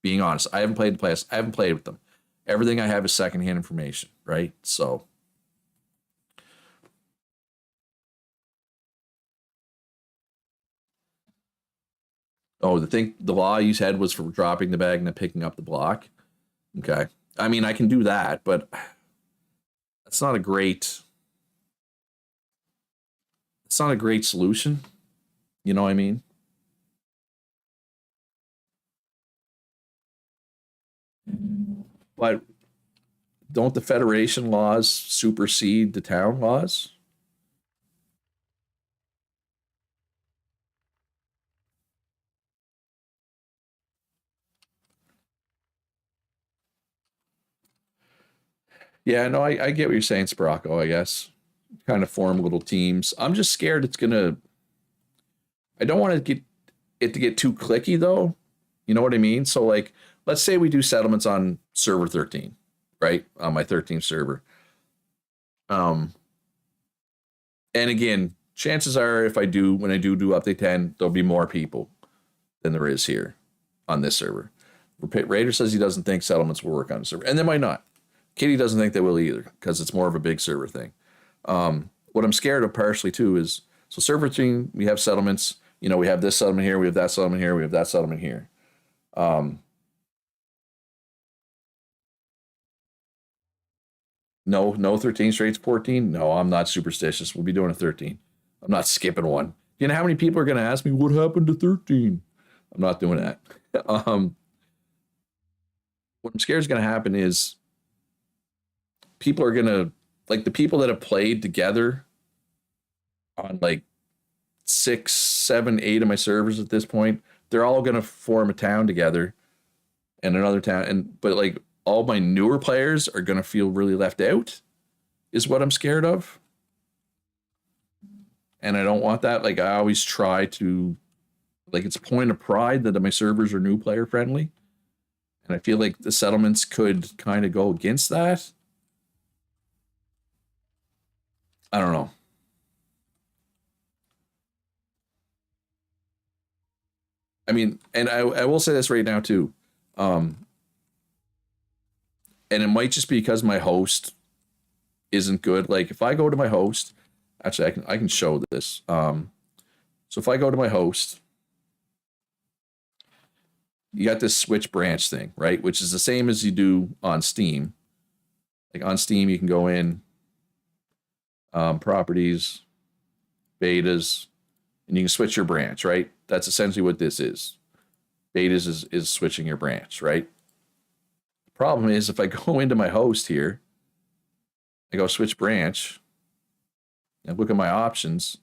being honest, I haven't played the playtest. I haven't played with them. Everything I have is secondhand information, right? So. Oh, the law you said was for dropping the bag and then picking up the block. Okay. I mean, I can do that, but that's not a great. It's not a great solution. You know what I mean? But don't the Federation laws supersede the town laws? Yeah, no, I get what you're saying, Sparacco, I guess. Kind of form little teams. I'm just scared it's gonna I don't want to get it to get too clicky though. You know what I mean? So like let's say we do settlements on server 13, right? On my 13th server. Um and again, chances are if I do when I do update 10, there'll be more people than there is here on this server. Raider says he doesn't think settlements will work on the server, and they might not. Kitty doesn't think they will either because it's more of a big server thing. What I'm scared of partially too is so server 13 we have settlements. You know, we have this settlement here, we have that settlement here, we have that settlement here. No 13 straight to 14. No, I'm not superstitious. We'll be doing a 13. I'm not skipping one. You know how many people are going to ask me what happened to 13? I'm not doing that. What I'm scared is going to happen is people are going to like the people that have played together on like 6, 7, 8 of my servers at this point. They're all going to form a town together and another town. But like all my newer players are going to feel really left out is what I'm scared of. And I don't want that. Like I always try to like it's a point of pride that my servers are new player friendly. And I feel like the settlements could kind of go against that. I don't know. I mean, and I will say this right now too. And it might just be because my host isn't good. Like if I go to my host, actually I can show this. So if I go to my host, you got this switch branch thing, right? Which is the same as you do on Steam. Like on Steam, you can go in properties, betas, and you can switch your branch, right? That's essentially what this is. Betas is switching your branch, right? The problem is if I go into my host here, I go switch branch, and look at my options.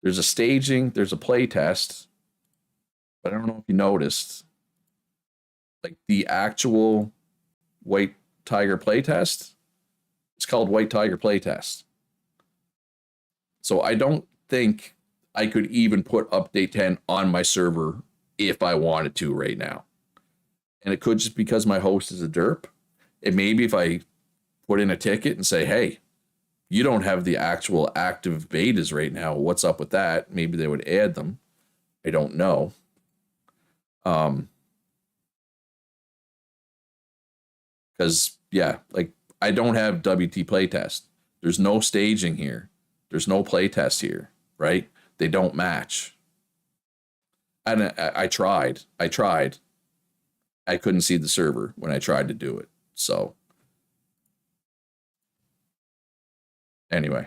There's a staging, there's a play test, but I don't know if you noticed, like the actual White Tiger playtest, it's called White Tiger playtest. So I don't think I could even put update 10 on my server if I wanted to right now. And it could just because my host is a derp. It may be if I put in a ticket and say, hey, you don't have the actual active betas right now. What's up with that? Maybe they would add them. I don't know. Because yeah, like I don't have WT playtest. There's no staging here. There's no play test here, right? They don't match. And I tried. I couldn't see the server when I tried to do it. So anyway,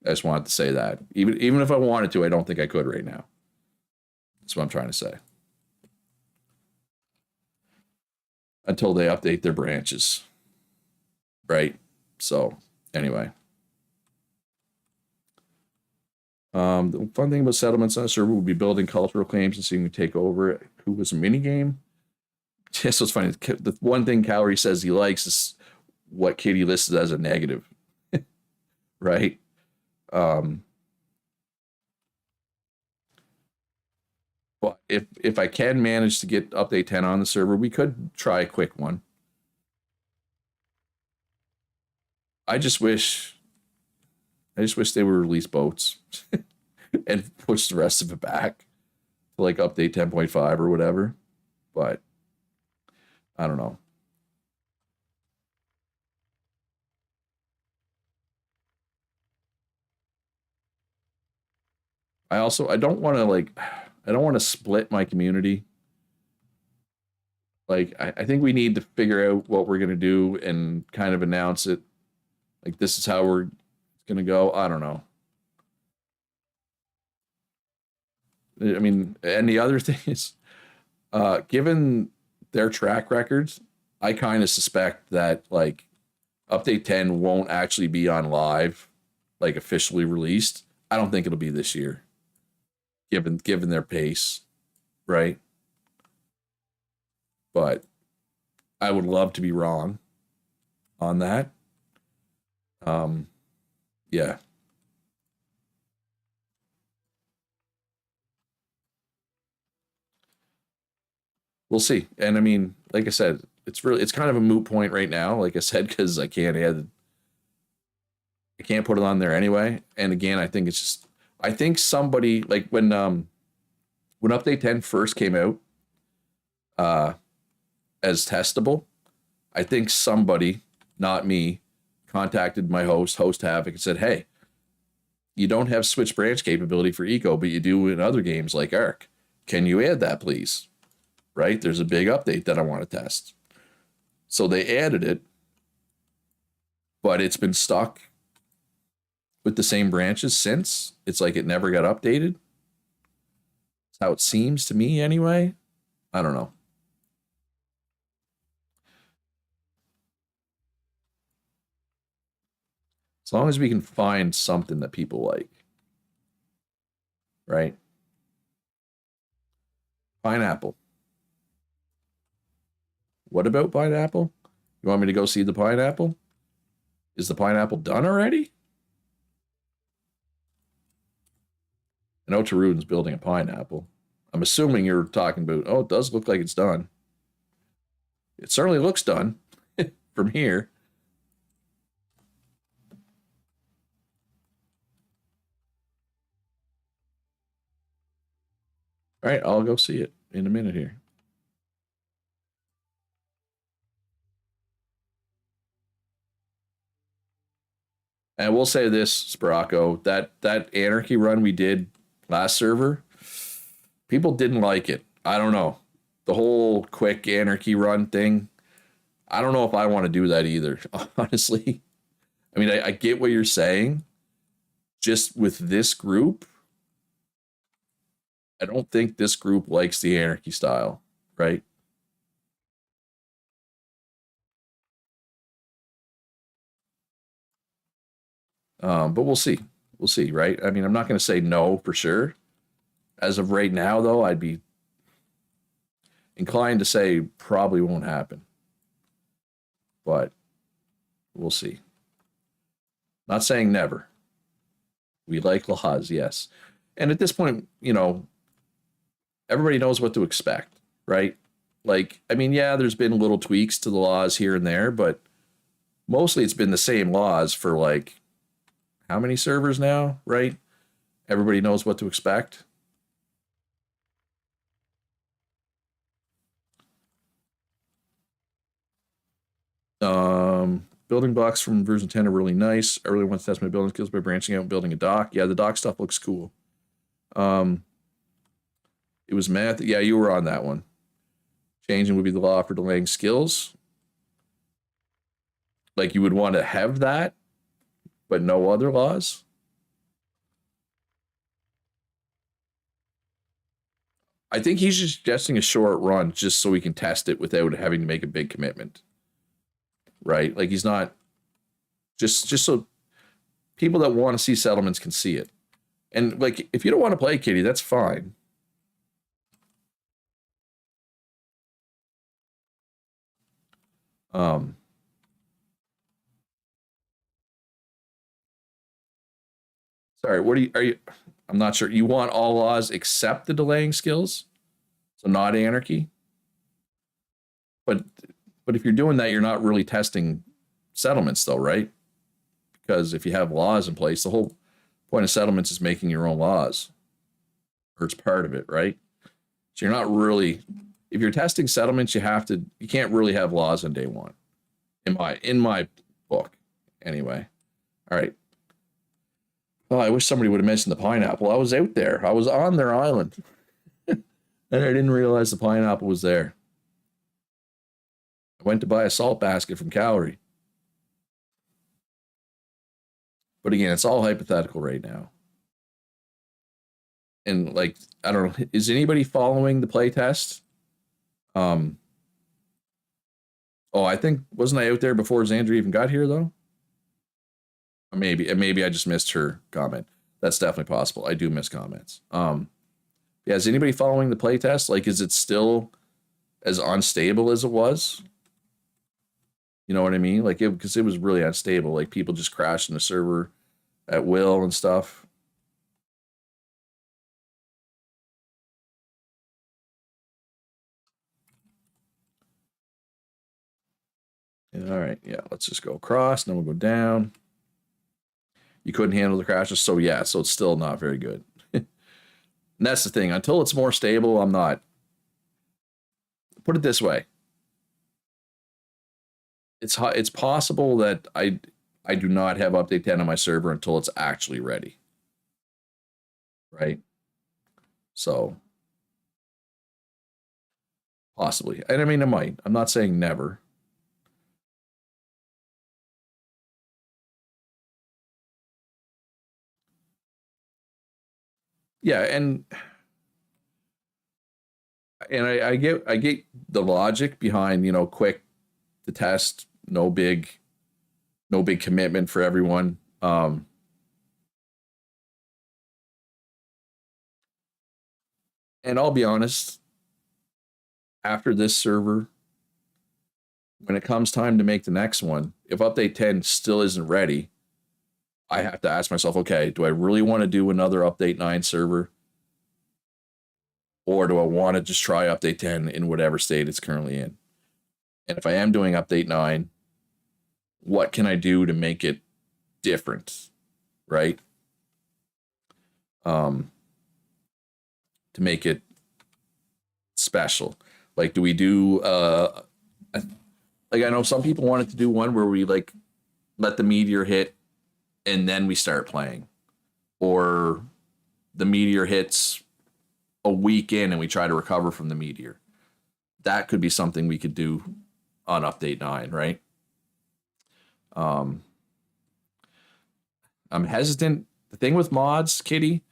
I just wanted to say that. Even if I wanted to, I don't think I could right now. That's what I'm trying to say. Until they update their branches. Right? So anyway. The fun thing about settlements on a server would be building cultural claims and seeing who take over who was a mini game. Yeah, so it's funny. The one thing Calorie says he likes is what Katie listed as a negative. Right? Um, but if I can manage to get update 10 on the server, we could try a quick one. I just wish they would release boats and push the rest of it back to like update 10.5 or whatever. But I don't know. I don't want to I don't want to split my community. Like I think we need to figure out what we're gonna do and kind of announce it. Like this is how we're gonna go. I don't know. I mean, and the other thing is, given their track records, I kind of suspect that like update 10 won't actually be on live, like officially released. I don't think it'll be this year, given their pace, right? But I would love to be wrong on that. Um, yeah, we'll see. And I mean, like I said, it's kind of a moot point right now. Like I said, because I can't put it on there anyway. And again, I think it's just I think somebody like when update 10 first came out uh as testable, I think somebody, not me, contacted my host Havoc, and said, "Hey, you don't have switch branch capability for Eco, but you do in other games like Arc. Can you add that, please?" Right? There's a big update that I want to test. So they added it, but it's been stuck with the same branches since. It's like it never got updated. That's how it seems to me, anyway. I don't know. As long as we can find something that people like, right? Pineapple. What about pineapple? You want me to go see the pineapple? Is the pineapple done already? I know Tarun's building a pineapple. I'm assuming you're talking about, oh, it does look like it's done. It certainly looks done from here. All right, I'll go see it in a minute here. And we'll say this, Sparaco, that anarchy run we did last server, people didn't like it. I don't know. The whole quick anarchy run thing, I don't know if I want to do that either, honestly. I mean, I get what you're saying. Just with this group, I don't think this group likes the anarchy style, right? But we'll see. We'll see, right? I mean, I'm not going to say no for sure. As of right now, though, I'd be inclined to say probably won't happen. But we'll see. Not saying never. We like laws, yes. And at this point, everybody knows what to expect, right? Like, I mean, yeah, there's been little tweaks to the laws here and there, but mostly it's been the same laws for like how many servers now, right? Everybody knows what to expect. building blocks from version 10 are really nice. I really want to test my building skills by branching out and building a dock. Yeah, the dock stuff looks cool. It was math. Yeah, you were on that one. Changing would be the law for delaying skills. Like you would want to have that, but no other laws. I think he's just suggesting a short run just so we can test it without having to make a big commitment. Right? Like he's not just so people that want to see settlements can see it. And like if you don't want to play Kitty, that's fine. Sorry, what are you I'm not sure. You want all laws except the delaying skills? So not anarchy? But if you're doing that, you're not really testing settlements though, right? Because if you have laws in place, the whole point of settlements is making your own laws. Or it's part of it, right? So you're not really if you're testing settlements, you can't really have laws on day one. In my book. Anyway. All right. Oh, I wish somebody would have mentioned the pineapple. I was out there. I was on their island. And I didn't realize the pineapple was there. I went to buy a salt basket from Calorie. But again, it's all hypothetical right now. And like, I don't know, is anybody following the play test? Oh, I think, wasn't I out there before Xandra even got here though? Maybe I just missed her comment. That's definitely possible. I do miss comments. Yeah, is anybody following the playtest? Like, is it still as unstable as it was? You know what I mean? Like, because it was really unstable. Like, people just crashing the server at will and stuff. Yeah, all right, yeah, let's just go across, and then we'll go down. You couldn't handle the crashes, so yeah, so it's still not very good. And that's the thing. Until it's more stable, I'm not. Put it this way. It's possible that I do not have update 10 on my server until it's actually ready. Right? So possibly. And I mean, it might. I'm not saying never. Yeah, and I get the logic behind, quick to test, no big commitment for everyone. And I'll be honest, after this server, when it comes time to make the next one, if update 10 still isn't ready, I have to ask myself, okay, do I really want to do another update 9 server? Or do I want to just try update 10 in whatever state it's currently in? And if I am doing update 9, what can I do to make it different? Right? To make it special. Like, do we do like, I know some people wanted to do one where we like let the meteor hit and then we start playing, or the meteor hits a week in and we try to recover from the meteor. That could be something we could do on update 9, right? I'm hesitant. The thing with mods, Kitty,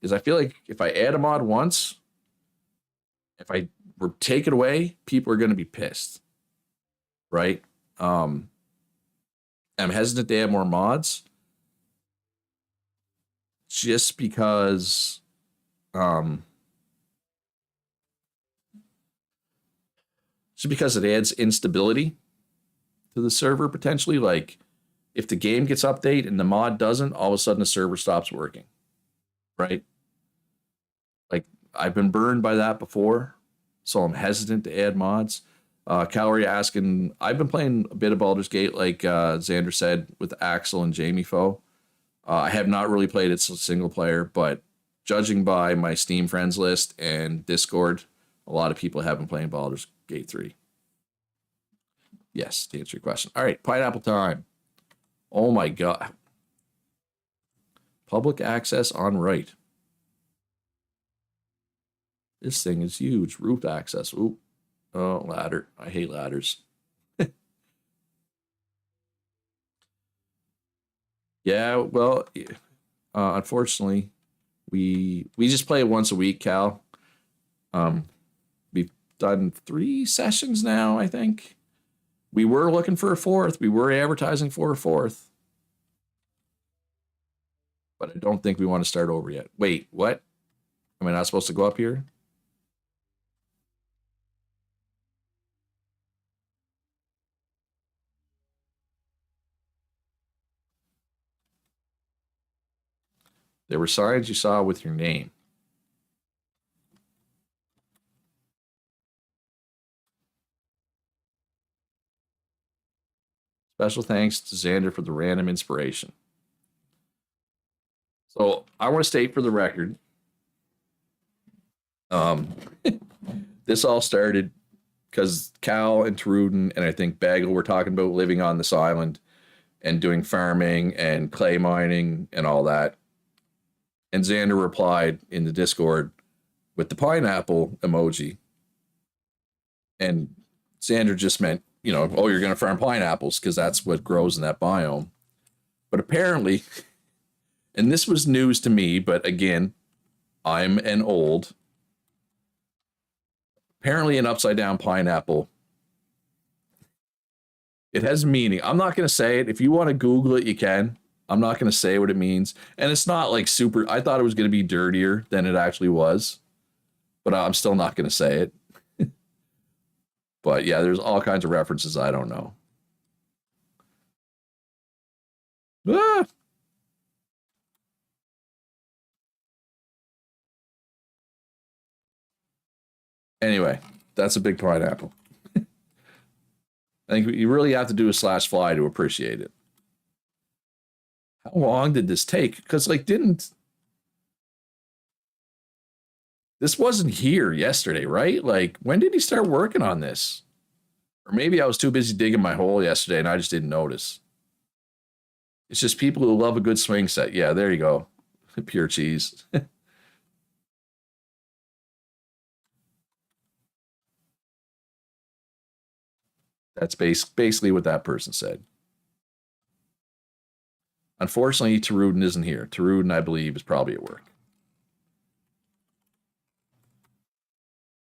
is I feel like if I add a mod once, if I take it away, people are going to be pissed, right? I'm hesitant to add more mods just because it adds instability to the server potentially. Like, if the game gets updated and the mod doesn't, all of a sudden the server stops working, right? Like, I've been burned by that before, so I'm hesitant to add mods. Calorie asking, I've been playing a bit of Baldur's Gate, like Xander said, with Axel and Jamie Foe. I have not really played it single player, but judging by my Steam friends list and Discord, a lot of people have been playing Baldur's Gate 3. Yes, to answer your question. All right, pineapple time. Oh my God. Public access on right. This thing is huge. Roof access. Ooh. Oh, ladder. I hate ladders. Yeah, well, unfortunately, we just play it once a week, Cal. Um, we've done 3 sessions now, I think. We were looking for a fourth. We were advertising for a fourth, but I don't think we want to start over yet. Wait, what? Am I not supposed to go up here? There were signs you saw with your name. Special thanks to Xander for the random inspiration. So I want to state for the record, um, this all started because Cal and Tarudin and I think Bagel were talking about living on this island and doing farming and clay mining and all that. And Xander replied in the Discord with the pineapple emoji. And Xander just meant, oh, you're going to farm pineapples because that's what grows in that biome. But apparently, and this was news to me, but again, I'm an old. Apparently, an upside down pineapple. It has meaning. I'm not going to say it. If you want to Google it, you can. I'm not going to say what it means. And it's not like super. I thought it was going to be dirtier than it actually was, but I'm still not going to say it. But yeah, there's all kinds of references I don't know. Ah! Anyway, that's a big pineapple. I think you really have to do a slash fly to appreciate it. How long did this take? Because this wasn't here yesterday, right? Like, when did he start working on this? Or maybe I was too busy digging my hole yesterday and I just didn't notice. It's just people who love a good swing set. Yeah, there you go. Pure cheese. That's basically what that person said. Unfortunately, Tarudin isn't here. Tarudin, I believe, is probably at work.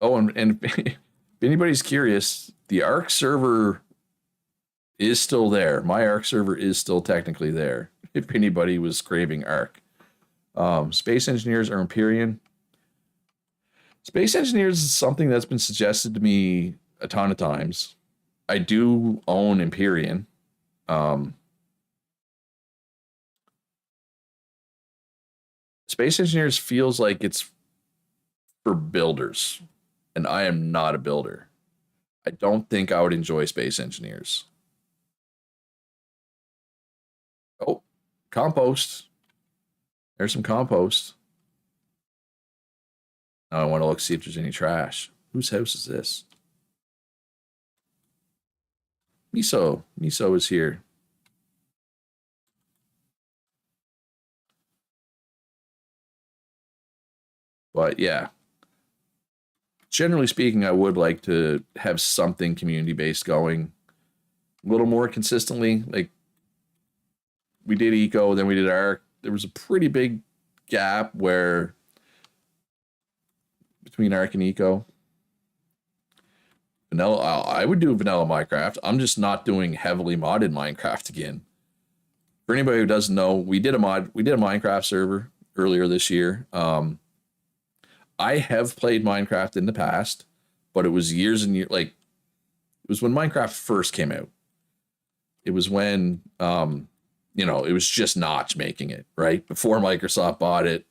Oh, and if anybody's curious, the Arc server is still there. My Arc server is still technically there. If anybody was craving Arc, Space Engineers or Empyrean. Space Engineers is something that's been suggested to me a ton of times. I do own Empyrean. Space Engineers feels like it's for builders, and I am not a builder. I don't think I would enjoy Space Engineers. Oh, compost. There's some compost. Now I want to look see if there's any trash. Whose house is this? Miso. Miso is here. But yeah, generally speaking, I would like to have something community based going a little more consistently. Like, we did Eco, then we did Arc. There was a pretty big gap where between Arc and Eco. Vanilla, I would do vanilla Minecraft. I'm just not doing heavily modded Minecraft again. For anybody who doesn't know, we did a Minecraft server earlier this year. I have played Minecraft in the past, but it was years and years. Like, it was when Minecraft first came out. It was when it was just Notch making it, right? Before Microsoft bought it.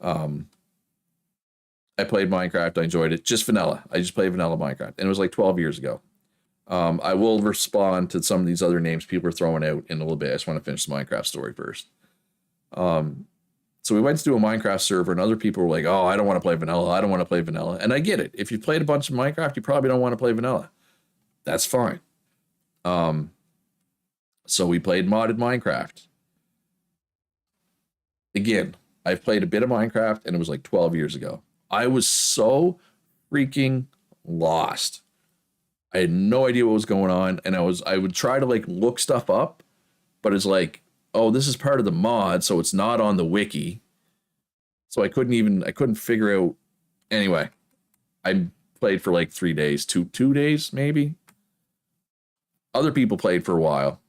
I played Minecraft. I enjoyed it. Just vanilla. I just played vanilla Minecraft. And it was like 12 years ago. I will respond to some of these other names people are throwing out in a little bit. I just want to finish the Minecraft story first. So we went to do a Minecraft server, and other people were like, oh, I don't want to play vanilla. I don't want to play vanilla. And I get it. If you played a bunch of Minecraft, you probably don't want to play vanilla. That's fine. Um, so we played modded Minecraft. Again, I've played a bit of Minecraft and it was like 12 years ago. I was so freaking lost. I had no idea what was going on, and I would try to like look stuff up, but it's like, oh, this is part of the mod, so it's not on the wiki. So I couldn't figure out. Anyway, I played for like 3 days, two days maybe. Other people played for a while.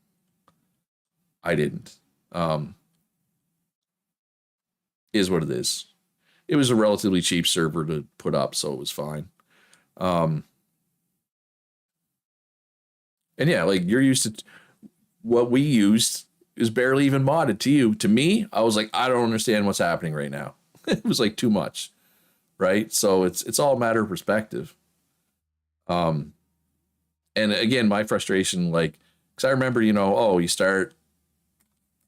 I didn't. Is what it is. It was a relatively cheap server to put up, so it was fine. Um, and yeah, like you're used to what we used is barely even modded to you. To me, I was like, I don't understand what's happening right now. It was like too much, right? So it's all a matter of perspective. Um, and again, my frustration, like, because I remember, oh, you start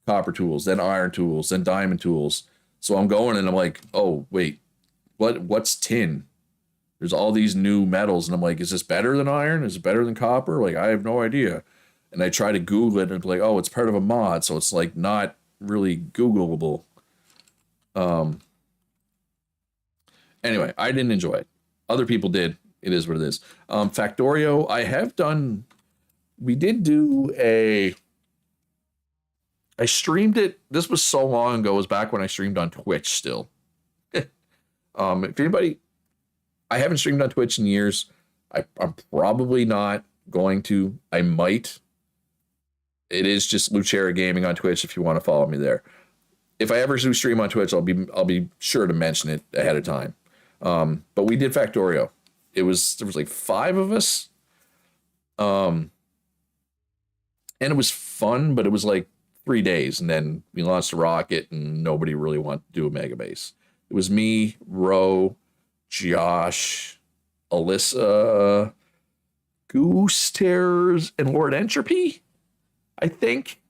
copper tools, then iron tools, then diamond tools. So I'm going and I'm like, oh wait, what's tin? There's all these new metals, and I'm like, is this better than iron? Is it better than copper? Like, I have no idea. And I try to Google it and be like, oh, it's part of a mod, so it's like not really Googleable. Um. Anyway, I didn't enjoy it. Other people did. It is what it is. Factorio, I have done. We did do a. I streamed it. This was so long ago. It was back when I streamed on Twitch still. If anybody, I haven't streamed on Twitch in years. I'm probably not going to. I might. It is just Lucera Gaming on Twitch if you want to follow me there. If I ever do stream on Twitch, I'll be sure to mention it ahead of time. But we did Factorio. There was like 5 of us. And it was fun, but it was like 3 days, and then we launched a rocket, and nobody really wanted to do a mega base. It was me, Ro, Josh, Alyssa, Goose Terrors, and Lord Entropy, I think,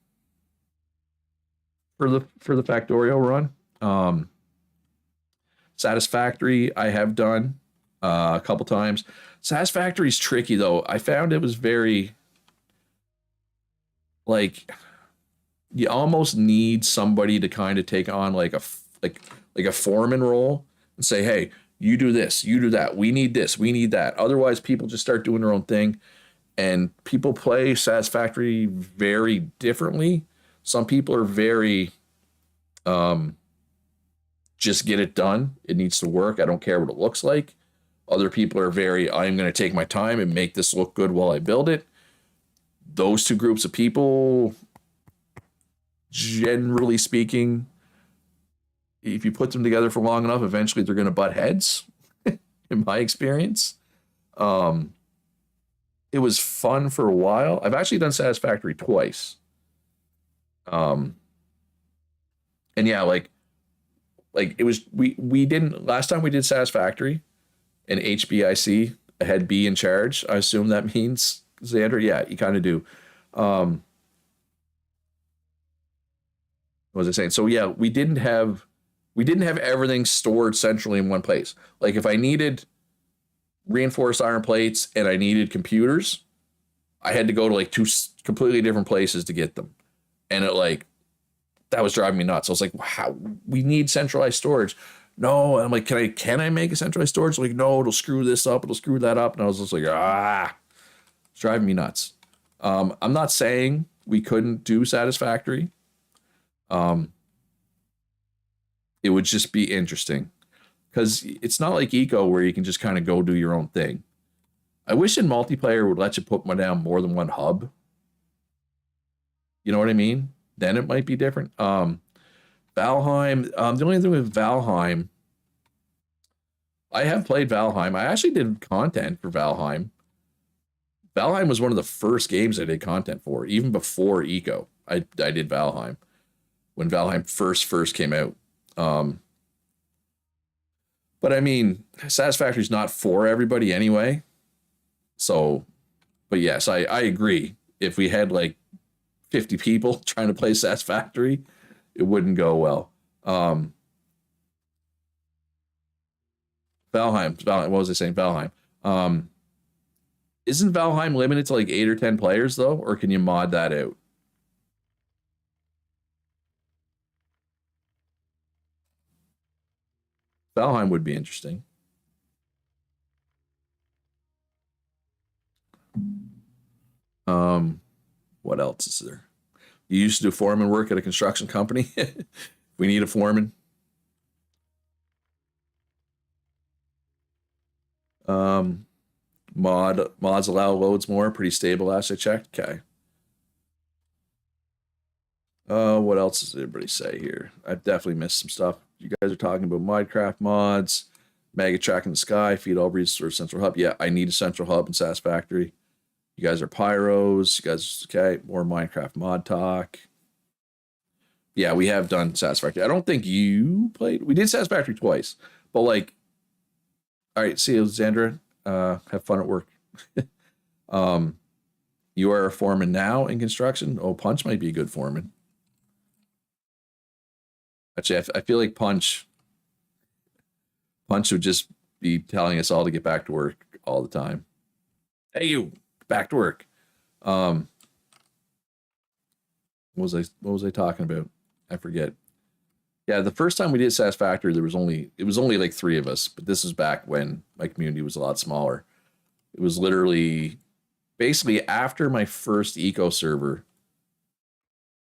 for the Factorio run. Satisfactory, I have done a couple times. Satisfactory is tricky though. I found it was very like you almost need somebody to kind of take on like a foreman role and say, hey, you do this, you do that. We need this, we need that. Otherwise, people just start doing their own thing, and people play Satisfactory very differently. Some people are very just get it done. It needs to work. I don't care what it looks like. Other people are very, I'm going to take my time and make this look good while I build it. Those two groups of people, generally speaking, if you put them together for long enough, eventually they're going to butt heads, in my experience. It was fun for a while. I've actually done Satisfactory twice. And yeah, like it was, we didn't, last time we did Satisfactory and HBIC, a head B in charge, I assume that means, Xander. Yeah, you kind of do. What was I saying? So yeah, we didn't have everything stored centrally in one place. Like if I needed reinforced iron plates and I needed computers, I had to go to like 2 completely different places to get them. And it like, that was driving me nuts. I was like, wow, we need centralized storage. No, and I'm like, can I make a centralized storage? Like, no, it'll screw this up, it'll screw that up. And I was just like, it's driving me nuts. I'm not saying we couldn't do Satisfactory. It would just be interesting because it's not like Eco where you can just kind of go do your own thing. I wish in multiplayer would let you put down more than one hub. You know what I mean? Then it might be different. Valheim. The only thing with Valheim, I have played Valheim. I actually did content for Valheim. Valheim was one of the first games I did content for, even before Eco. I did Valheim when Valheim first came out. But I mean, Satisfactory is not for everybody anyway. So, but yes, I agree. If we had like 50 people trying to play Satisfactory, it wouldn't go well. Valheim, what was I saying? Valheim. Isn't Valheim limited to like 8 or 10 players though, or can you mod that out? Valheim would be interesting. Um, what else is there? You used to do foreman work at a construction company. We need a foreman. Um, mods allow loads more. Pretty stable last I checked. Okay. What else does everybody say here? I've definitely missed some stuff. You guys are talking about Minecraft mods, Mega Track in the Sky, feed all resource central hub. Yeah, I need a central hub in Satisfactory. You guys are pyros. You guys, okay? More Minecraft mod talk. Yeah, we have done Satisfactory. I don't think you played. We did Satisfactory twice, but like, all right. See you, Xandra. Have fun at work. um, you are a foreman now in construction. Oh, Punch might be a good foreman. Actually, I feel like Punch would just be telling us all to get back to work all the time. Hey, you, back to work. Um, what was I talking about? I forget. Yeah, the first time we did Satisfactory, it was only like 3 of us, but this was back when my community was a lot smaller. It was literally basically after my first eco server,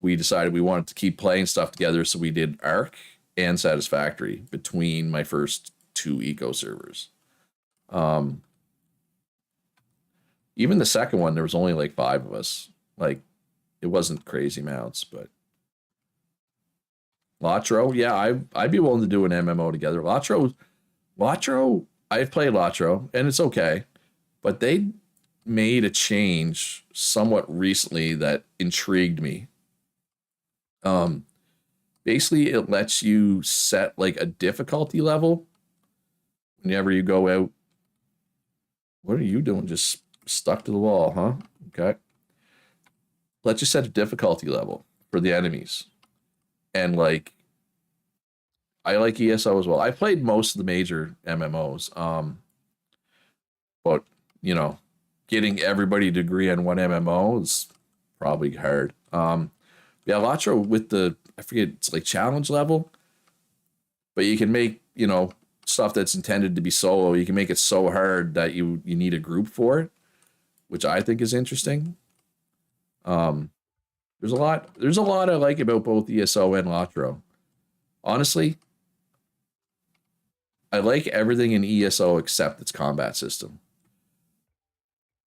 we decided we wanted to keep playing stuff together, so we did Arc and Satisfactory between my first 2 eco servers. Um, Even the second one, there was only like 5 of us. Like, it wasn't crazy amounts, but Latro, yeah, I'd be willing to do an MMO together. Latro, I've played Latro, and it's okay, but they made a change somewhat recently that intrigued me. Um, Basically, it lets you set like a difficulty level whenever you go out. What are you doing? Just stuck to the wall, huh? Okay. Lets you set a difficulty level for the enemies. And like, I like ESO as well. I played most of the major MMOs. But you know, getting everybody to agree on one MMO is probably hard. Yeah, Latro with the, I forget, it's like challenge level, but you can make, stuff that's intended to be solo. You can make it so hard that you need a group for it, which I think is interesting. Um, there's a lot I like about both ESO and Latro. Honestly, I like everything in ESO except its combat system.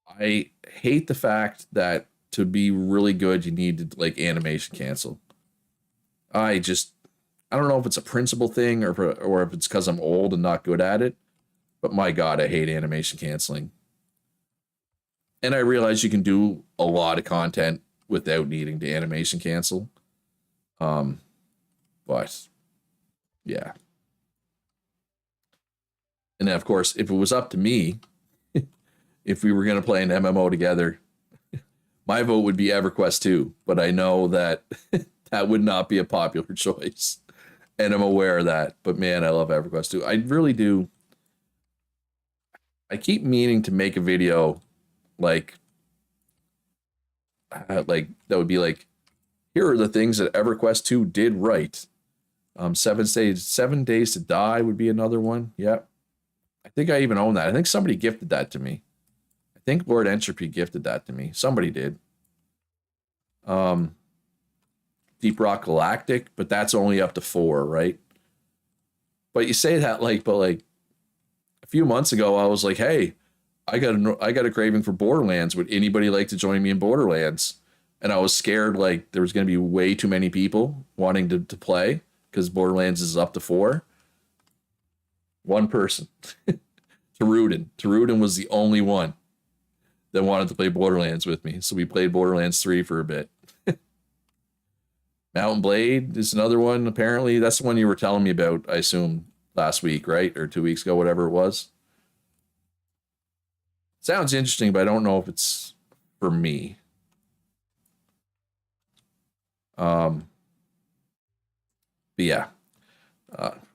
I hate the fact that to be really good, you need to like animation cancel. I just, I don't know if it's a principle thing or if it's because I'm old and not good at it, but my God, I hate animation canceling. And I realize you can do a lot of content without needing to animation cancel. Um, but yeah. And then, of course, if it was up to me, if we were going to play an MMO together, my vote would be EverQuest 2. But I know that that would not be a popular choice. And I'm aware of that. But man, I love EverQuest 2. I really do. I keep meaning to make a video like, that would be like, here are the things that EverQuest 2 did right. 7 days to die would be another one. Yep. I think I even own that. I think somebody gifted that to me. I think Lord Entropy gifted that to me. Somebody did. Um, Deep Rock Galactic, but that's only up to 4, right? But you say that but like a few months ago, I was like, hey, I got a craving for Borderlands. Would anybody like to join me in Borderlands? And I was scared like there was going to be way too many people wanting to play because Borderlands is up to 4. One person, Tarudin. Tarudin was the only one that wanted to play Borderlands with me. So we played Borderlands 3 for a bit. Mountain Blade is another one. Apparently, that's the one you were telling me about, I assume, last week, right? Or 2 weeks ago, whatever it was. Sounds interesting, but I don't know if it's for me. But yeah,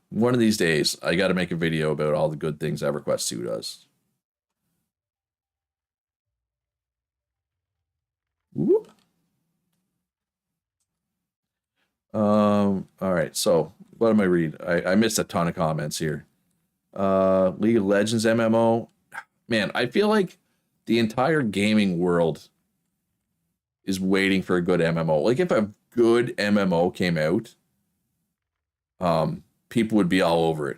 one of these days, I got to make a video about all the good things EverQuest 2 does. All right. So what am I read? I missed a ton of comments here. League of Legends MMO. Man, I feel like the entire gaming world is waiting for a good MMO. Like if a good MMO came out, people would be all over it,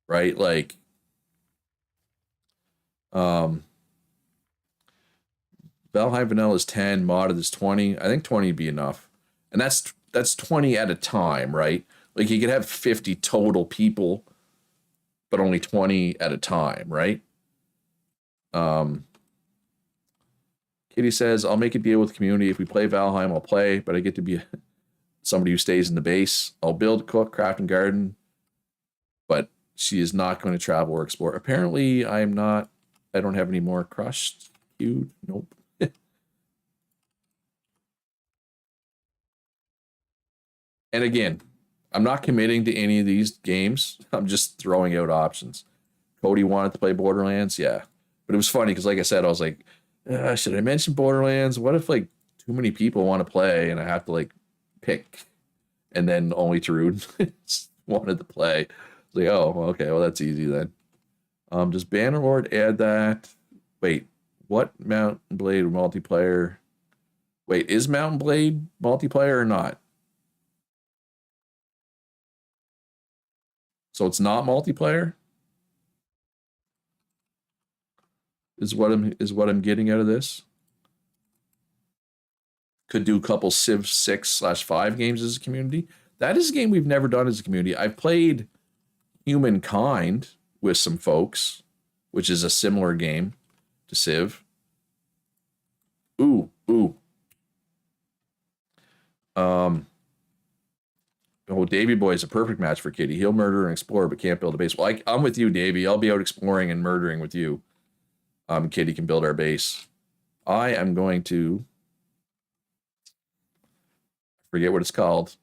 right? Like, um, Valheim Vanilla is 10, modded is 20. I think 20 would be enough, and that's 20 at a time, right? Like you could have 50 total people, but only 20 at a time, right? Um, Kitty says, I'll make a deal with the community. If we play Valheim, I'll play, but I get to be somebody who stays in the base. I'll build, cook, craft, and garden, but she is not going to travel or explore. Apparently, I am not. I don't have any more crushed queued. Nope. And again, I'm not committing to any of these games. I'm just throwing out options. Cody wanted to play Borderlands, yeah, but it was funny because, like I said, I was like, should I mention Borderlands? What if like too many people want to play and I have to like pick, and then only Tarun wanted to play. I was like, oh, okay, well that's easy then. Does Bannerlord add that? Wait, what Mountain Blade multiplayer? Wait, is Mountain Blade multiplayer or not? So it's not multiplayer. Is what I'm getting out of this. Could do a couple Civ 6/5 games as a community. That is a game we've never done as a community. I've played Humankind with some folks, which is a similar game to Civ. Ooh, ooh. Um, oh, Davy Boy is a perfect match for Kitty. He'll murder and explore, but can't build a base. Well, I'm with you, Davy. I'll be out exploring and murdering with you. Kitty can build our base. I am going to forget what it's called.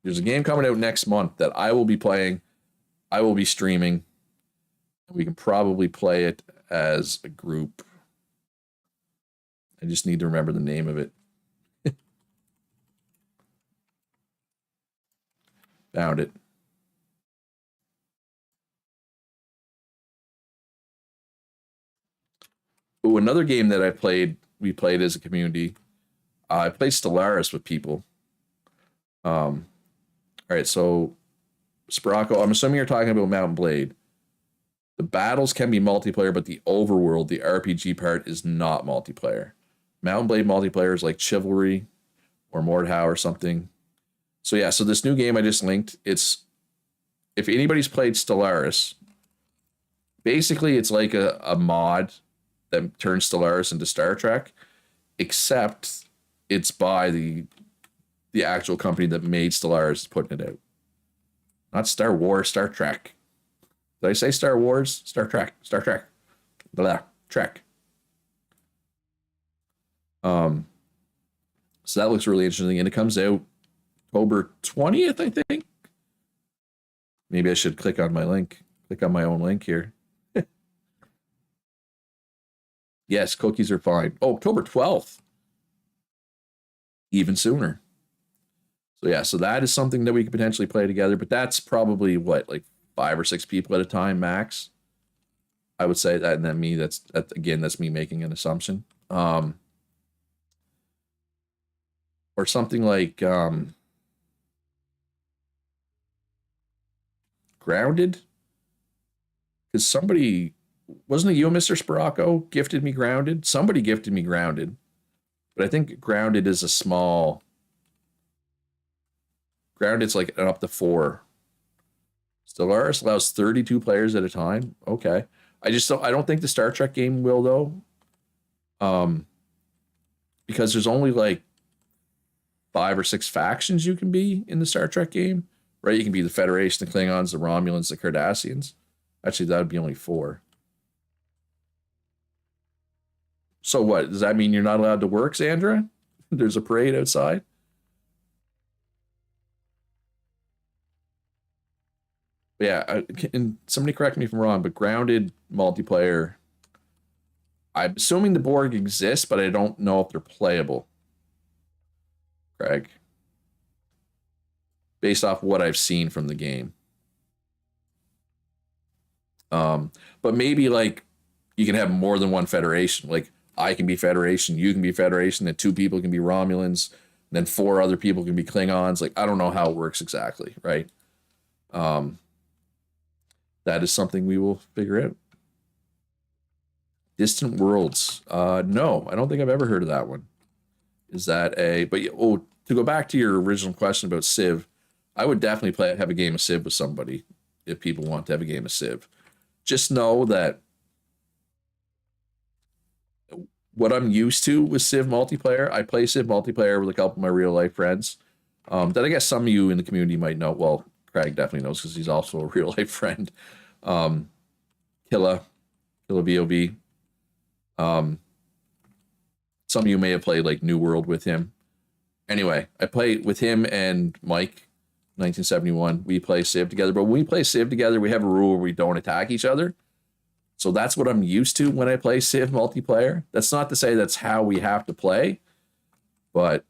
There's a game coming out next month that I will be playing. I will be streaming. We can probably play it as a group. I just need to remember the name of it. Found it. Oh, another game that we played as a community. I played Stellaris with people. All right, so Sprocco, I'm assuming you're talking about Mountain Blade. The battles can be multiplayer, but the overworld, the RPG part, is not multiplayer. Mountain Blade multiplayer is like Chivalry or Mordhau or something. So yeah, so this new game I just linked, it's if anybody's played Stellaris, basically it's like a mod that turns Stellaris into Star Trek, except it's by the actual company that made Stellaris putting it out. Not Star Wars, Star Trek. Did I say Star Wars? Star Trek. Star Trek. Blah. Trek. Um, so that looks really interesting. And it comes out October 20th, I think. Maybe I should click on my link. Click on my own link here. Yes, cookies are fine. Oh, October 12th. Even sooner. So yeah, so that is something that we could potentially play together, but that's probably what, like 5 or 6 people at a time max. I would say that, and then me, that's me making an assumption. Or something like Grounded, because somebody wasn't it you, Mr. Sporacco, gifted me Grounded. Somebody gifted me Grounded, but I think Grounded is a small. Grounded's like an up to 4. Stellaris allows 32 players at a time. Okay, I don't think the Star Trek game will though, um, because there's only like 5 or 6 factions you can be in the Star Trek game, right? You can be the Federation, the Klingons, the Romulans, the Cardassians. Actually, that would be only 4. So what? Does that mean you're not allowed to work, Sandra? There's a parade outside. But yeah, and somebody correct me if I'm wrong, but Grounded multiplayer I'm assuming the Borg exists, but I don't know if they're playable, Craig, based off what I've seen from the game. But maybe like you can have more than one Federation. Like I can be Federation, you can be Federation, and 2 people can be Romulans, and then 4 other people can be Klingons. Like I don't know how it works exactly, right? Um, that is something we will figure out. Distant Worlds. No, I don't think I've ever heard of that one. Is that a? But to go back to your original question about Civ, I would definitely have a game of Civ with somebody if people want to have a game of Civ. Just know that what I'm used to with Civ multiplayer, I play Civ multiplayer with a couple of my real life friends. That I guess some of you in the community might know. Well, Craig definitely knows because he's also a real life friend. Killa VOV. Some of you may have played like New World with him. Anyway, I play with him and Mike, 1971. We play Civ together, but when we play Civ together, we have a rule where we don't attack each other. So that's what I'm used to when I play Civ multiplayer. That's not to say that's how we have to play, but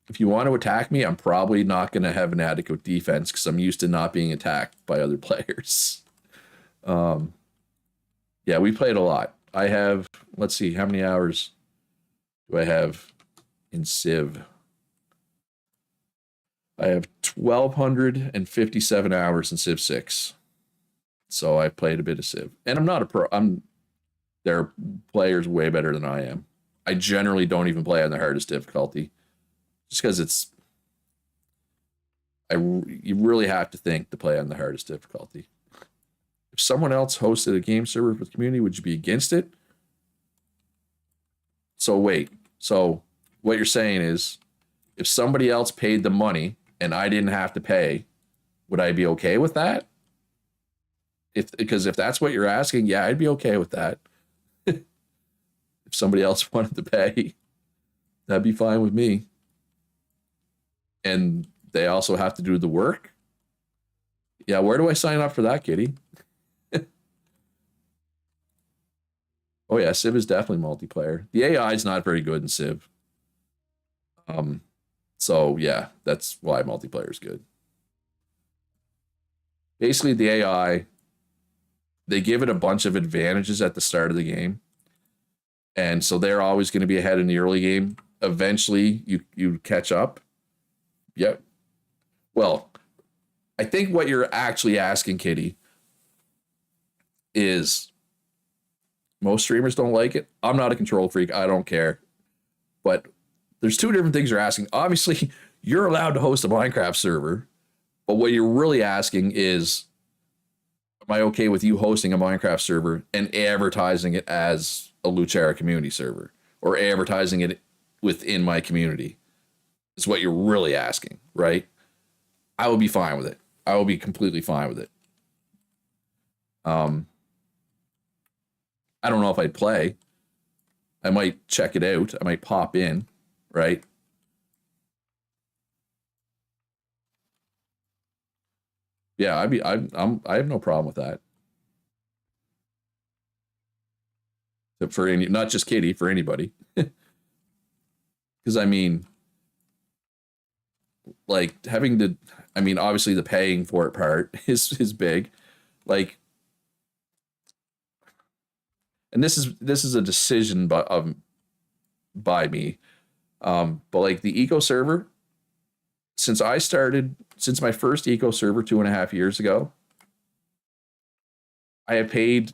if you want to attack me, I'm probably not going to have an adequate defense because I'm used to not being attacked by other players. Yeah, we played a lot. I have, let's see, how many hours do I have in Civ? I have 1,257 hours in Civ 6. So I played a bit of Civ. And I'm not a pro. There are players way better than I am. I generally don't even play on the hardest difficulty. Just because you really have to think to play on the hardest difficulty. If someone else hosted a game server with community, would you be against it? So wait. So what you're saying is, if somebody else paid the money and I didn't have to pay, would I be okay with that? Because if that's what you're asking, yeah, I'd be okay with that. If somebody else wanted to pay, that'd be fine with me. And they also have to do the work. Yeah, where do I sign up for that, Kitty? Oh yeah, Civ is definitely multiplayer. The AI is not very good in Civ. So yeah, that's why multiplayer is good. Basically, the AI, they give it a bunch of advantages at the start of the game. And so they're always going to be ahead in the early game. Eventually, you catch up. Yep. Well, I think what you're actually asking, Kitty, is most streamers don't like it. I'm not a control freak. I don't care. But there's 2 different things you're asking. Obviously, you're allowed to host a Minecraft server. But what you're really asking is, am I okay with you hosting a Minecraft server and advertising it as a Luchera community server or advertising it within my community? Is what you're really asking, right? I will be fine with it. I will be completely fine with it. I don't know if I'd play. I might check it out. I might pop in, right? Yeah, I have no problem with that. For any, not just Katie, for anybody. Because I mean, like having to, I mean, obviously the paying for it part is big. Like, and this is a decision by me. But like the eco server, since my first eco server 2.5 years ago, I have paid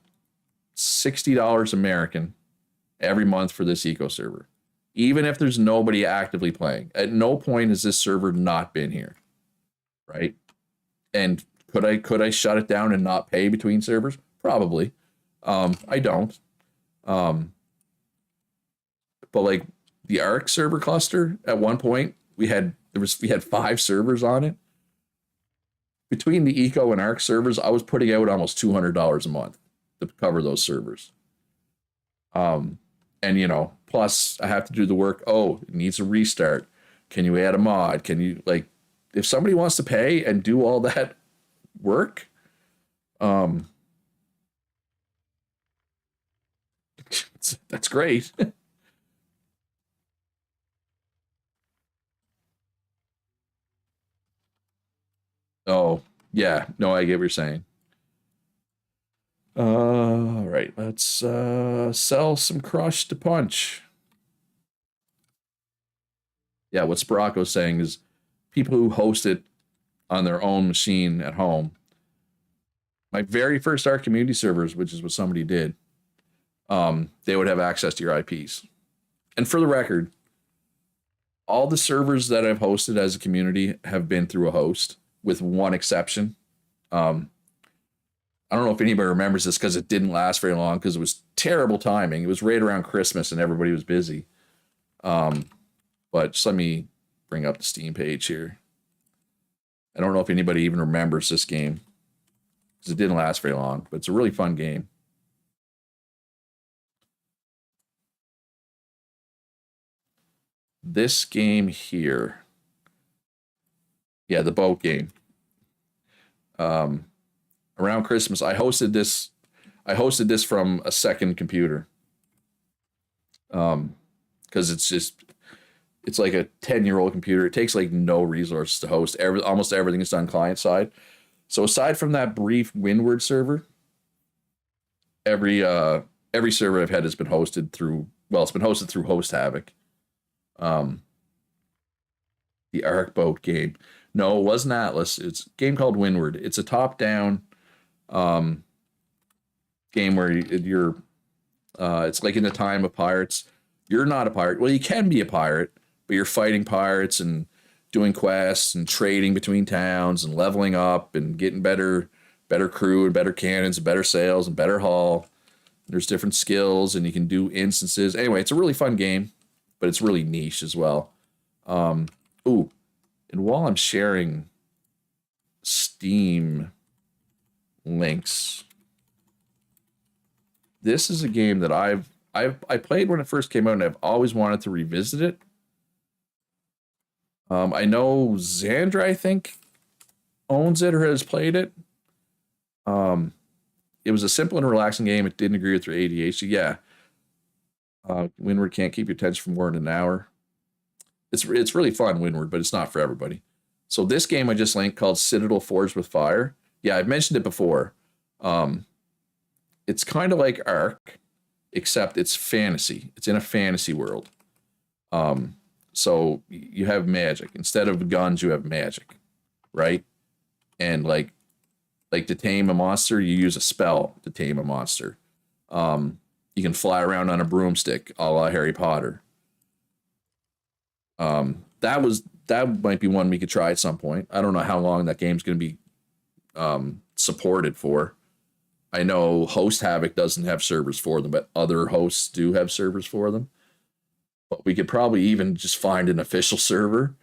$60 American every month for this eco server, even if there's nobody actively playing. At no point has this server not been here, right? And could I shut it down and not pay between servers? Probably. I don't. But like the Arc server cluster, at one point we had 5 servers on it. Between the Eco and Arc servers, I was putting out almost $200 a month to cover those servers. And plus I have to do the work. Oh, it needs a restart. Can you add a mod? Can you, like, if somebody wants to pay and do all that work, That's great. Oh, yeah. No, I get what you're saying. All right, let's sell some crush to punch. Yeah, what Sprocco's saying is people who host it on their own machine at home. My very first Arc community servers, which is what somebody did, they would have access to your IPs. And for the record, all the servers that I've hosted as a community have been through a host, with one exception. Um, I don't know if anybody remembers this because it didn't last very long because it was terrible timing. It was right around Christmas and everybody was busy. Um, but just let me bring up the Steam page here. I don't know if anybody even remembers this game because it didn't last very long, but it's a really fun game. This game here, yeah, the boat game. Um, Around Christmas, I hosted this. I hosted this from a second computer. Because it's like a 10-year-old computer. It takes like no resources to host. Almost everything is done client side. So aside from that brief Windward server, every server I've had has been hosted through. Well, it's been hosted through Host Havoc. Um, the Arc Boat game. No, it wasn't Atlas. It's a game called Windward. It's a top-down um, game where you're. It's like in the time of pirates. You're not a pirate. Well, you can be a pirate, but you're fighting pirates and doing quests and trading between towns and leveling up and getting better crew and better cannons and better sails and better hull. There's different skills and you can do instances. Anyway, it's a really fun game, but it's really niche as well. Um, ooh, and while I'm sharing Steam links, this is a game that I played when it first came out and I've always wanted to revisit it. I know Xandra, I think, owns it or has played it. Um, it was a simple and relaxing game. It didn't agree with your ADHD. Yeah. Windward can't keep your attention for more than an hour. It's really fun, Windward, but it's not for everybody. So this game I just linked called Citadel Forged with Fire. Yeah, I've mentioned it before. It's kind of like Ark, except it's fantasy. It's in a fantasy world. So you have magic. Instead of guns, you have magic, right? And like to tame a monster, you use a spell to tame a monster. You can fly around on a broomstick, a la Harry Potter. That might be one we could try at some point. I don't know how long that game's going to be supported for. I know Host Havoc doesn't have servers for them, but other hosts do have servers for them. But we could probably even just find an official server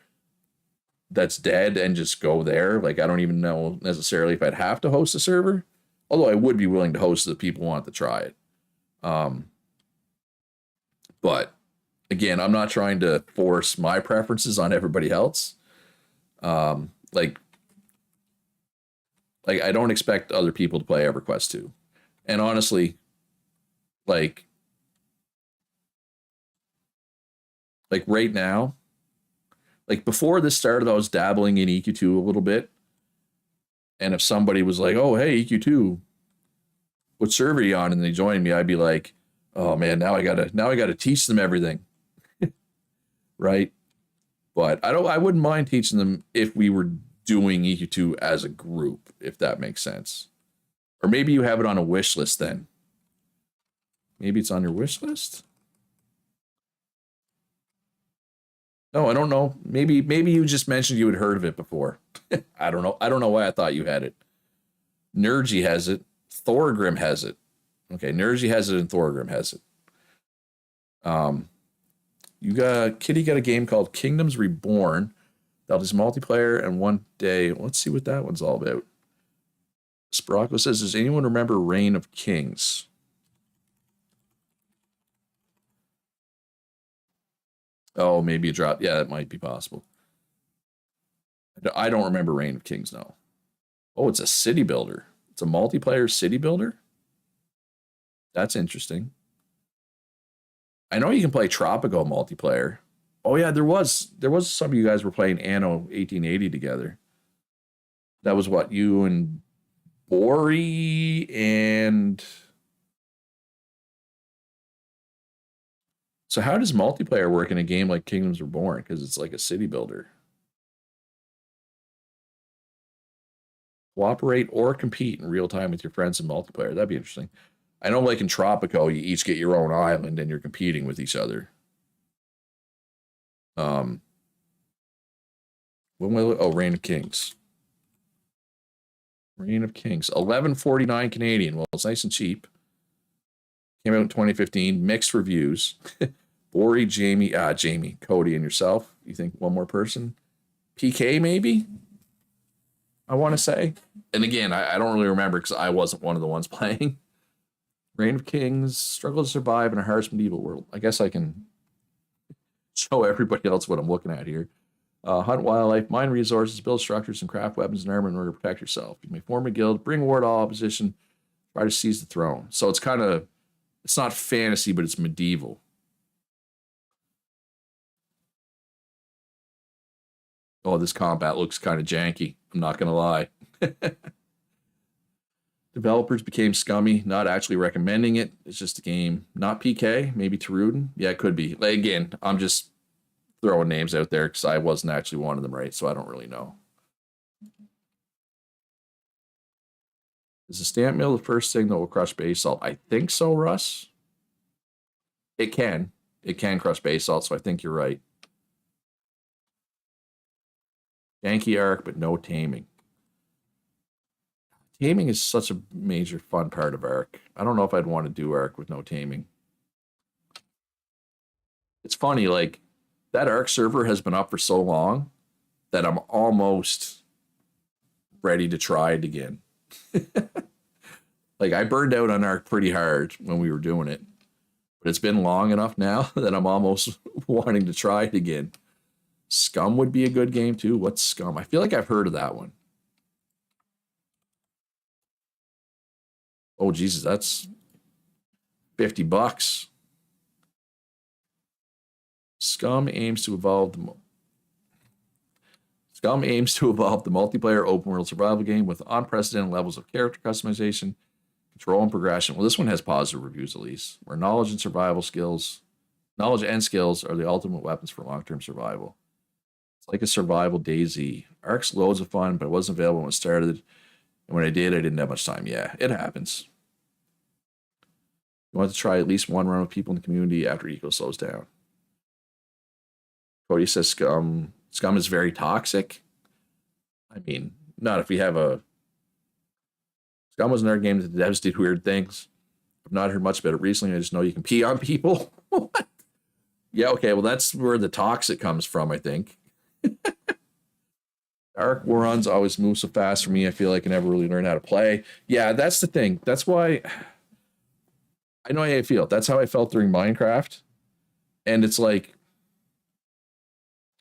that's dead and just go there. Like, I don't even know necessarily if I'd have to host a server, although I would be willing to host it if people want to try it. But again, I'm not trying to force my preferences on everybody else. Like I don't expect other people to play EverQuest 2. And honestly, like right now, like before this started, I was dabbling in EQ2 a little bit. And if somebody was like, "Oh, hey, EQ2, what server are you on?" and they joined me, I'd be like, "Oh man, now I gotta teach them everything." Right? But I wouldn't mind teaching them if we were doing EQ2 as a group, if that makes sense. Or maybe you have it on a wish list then. Maybe it's on your wish list? No, I don't know. Maybe you just mentioned you had heard of it before. I don't know. I don't know why I thought you had it. Nergy has it. Thorgrim has it. Okay, Nergy has it and Thorgrim has it. Kitty got a game called Kingdoms Reborn. That is multiplayer and one day. Let's see what that one's all about. Sprocco says, "Does anyone remember Reign of Kings?" Oh, maybe it dropped. Yeah, that might be possible. I don't remember Reign of Kings, no. Oh, it's a city builder. It's a multiplayer city builder? That's interesting. I know you can play Tropico multiplayer. Oh yeah, there was some of you guys were playing Anno 1880 together. That was what you and Bori and so how does multiplayer work in a game like Kingdoms Reborn? Because it's like a city builder. Cooperate or compete in real time with your friends in multiplayer. That'd be interesting. I know, like in Tropico, you each get your own island and you're competing with each other. Um, when will Reign of Kings? Reign of Kings, 11.49 Canadian. Well, it's nice and cheap. Came out in 2015. Mixed reviews. Bori, Jamie, Cody, and yourself. You think one more person? PK maybe? I want to say. And again, I don't really remember because I wasn't one of the ones playing. Reign of Kings, struggle to survive in a harsh medieval world. I guess I can show everybody else what I'm looking at here. Hunt wildlife, mine resources, build structures, and craft weapons and armor in order to protect yourself. You may form a guild, bring war to all opposition, try to seize the throne. So it's kind of, it's not fantasy, but it's medieval. Oh, this combat looks kind of janky. I'm not going to lie. Developers became scummy, not actually recommending it. It's just a game. Not PK, maybe Tarudin. Yeah, it could be. Like, again, I'm just throwing names out there because I wasn't actually one of them, right? So I don't really know. Is the stamp mill the first thing that will crush basalt? I think so, Russ. It can. It can crush basalt, so I think you're right. Janky arc, but no taming. Taming is such a major fun part of arc. I don't know if I'd want to do arc with no taming. It's funny, like, that arc server has been up for so long that I'm almost ready to try it again. Like, I burned out on arc pretty hard when we were doing it, but it's been long enough now that I'm almost wanting to try it again. Scum would be a good game too. What's Scum? I feel like I've heard of that one. Oh Jesus, that's $50. Scum aims to evolve the multiplayer open world survival game with unprecedented levels of character customization, control, and progression. Well, this one has positive reviews at least. Where knowledge and skills are the ultimate weapons for long-term survival. It's like a survival DayZ. Arc's loads of fun, but it wasn't available when it started. And when I did, I didn't have much time. Yeah, it happens. You want to try at least one run with people in the community after Eco slows down. Cody says Scum is very toxic. I mean, not if we have a... Scum was another game that the devs did weird things. I've not heard much about it recently. I just know you can pee on people. What? Yeah, okay, well, that's where the toxic comes from, I think. Arc War runs always move so fast for me. I feel like I never really learned how to play. Yeah, that's the thing. That's why I know how I feel. That's how I felt during Minecraft. And it's like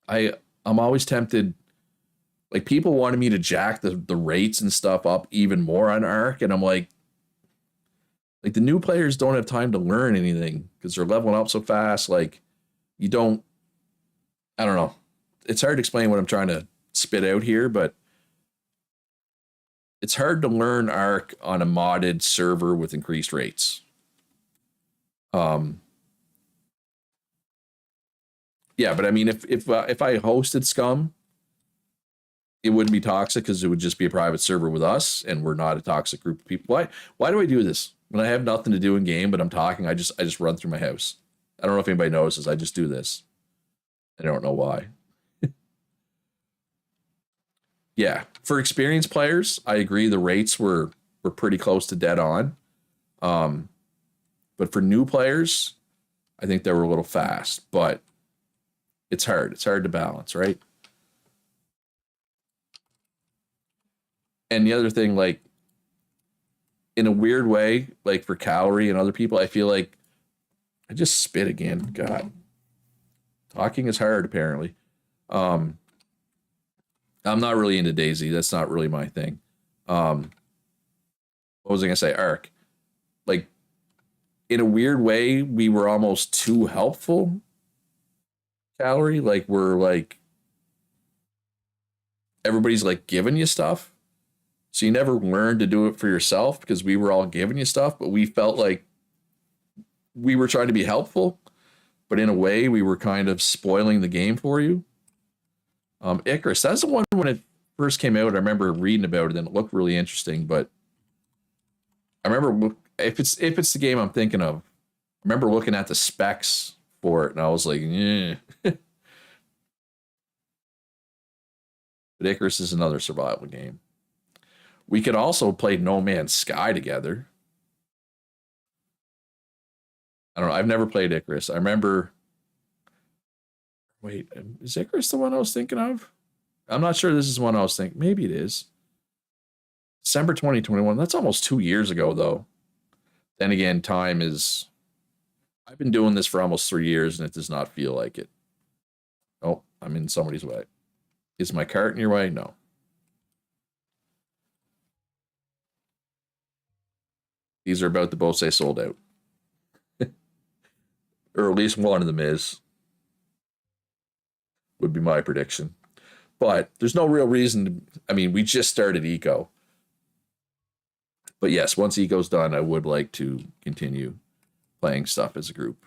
I'm always tempted. Like, people wanted me to jack the rates and stuff up even more on Arc, and I'm like the new players don't have time to learn anything because they're leveling up so fast. Like, I don't know. It's hard to explain what I'm trying to spit out here, but it's hard to learn Arc on a modded server with increased rates. Yeah, but I mean, if I hosted Scum, it wouldn't be toxic because it would just be a private server with us, and we're not a toxic group of people. Why do I do this when I have nothing to do in game, but I'm talking? I just run through my house. I don't know if anybody notices. I just do this. I don't know why. Yeah, for experienced players, I agree the rates were pretty close to dead on. But for new players, I think they were a little fast. But it's hard. It's hard to balance, right? And the other thing, like, in a weird way, like for Calorie and other people, I feel like I just spit again. God. Talking is hard, apparently. I'm not really into DayZ. That's not really my thing. What was I gonna say? Arc. Like, in a weird way, we were almost too helpful. Calorie, like we're like everybody's like giving you stuff, so you never learned to do it for yourself because we were all giving you stuff, but we felt like we were trying to be helpful, but in a way we were kind of spoiling the game for you. Icarus, that's the one when it first came out. I remember reading about it and it looked really interesting, but I remember if it's the game I'm thinking of, I remember looking at the specs for it and I was like, eh. But Icarus is another survival game. We could also play No Man's Sky together. I don't know. I've never played Icarus. I remember. Wait, is Icarus the one I was thinking of? I'm not sure this is one I was thinking. Maybe it is. December 2021. That's almost 2 years ago, though. Then again, time is. I've been doing this for almost 3 years, and it does not feel like it. Oh, I'm in somebody's way. Is my cart in your way? No. These are about to both say sold out. Or at least one of them is. Would be my prediction. But there's no real reason to, I mean, we just started Eco. But yes, once Eco's done, I would like to continue playing stuff as a group.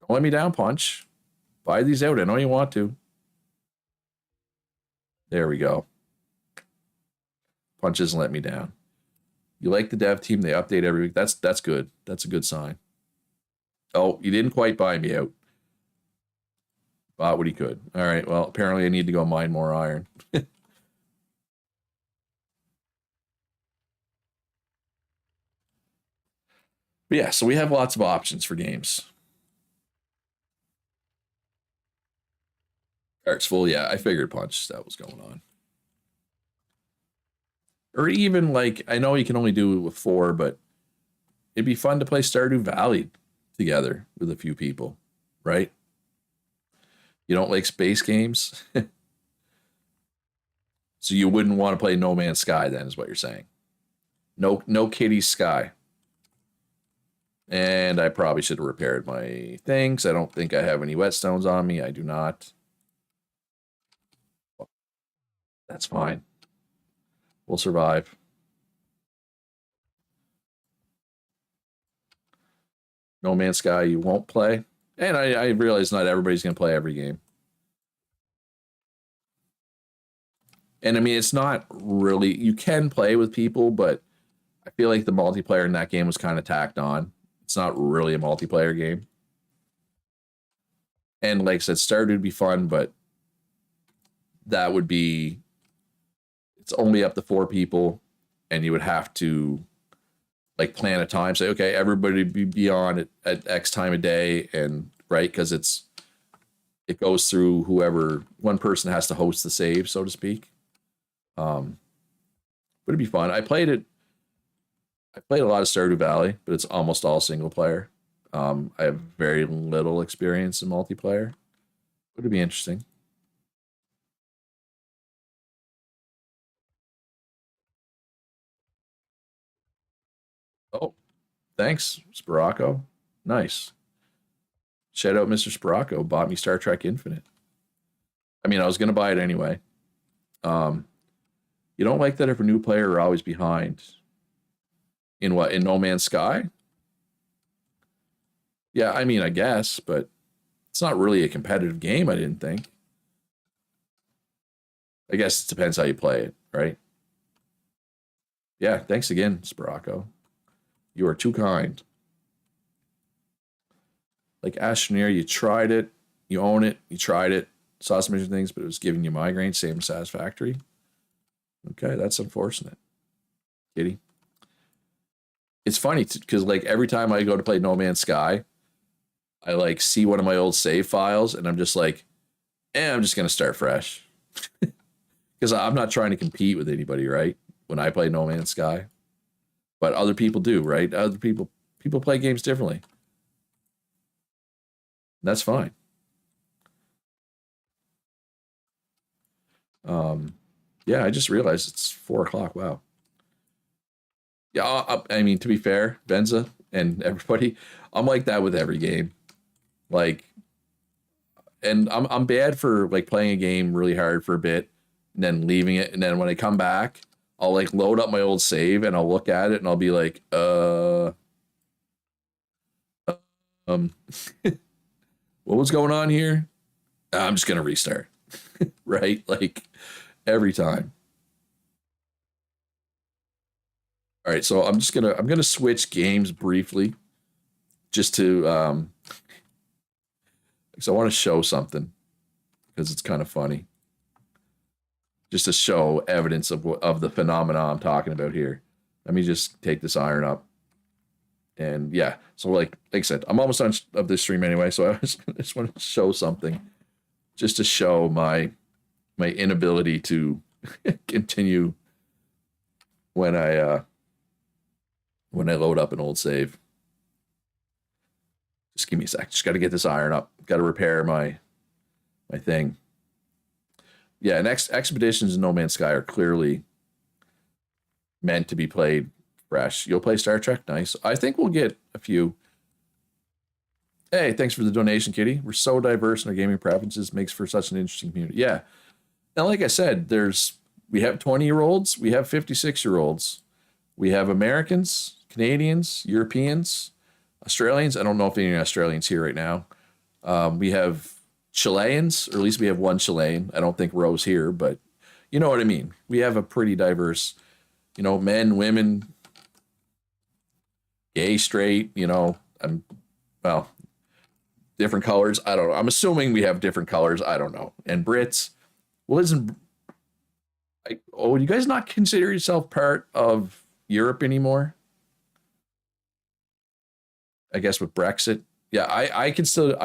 Don't let me down, Punch. Buy these out. I know you want to. There we go. Punch doesn't let me down. You like the dev team? They update every week. That's good. That's a good sign. Oh, you didn't quite buy me out. Bought what he could. All right. Well, apparently I need to go mine more iron. But yeah, so we have lots of options for games. Cart's full. Yeah, I figured Punch that was going on. Or even like, I know you can only do it with four, but it'd be fun to play Stardew Valley together with a few people, right? You don't like space games? So you wouldn't want to play No Man's Sky then, is what you're saying. No Kitty Sky. And I probably should have repaired my things. I don't think I have any whetstones on me. I do not. That's fine. We'll survive. No Man's Sky, you won't play. And I realize not everybody's going to play every game. And I mean, it's not really, you can play with people, but I feel like the multiplayer in that game was kind of tacked on. It's not really a multiplayer game. And like I said, Stardew would be fun, but that would be, it's only up to four people, and you would have to like plan a time, say, okay, everybody be on at X time of day, and right, because it goes through whoever, one person has to host the save, so to speak. But it'd be fun. I played a lot of Stardew Valley, but it's almost all single player. I have very little experience in multiplayer. It'd be interesting. Oh, thanks, Sparaco. Nice. Shout out Mr. Sparaco. Bought me Star Trek Infinite. I mean, I was gonna buy it anyway. Um, you don't like that if a new player are always behind. In what? In No Man's Sky? Yeah, I mean, I guess, but it's not really a competitive game, I didn't think. I guess it depends how you play it, right? Yeah, thanks again, Sparaco. You are too kind. Like Astroneer, you tried it, you own it, you tried it, saw some interesting things, but it was giving you migraine, same as Satisfactory. Okay, that's unfortunate. Kitty. It's funny because like every time I go to play No Man's Sky, I like see one of my old save files and I'm just like, I'm just gonna start fresh. Because I'm not trying to compete with anybody, right? When I play No Man's Sky. But other people do, right? Other people play games differently. That's fine. Yeah, I just realized it's 4 o'clock. Wow. Yeah, I mean, to be fair, Benza and everybody, I'm like that with every game. Like, and I'm bad for like playing a game really hard for a bit and then leaving it, and then when I come back, I'll like load up my old save and I'll look at it and I'll be like, um, what was going on here? I'm just gonna restart, right? Like every time. All right, so I'm gonna switch games briefly just to because I want to show something because it's kind of funny, just to show evidence of the phenomena I'm talking about here. Let me just take this iron up, and yeah, so like I said, I'm almost done of this stream anyway, so I just want to show something just to show my inability to continue when I load up an old save. Just give me a sec. Just got to get this iron up. Got to repair my thing. Yeah, and expeditions in No Man's Sky are clearly meant to be played fresh. You'll play Star Trek? Nice. I think we'll get a few. Hey, thanks for the donation, Kitty. We're so diverse in our gaming preferences. Makes for such an interesting community. Yeah. And like I said, we have 20-year-olds, we have 56-year-olds, we have Americans, Canadians, Europeans, Australians. I don't know if any Australians here right now. We have Chileans, or at least we have one Chilean. I don't think Rose here, but you know what I mean. We have a pretty diverse, men, women, gay, straight, well, different colors. I don't know. I'm assuming we have different colors. I don't know. And Brits. Well, you guys not consider yourself part of Europe anymore? I guess with Brexit. Yeah, I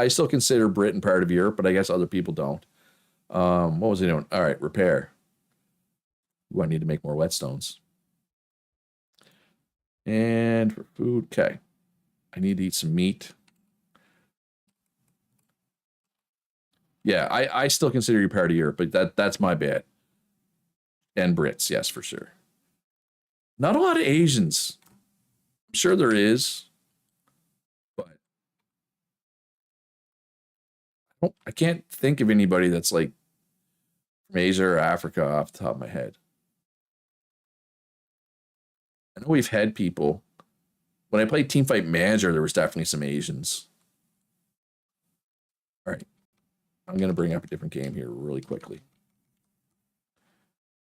still consider Britain part of Europe, but I guess other people don't. What was he doing? All right, repair. Ooh, I need to make more whetstones. And for food, okay. I need to eat some meat. Yeah, I still consider you part of Europe, but that's my bad. And Brits, yes, for sure. Not a lot of Asians. I'm sure there is, but I can't think of anybody that's like from Asia or Africa off the top of my head. I know we've had people. When I played Teamfight Manager, there was definitely some Asians. All right. I'm going to bring up a different game here really quickly.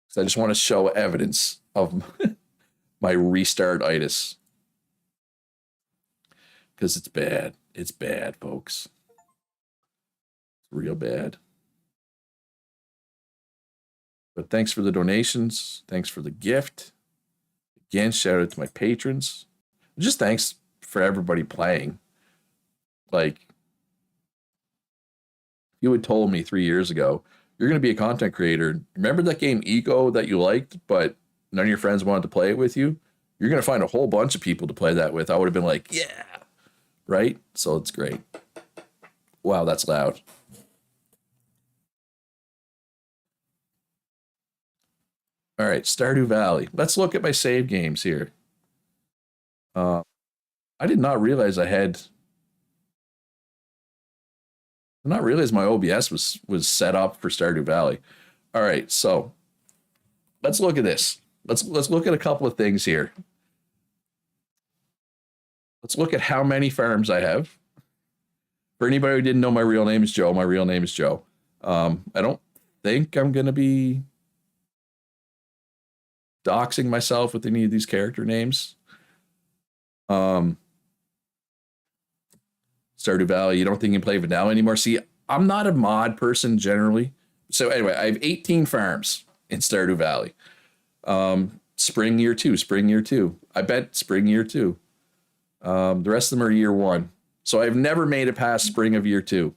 So I just want to show evidence of my restart-itis. Because it's bad. It's bad, folks. It's real bad. But thanks for the donations. Thanks for the gift. Again, shout out to my patrons. Just thanks for everybody playing. Like, you had told me 3 years ago, you're going to be a content creator. Remember that game Eco that you liked, but none of your friends wanted to play it with you? You're going to find a whole bunch of people to play that with. I would have been like, yeah, right? So it's great. Wow, that's loud. All right, Stardew Valley. Let's look at my save games here. I did not realize my OBS was set up for Stardew Valley. All right, so let's look at this. Let's look at a couple of things here. Let's look at how many farms I have. For anybody who didn't know, my real name is Joe. My real name is Joe. I don't think I'm going to be doxing myself with any of these character names. Stardew Valley, you don't think you can play vanilla anymore? See, I'm not a mod person generally. So anyway, I have 18 farms in Stardew Valley. Spring year 2. I bet spring year 2. The rest of them are year 1. So I've never made it past spring of year 2.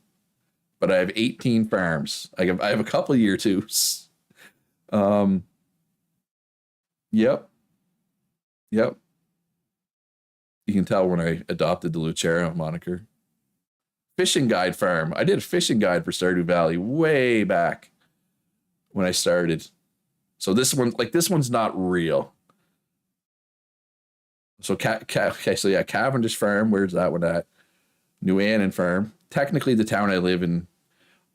But I have 18 farms. I have a couple of year 2s. Yep. You can tell when I adopted the Lucera moniker. Fishing guide farm. I did a fishing guide for Stardew Valley way back when I started. So this one's not real. So okay, so yeah, Cavendish Farm. Where's that one at? New Annan Farm. Technically, the town I live in.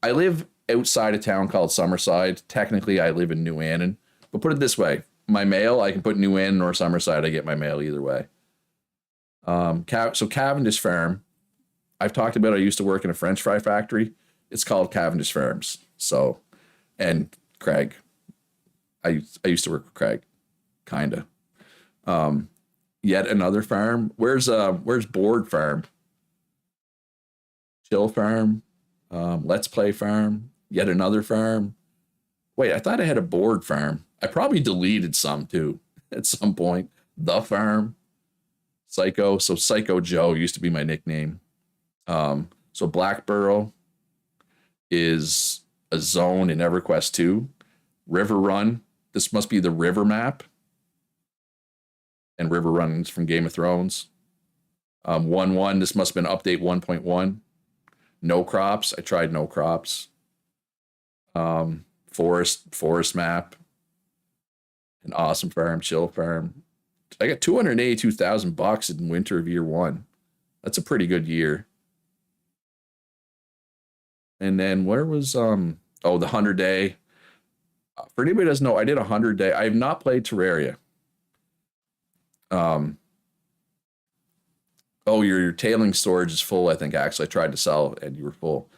I live outside a town called Summerside. Technically, I live in New Annan. But put it this way: my mail, I can put New Annan or Summerside. I get my mail either way. So Cavendish Farm. I've talked about. I used to work in a French fry factory. It's called Cavendish Farms. So, and Craig. I used to work with Craig, kinda. Yet another farm. Where's Board Farm? Chill Farm. Let's Play Farm. Yet another farm. Wait, I thought I had a Board Farm. I probably deleted some too at some point. The Farm. Psycho. So Psycho Joe used to be my nickname. So Blackborough is a zone in EverQuest 2. River Run. This must be the river map. And River Run's from Game of Thrones. 1.1. This must have been update 1.1. No crops. I tried no crops. Forest map. An awesome farm, chill farm. I got $282,000 in winter of year 1. That's a pretty good year. And then where was the 100-day? For anybody who doesn't know, I did 100-day. I have not played Terraria. Your tailing storage is full, I think. Actually, I tried to sell and you were full.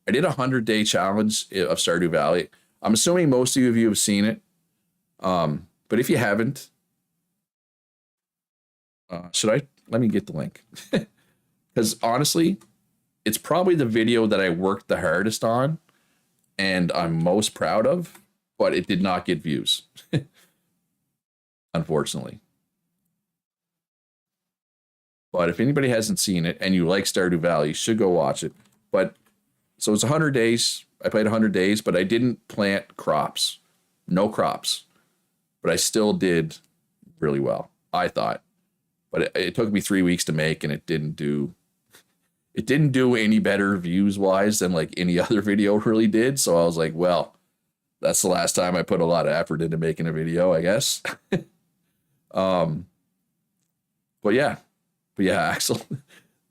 I did 100-day challenge of Stardew Valley. I'm assuming most of you have seen it. But if you haven't, let me get the link. Because honestly, it's probably the video that I worked the hardest on and I'm most proud of, but it did not get views. Unfortunately. But if anybody hasn't seen it and you like Stardew Valley, you should go watch it. But so it's 100 days. I played 100 days, but I didn't plant crops. No crops. But I still did really well, I thought. But it took me 3 weeks to make, and it didn't do any better views wise than like any other video really did. So I was like, well, that's the last time I put a lot of effort into making a video, I guess. But yeah, Axel,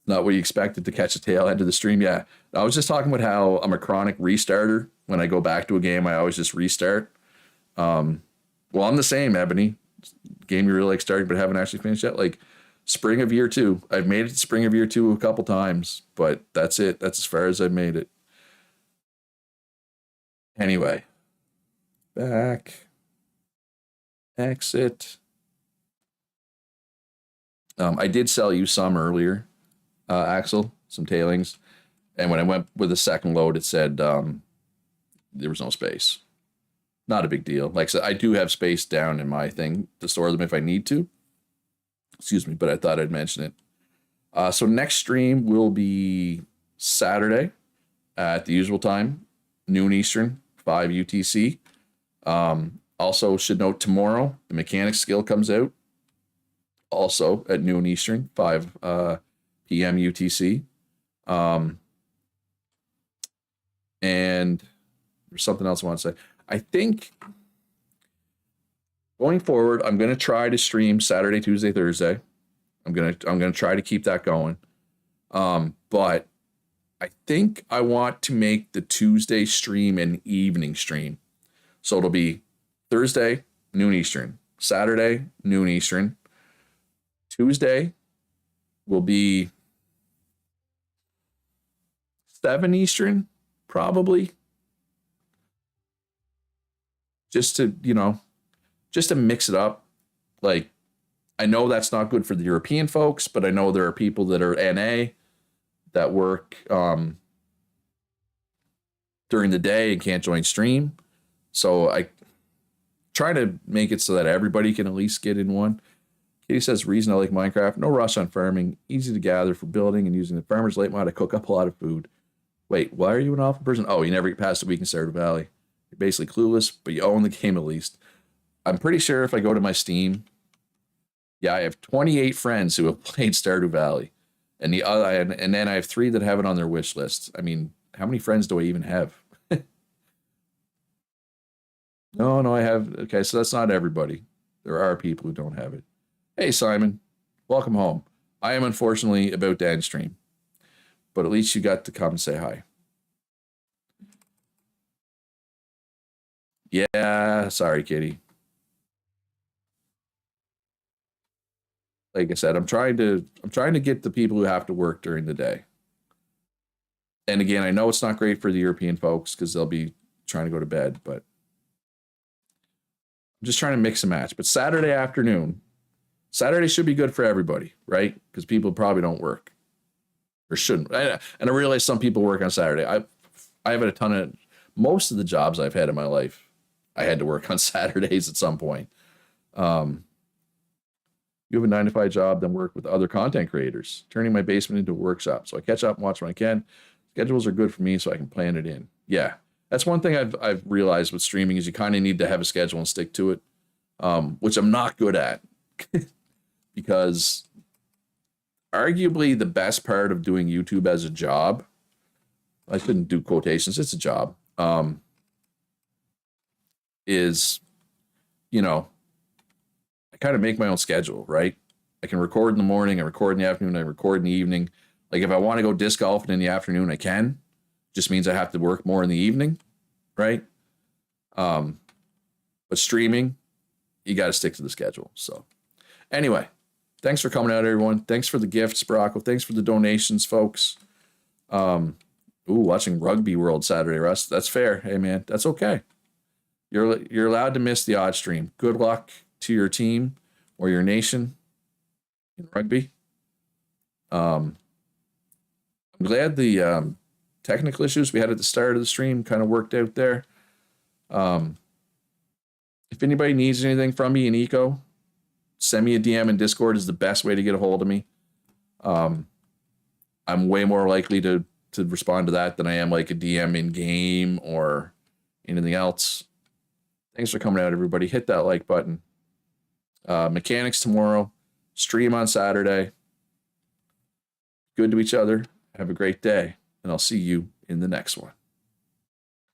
not what you expected to catch a tail end of the stream. Yeah, I was just talking about how I'm a chronic restarter. When I go back to a game, I always just restart. Well, I'm the same, Ebony. Game you really like starting but haven't actually finished yet. Like spring of year 2. I've made it to spring of year 2 a couple times, but that's it. That's as far as I've made it. Anyway, back, exit. I did sell you some earlier, Axel, some tailings. And when I went with the second load, it said there was no space. Not a big deal. Like I said, I do have space down in my thing to store them if I need to. Excuse me, but I thought I'd mention it. So next stream will be Saturday at the usual time, noon Eastern, 5 UTC. Also should note tomorrow, the mechanics skill comes out. Also at noon Eastern, 5 p.m. UTC. And there's something else I want to say. I think going forward, I'm going to try to stream Saturday, Tuesday, Thursday. I'm going to try to keep that going. But I think I want to make the Tuesday stream an evening stream. So it'll be Thursday, noon Eastern. Saturday, noon Eastern. Tuesday will be 7 Eastern, probably. Just to mix it up. Like, I know that's not good for the European folks, but I know there are people that are NA that work during the day and can't join stream. So I try to make it so that everybody can at least get in one. Katie says, reason I like Minecraft, no rush on farming, easy to gather for building and using the farmer's late mod to cook up a lot of food. Wait, why are you an awful person? Oh, you never get past a week in Stardew Valley. You're basically clueless, but you own the game at least. I'm pretty sure if I go to my Steam, I have 28 friends who have played Stardew Valley. And then I have 3 that have it on their wish list. I mean, how many friends do I even have? No, I have. Okay, so that's not everybody. There are people who don't have it. Hey, Simon. welcome home. I am unfortunately about to end stream, but at least you got to come and say hi. Yeah, sorry, Kitty. Like I said, I'm trying to get the people who have to work during the day. And again, I know it's not great for the European folks because they'll be trying to go to bed, but I'm just trying to mix and match. But Saturday should be good for everybody, right? Because people probably don't work or shouldn't. And I realize some people work on Saturday. I've had a ton of most of the jobs I've had in my life. I had to work on Saturdays at some point. Um, you have a 9 to 5 job, then work with other content creators, turning my basement into a workshop. So I catch up and watch when I can. Schedules are good for me, so I can plan it in. Yeah, that's one thing I've realized with streaming is you kind of need to have a schedule and stick to it, which I'm not good at because arguably the best part of doing YouTube as a job, I shouldn't do quotations, it's a job, is, you know, I kind of make my own schedule, right? I can record in the morning, I record in the afternoon, I record in the evening. Like if I want to go disc golfing in the afternoon, I can. Just means I have to work more in the evening, right? But streaming, you got to stick to the schedule. So anyway, thanks for coming out, everyone. Thanks for the gifts, Baraco. Thanks for the donations, folks. Watching Rugby World Saturday, Russ. That's fair. Hey, man, that's okay. You're allowed to miss the odd stream. Good luck to your team or your nation in rugby. I'm glad the technical issues we had at the start of the stream kind of worked out there. If anybody needs anything from me in Eco, send me a DM in Discord is the best way to get a hold of me. I'm way more likely to respond to that than I am like a DM in game or anything else. Thanks for coming out, everybody. Hit that like button. Mechanics tomorrow, stream on Saturday. Good to each other. Have a great day, and I'll see you in the next one.